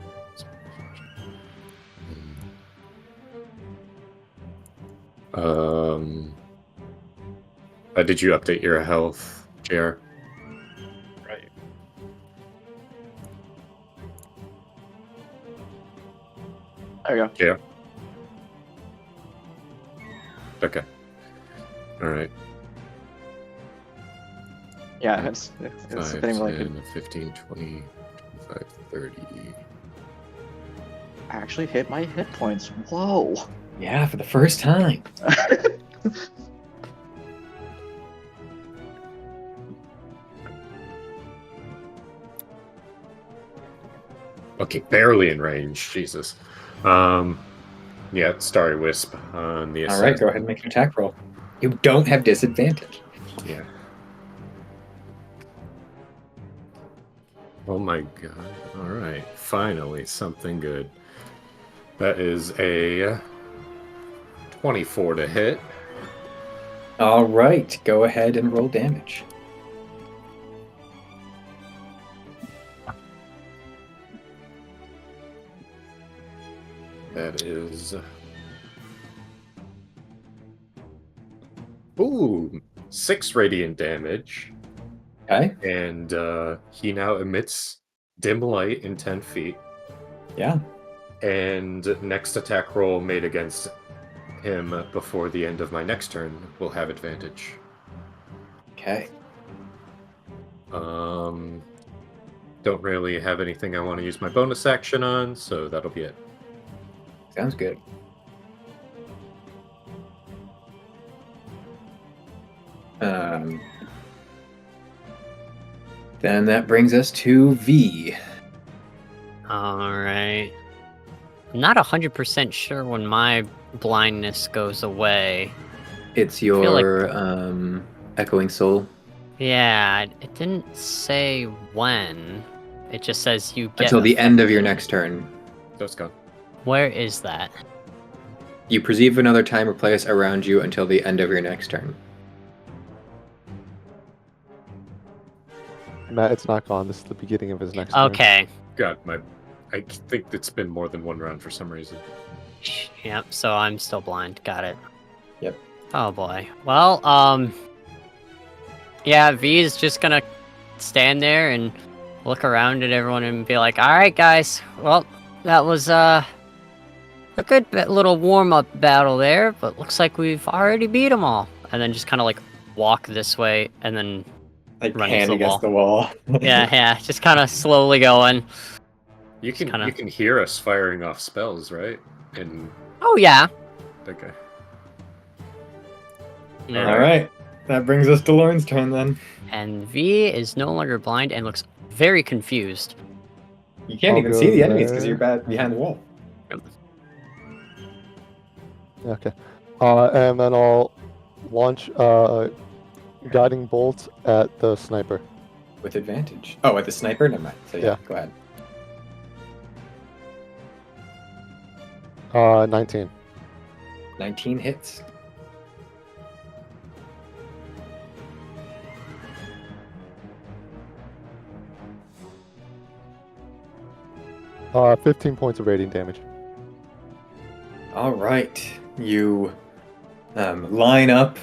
Did you update your health, JR? Right. There we go. Yeah. Okay. All right. Yeah, it's 5, been like 10, 15, 20, 25, 30. actually hit my hit points. Whoa. Yeah, for the first time. Okay, barely in range. Jesus. Yeah, Starry Wisp on the All assassin. right, go ahead and make an attack roll. You don't have disadvantage. Yeah. Oh my god. Alright, finally something good. That is a 24 to hit. All right, go ahead and roll damage. That is... Ooh! 6 radiant damage. Okay. And he now emits dim light in 10 feet. Yeah. And next attack roll made against him before the end of my next turn will have advantage. Okay. Don't really have anything I want to use my bonus action on, so that'll be it. Sounds good. Then that brings us to V. Alright. I'm not 100% sure when my blindness goes away. It's feel your echoing soul. Yeah, it didn't say when. It just says you get Until the end of your affected. next turn. That's gone. Where is that? You perceive another time or place around you until the end of your next turn. Matt, it's not gone. This is the beginning of his next turn. Okay. God, I think it's been more than one round for some reason. Yep, so I'm still blind. Got it. Yep. Oh boy. Well, yeah, V is just gonna stand there and look around at everyone and be like, alright guys, well, that was a good little warm-up battle there, but looks like we've already beat them all. And then just kind of like walk this way and then Like run into hand the against wall. the wall. yeah, just kind of slowly going. You can kinda- you can hear us firing off spells, right? And Oh yeah. okay. Yeah. All right. That brings us to Lauren's turn then. And V is no longer blind and looks very confused. You can't I'll even go see the enemies because there. you're behind the wall. Okay. And then I'll launch guiding bolt at the sniper. With advantage. Oh, at the sniper? Never mind. So yeah, go ahead. 19. 19 hits. Uh, 15 points of radiant damage. All right. You line up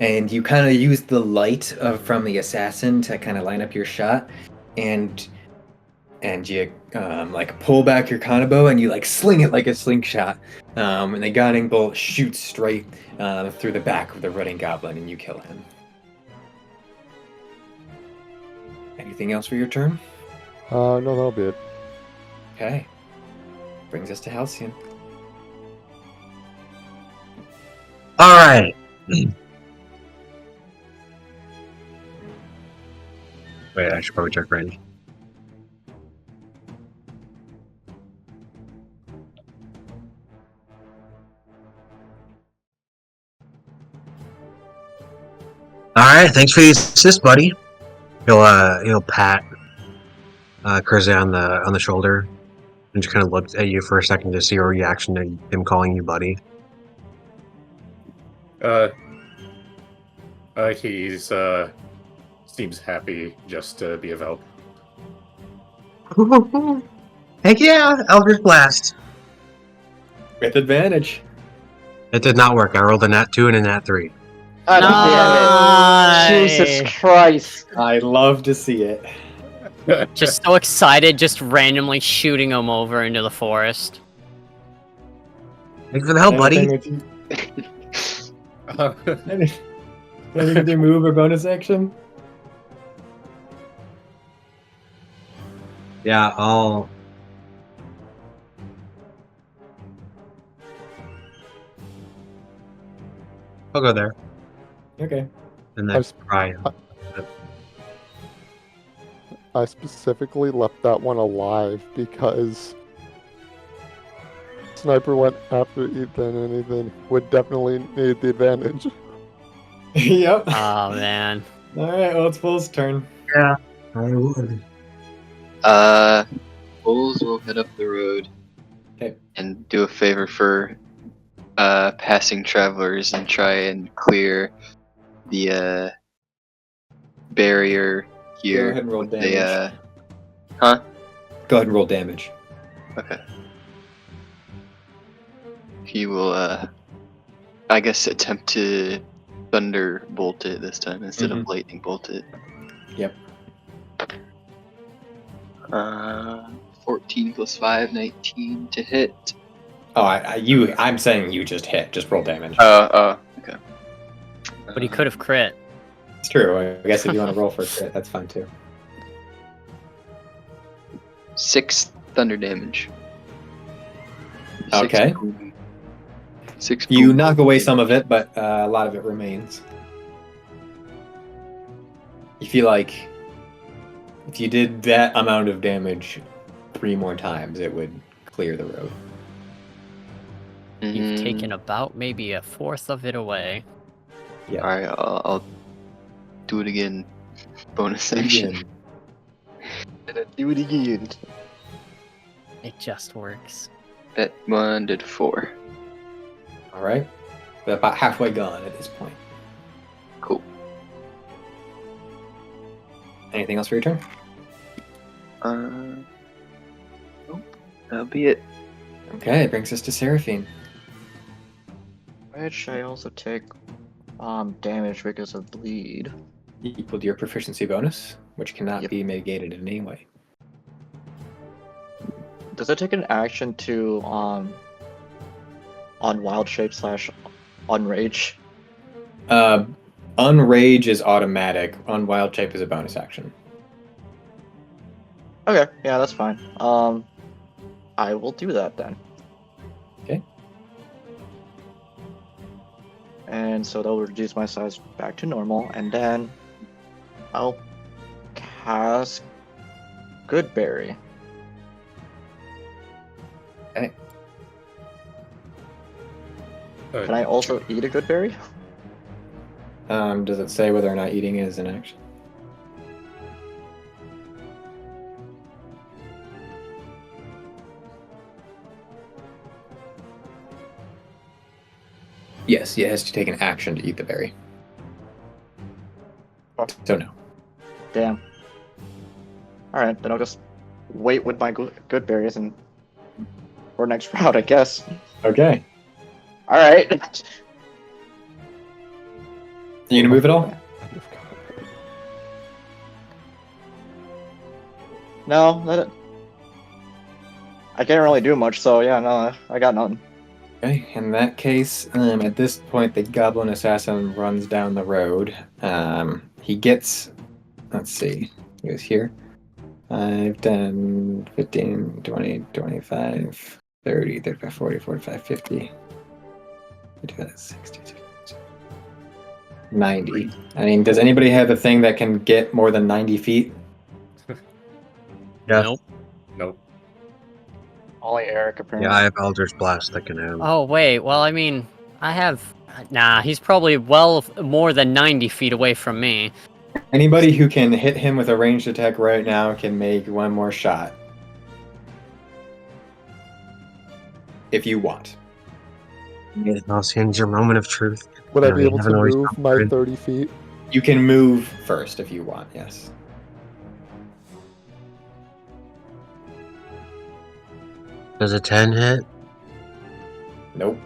and you kind of use the light from the assassin to kind of line up your shot. And you like pull back your kanabo and you like sling it like a slingshot. And the guiding bolt shoots straight through the back of the running goblin and you kill him. Anything else for your turn? No, that'll be it. Okay. Brings us to Halcyon. All right. Wait, I should probably check range. All right, thanks for the assist, buddy. He'll pat Kersey on the shoulder and just kind of look at you for a second to see your reaction to him calling you buddy. He's seems happy just to be of help. Heck yeah, Eldritch Blast. With advantage. It did not work. I rolled a nat 2 and a nat 3. God damn it. Jesus Christ. I love to see it. Just so excited, just randomly shooting him over into the forest. Thanks for the help, buddy. Anything with your move or bonus action? Yeah, I'll I'll go there. Okay. And I then s- try. I specifically left that one alive because Sniper went after Ethan, and Ethan would definitely need the advantage. Yep. Oh man. All right. Well, it's Bull's turn. Yeah, I would. Bulls will head up the road Okay. and do a favor for passing travelers and try and clear the barrier here. Go ahead and roll with damage. Huh? Go ahead and roll damage. Okay. He will, I guess, attempt to thunderbolt it this time instead of lightning bolt it. Yep. 14 plus 5, 19 to hit. Oh, I'm saying you just hit. Just roll damage. Okay. But he could have crit. It's true. I guess if you want to roll for a crit, that's fine too. 6 thunder damage. Okay. Six. You boom. knock away some of it, but a lot of it remains. You feel like if you did that amount of damage 3 more times, it would clear the road. You've taken about maybe a fourth of it away. Yeah. Alright, I'll do it again. Bonus action. Do it again. It just works. That one did 4. All right. We're about halfway gone at this point. Cool. Anything else for your turn? Nope. That'll be it. Okay, it brings us to Seraphine. Which I also take damage because of bleed. Equal to your proficiency bonus, which cannot Yep. be mitigated in any way. Does it take an action to on wild shape / unrage? Unrage is automatic. On wild shape is a bonus action. Okay, yeah, that's fine. I will do that then. Okay. And so that'll reduce my size back to normal, and then I'll cast Goodberry. Okay. Can I also eat a Goodberry? Does it say whether or not eating is an action? Yes, it has to take an action to eat the berry. So no. Damn. Alright, then I'll just wait with my good berries and for next round, I guess. Okay. Alright. You gonna move at all? No, I can't really do much, so yeah, no, I got nothing. Okay, in that case, at this point, the goblin assassin runs down the road. He gets, let's see, he was here. 5, 10, 15, 20, 25, 30, 35, 40, 45, 50. 60, 90. I mean, does anybody have a thing that can get more than 90 feet? Yeah. Nope. Nope. Only Eric, apparently. Yeah, I have Eldritch Blast that can have. Oh wait, well I mean, I have. Nah, he's probably well more than 90 feet away from me. Anybody who can hit him with a ranged attack right now can make one more shot. If you want. I'll send your moment of truth. Would I Yeah, be we able to haven't always move my covered. 30 feet? You can move first if you want, yes. Does a 10 hit? Nope.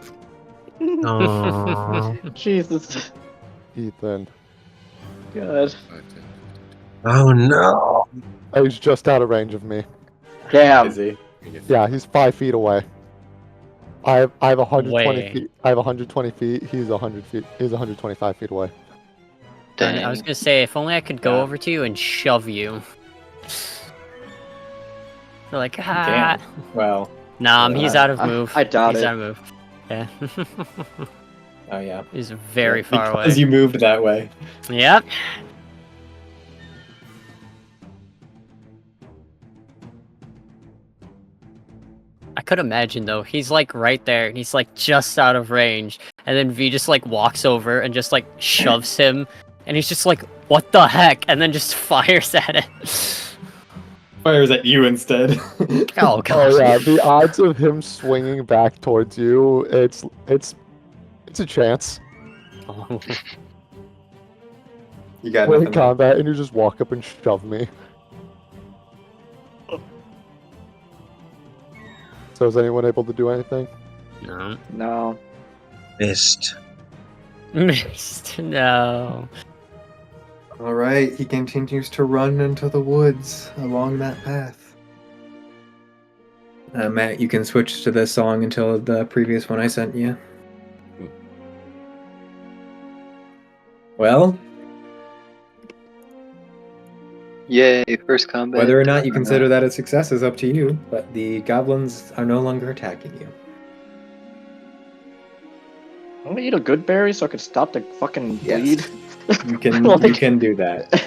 Oh. Jesus. Ethan. God. Oh no. Oh, he's just out of range of me. Damn. Is he? Yeah, he's 5 feet away. I have 120 Way. feet. I have 120 feet. He's 100 feet. He's 125 feet away. Darn it, I was gonna say, if only I could go Yeah. over to you and shove you. They're like, You ah. can. Well, Nah, he's out of I- move. I doubt he's it. out of move. Yeah. Oh yeah. He's very Yeah, far because away. you moved that way. Yep. I could imagine though, he's like right there, and he's like just out of range, and then V just like walks over and just like shoves him, and he's just like, "What the heck?" and then just fires at it. Fires at you instead. Oh Oh gosh. yeah, the odds of him swinging back towards you, it's a chance. You got We're in nothing. There. combat, and you just walk up and shove me. So is anyone able to do anything? No. No. Missed. Missed. No. All right, he continues to run into the woods along that path. Matt, you can switch to this song until the previous one I sent you. Well, Yay, first combat. whether or not you consider that a success is up to you, but the goblins are no longer attacking you. I'm gonna eat a good berry so I can stop the fucking Yes. bleed. You can Like- you can do that.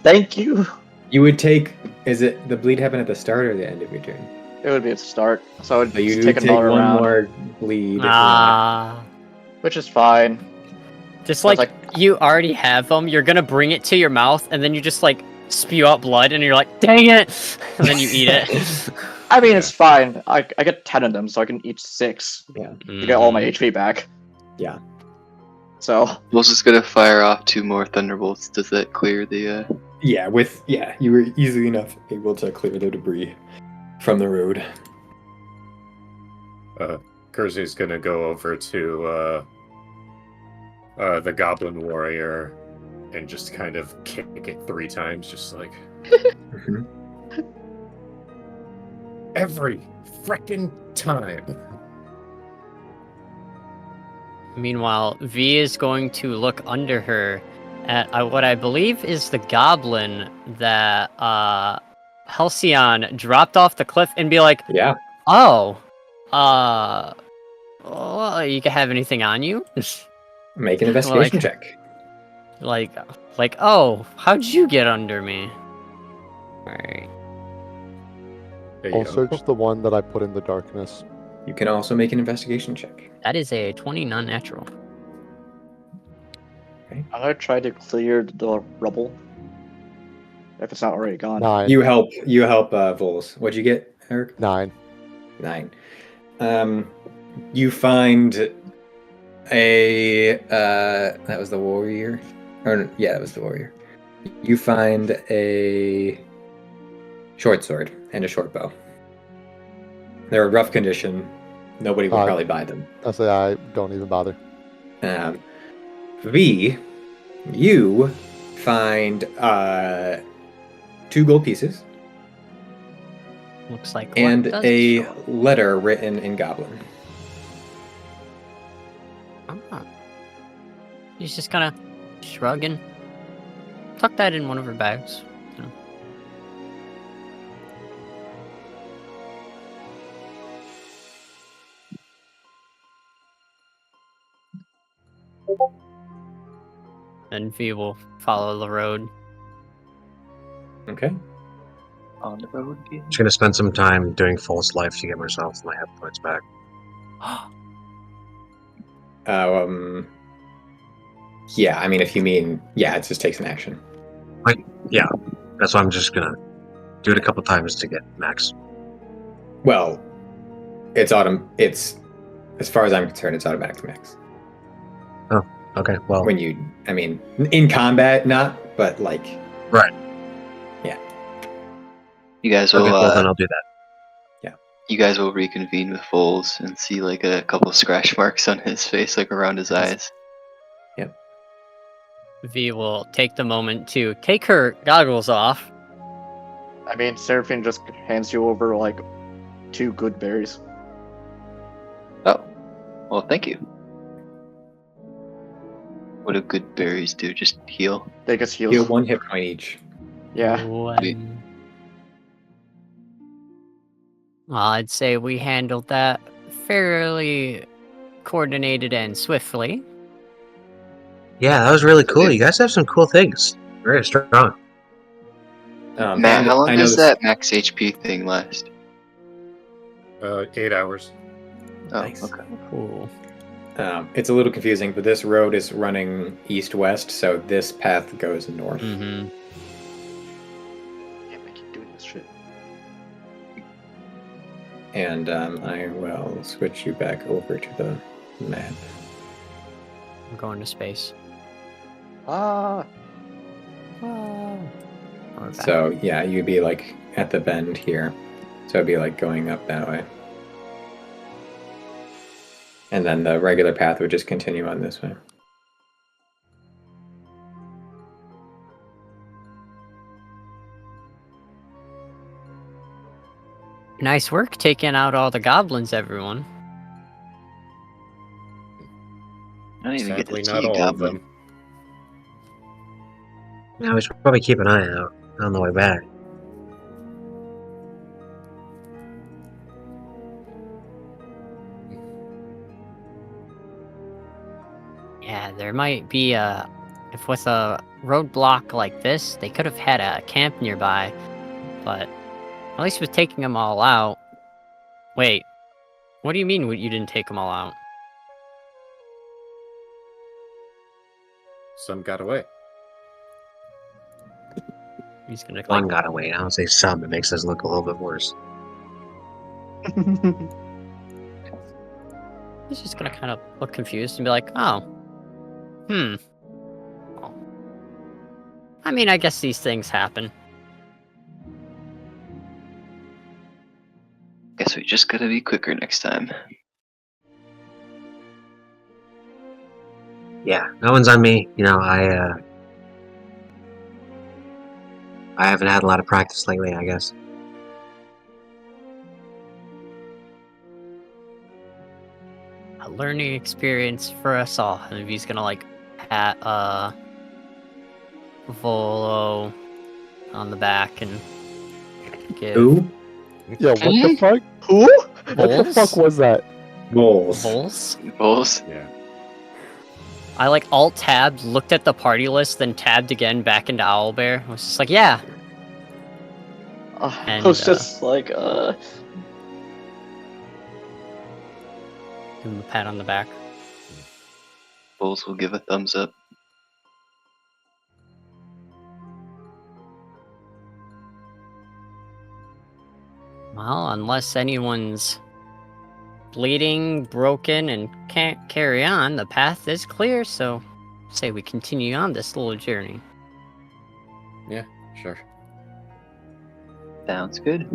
Thank you. You would take. Is it the bleed happen at the start or the end of your turn? It would be at the start, so I would So you take take another one round, more bleed. which is fine. Just But, like you already have them, you're gonna bring it to your mouth, and then you just like spew out blood, and you're like, "Dang it!" and then you eat it. I mean, it's fine. I get 10 of them, so I can eat 6 Yeah. to get all my HP back. Yeah. So Wolf's just gonna fire off 2 more thunderbolts. Does that clear the? Yeah, you were easily enough able to clear the debris from the road. Kersey's gonna go over to the Goblin Warrior and just kind of kick it 3 times, just like Mhm. every frickin' time. Meanwhile, V is going to look under her at what I believe is the goblin that Halcyon dropped off the cliff and be like, Yeah. "Oh, well, you can have anything on you?" Make an investigation Like- check. like, "Oh, how'd you get under me?" Alright. There you I'll go. search the one that I put in the darkness. You can also make an investigation check. That is a 20 non-natural. I'm gonna try to clear the rubble. If it's not already gone. 9. You help Vols. What'd you get, Eric? 9. 9. You find a that was the warrior. Or yeah, that was the warrior. You find a short sword and a short bow. They're in rough condition. Nobody will probably buy them. I say I don't even bother. V, you find 2 gold pieces Looks like and what does a show. letter written in Goblin. Ah. He's just kind of shrugging. Tuck that in one of her bags. you know. And V will follow the road. Okay. On the road again. Just gonna spend some time doing false life to get myself my hit points back. Yeah, I mean, if you mean, yeah, it just takes an action. That's why I'm just gonna do it a couple times to get max. Well, it's as far as I'm concerned, it's automatic max. Okay, well, When you, I mean, in combat, not, but like, You guys okay, will. well then I'll do that. You guys will reconvene with Foles and see like a couple scratch marks on his face, like around his eyes. V will take the moment to take her goggles off. I mean, Seraphine just hands you over like 2 good berries. Oh, well, thank you. What do good berries do? Just heal? They just heal. heal 1 hit point each. Yeah. Well, I'd say we handled that fairly coordinated and swiftly. Yeah, that was really cool. You guys have some cool things. Very strong. Matt, And how long I know does this. that max HP thing last? 8 hours. Oh, Nice. okay. Cool. It's a little confusing, but this road is running east-west, so this path goes north. Mm-hmm. Damn, I keep doing this shit. And I will switch you back over to the map. I'm going to space. Ah, We're back. So yeah, you'd be like at the bend here. So it'd be like going up that way. And then the regular path would just continue on this way. Nice work taking out all the goblins, everyone. I don't even get to Sadly, see not a all of goblin. them. Yeah, we should probably keep an eye out on the way back. Yeah, there might be if with a roadblock like this, they could have had a camp nearby, but at least with taking them all out. Wait, what do you mean you didn't take them all out? Some got away. He's gonna like One got away. I don't say some. It makes us look a little bit worse. he's just gonna kind of look confused and be like, oh, Well, I mean, I guess these things happen. Guess we just gotta be quicker next time. Yeah, that one's on me. You know, I haven't had a lot of practice lately, I guess. A learning experience for us all. And he's gonna like pat Volo on the back and give Who? Yeah, what the fuck? who? What the fuck Vols? was that? Bulls. Vols? Bulls? Yeah. I like alt tabbed, looked at the party list, then tabbed again back into Owlbear. I was just like, yeah. I And, was just like, give him a pat on the back. Bulls will give a thumbs up. Well, unless anyone's bleeding, broken, and can't carry on, the path is clear, so say we continue on this little journey. Yeah, sure. Sounds good.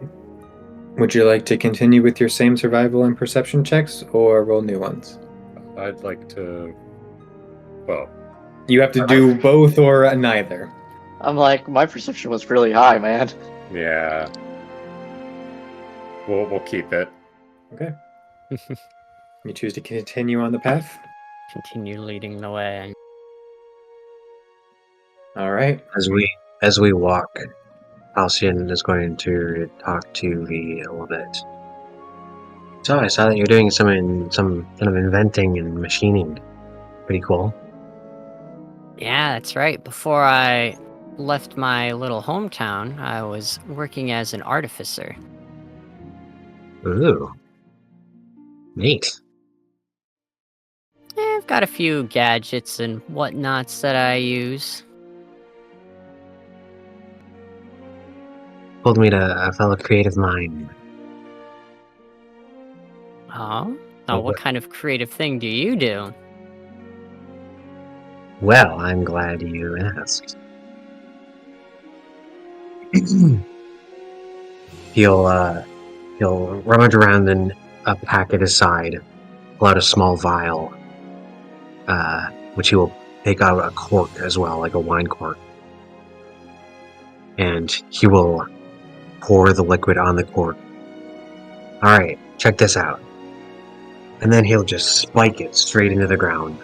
Would you like to continue with your same survival and perception checks, or roll new ones? I'd like to. Well, You have to do both or neither. I'm like, my perception was really high, man. yeah. We'll keep it. Okay. You choose to continue on the path? Continue leading the way. All right. As we walk, Halcyon is going to talk to V a little bit. So I saw that you're doing some kind of inventing and machining. Pretty cool. Yeah, that's right. Before I left my little hometown, I was working as an artificer. Ooh. Neat. I've got a few gadgets and whatnots that I use. Pulled me to a fellow creative mind. Oh? Now, what kind of creative thing do you do? Well, I'm glad you asked. He'll rummage around in a pack at his side, pull out a small vial, which he will take out a cork as well, like a wine cork. And he will pour the liquid on the cork. Alright, check this out. And then he'll just spike it straight into the ground.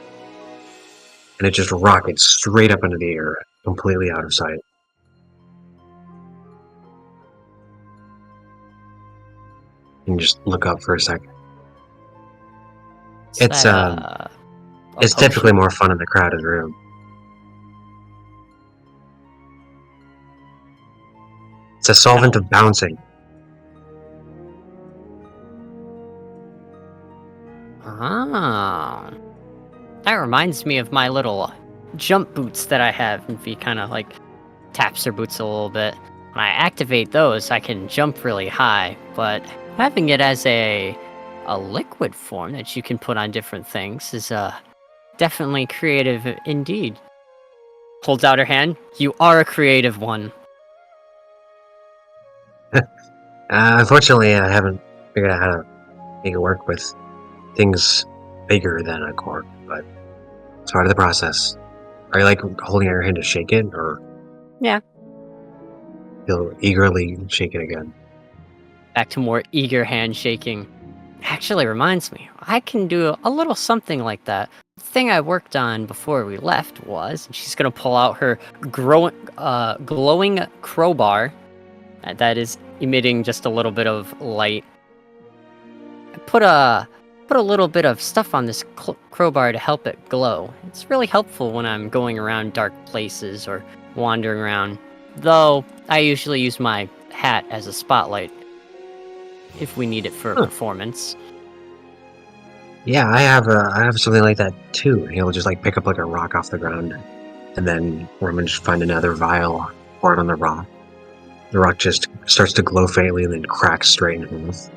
And it just rockets straight up into the air, completely out of sight. And just look up for a second. What's It's that? A it's typically potion? more fun in a crowded room. It's a solvent of bouncing. Ah, that reminds me of my little jump boots that I have. And if he kind of like taps her boots a little bit, when I activate those, I can jump really high. But having it as a liquid form that you can put on different things is definitely creative indeed. Holds out her hand. You are a creative one. Unfortunately, I haven't figured out how to make it work with things bigger than a cork, but it's part of the process. Are you like holding out your hand to shake it, or Yeah. you'll eagerly shake it again? Back to more eager handshaking. Actually reminds me, I can do a little something like that. The thing I worked on before we left was, and she's gonna pull out her glowing crowbar that is emitting just a little bit of light. I put a little bit of stuff on this crowbar to help it glow. It's really helpful when I'm going around dark places or wandering around. Though I usually use my hat as a spotlight if we need it for a performance. Yeah, I have something like that too. He'll just like pick up like a rock off the ground, and then Roman find another vial, pour it on the rock. The rock just starts to glow faintly and then cracks straight in half.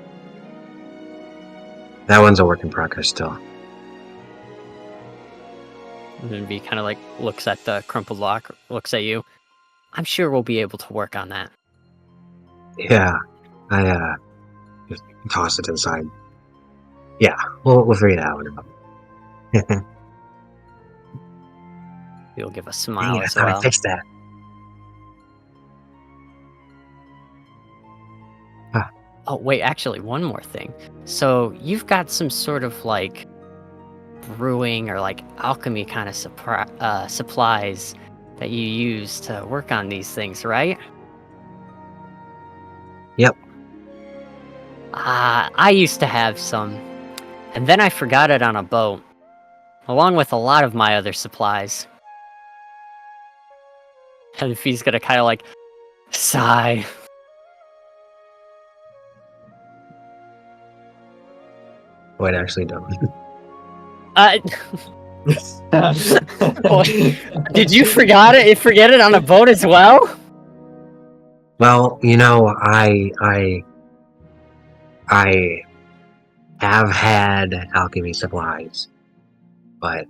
That one's a work in progress still. And then V kind of like looks at the crumpled lock, looks at you. I'm sure we'll be able to work on that. Yeah, I just toss it inside. Yeah, we'll figure that one out. You'll give a Dang smile it, I as thought I well. fixed that. Oh, wait, actually, one more thing. So, you've got some sort of like brewing or like alchemy kind of supplies that you use to work on these things, right? Yep. I used to have some, and then I forgot it on a boat, along with a lot of my other supplies. And he's gonna kind of like sigh. Wait, actually don't. Did you forget it? Forget it on a boat as well? Well, I have had alchemy supplies, but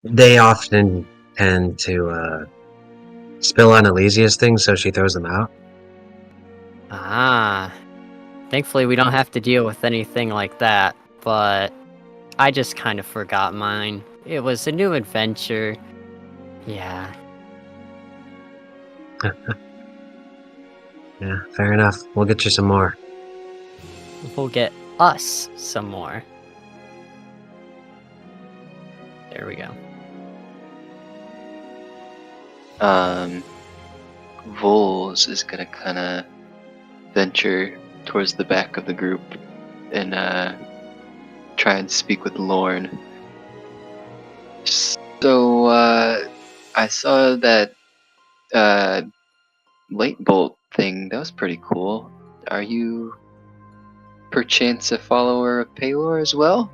they often tend to spill on Elysia's things, so she throws them out. Ah, thankfully we don't have to deal with anything like that, but I just kind of forgot mine. It was a new adventure. Yeah. Yeah, fair enough. We'll get you some more. We'll get us some more. There we go. Voles is gonna kind of venture towards the back of the group and try and speak with Lorne. So I saw that light bolt thing. That was pretty cool. Are you perchance a follower of Paylor as well?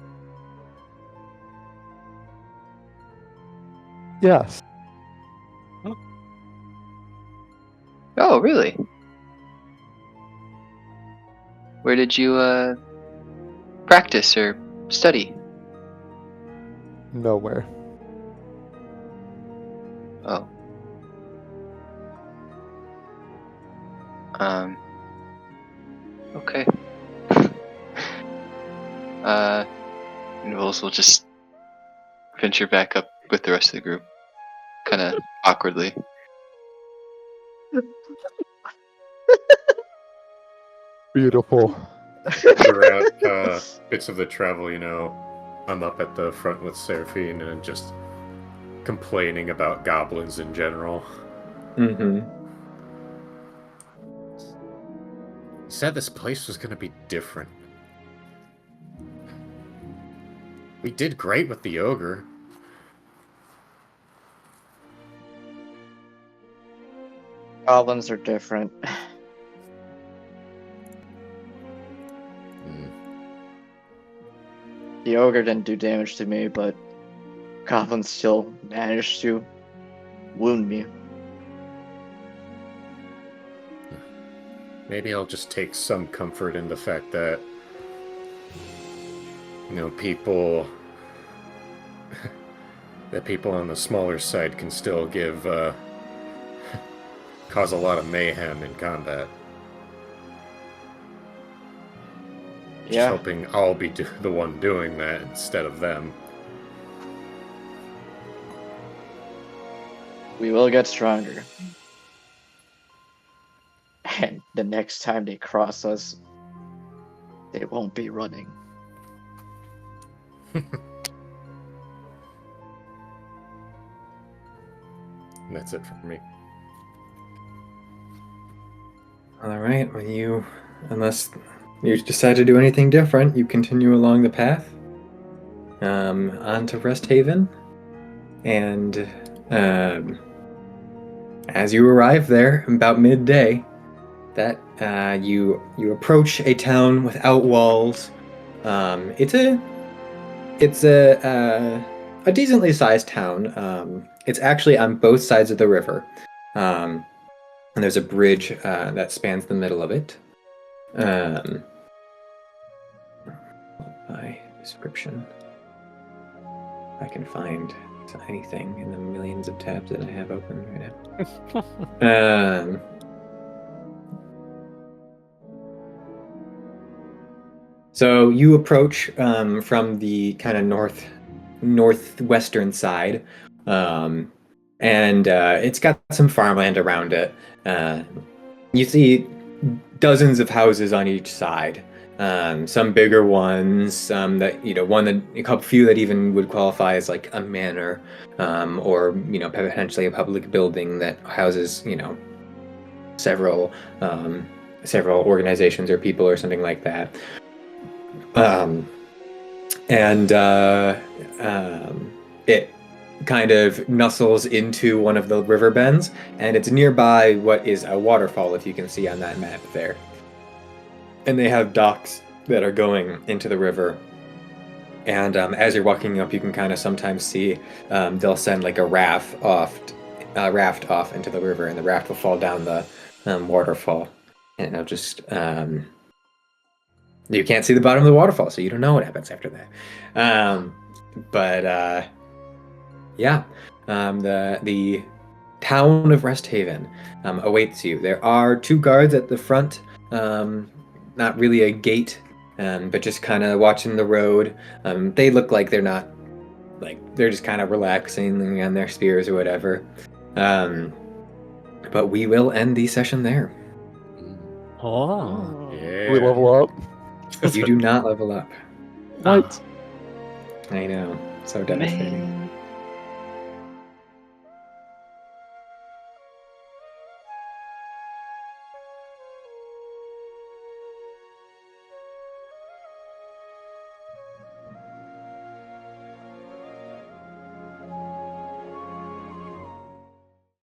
Yes. Oh, really? Where did you practice or study? Nowhere. Oh. Okay. Voles will just venture back up with the rest of the group, kind of awkwardly. Beautiful. Throughout bits of the travel, I'm up at the front with Seraphine and just complaining about goblins in general. Mm-hmm. Said this place was gonna be different. We did great with the ogre. Goblins are different. Hmm. The ogre didn't do damage to me, but goblins still managed to wound me. Maybe I'll just take some comfort in the fact that, people that people on the smaller side can still cause a lot of mayhem in combat. Just Yeah, hoping I'll be the one doing that instead of them. we will get stronger. And the next time they cross us, they won't be running. And that's it for me. All right. Unless you decide to do anything different, you continue along the path on to Rest Haven, and as you arrive there about midday, that you approach a town without walls. It's a decently sized town. It's actually on both sides of the river, and there's a bridge that spans the middle of it. My description. If I can find anything in the millions of tabs that I have open right now. So you approach from the kind of northwestern side, and it's got some farmland around it. You see dozens of houses on each side. Some bigger ones, some that a couple few that even would qualify as like a manor, or potentially a public building that houses several organizations or people or something like that. It kind of nuzzles into one of the river bends, and it's nearby what is a waterfall, if you can see on that map there. And they have docks that are going into the river. And as you're walking up, you can kind of sometimes see they'll send like a raft off into the river, and the raft will fall down the waterfall, and it'll just you can't see the bottom of the waterfall, so you don't know what happens after that. The town of Rest Haven awaits you. There are 2 guards at the front, not really a gate, but just kind of watching the road. They look like they're just kind of relaxing on their spears or whatever. But we will end the session there. Oh. Yeah. Do we level up? You do not level up. What? I know. So devastating. Man.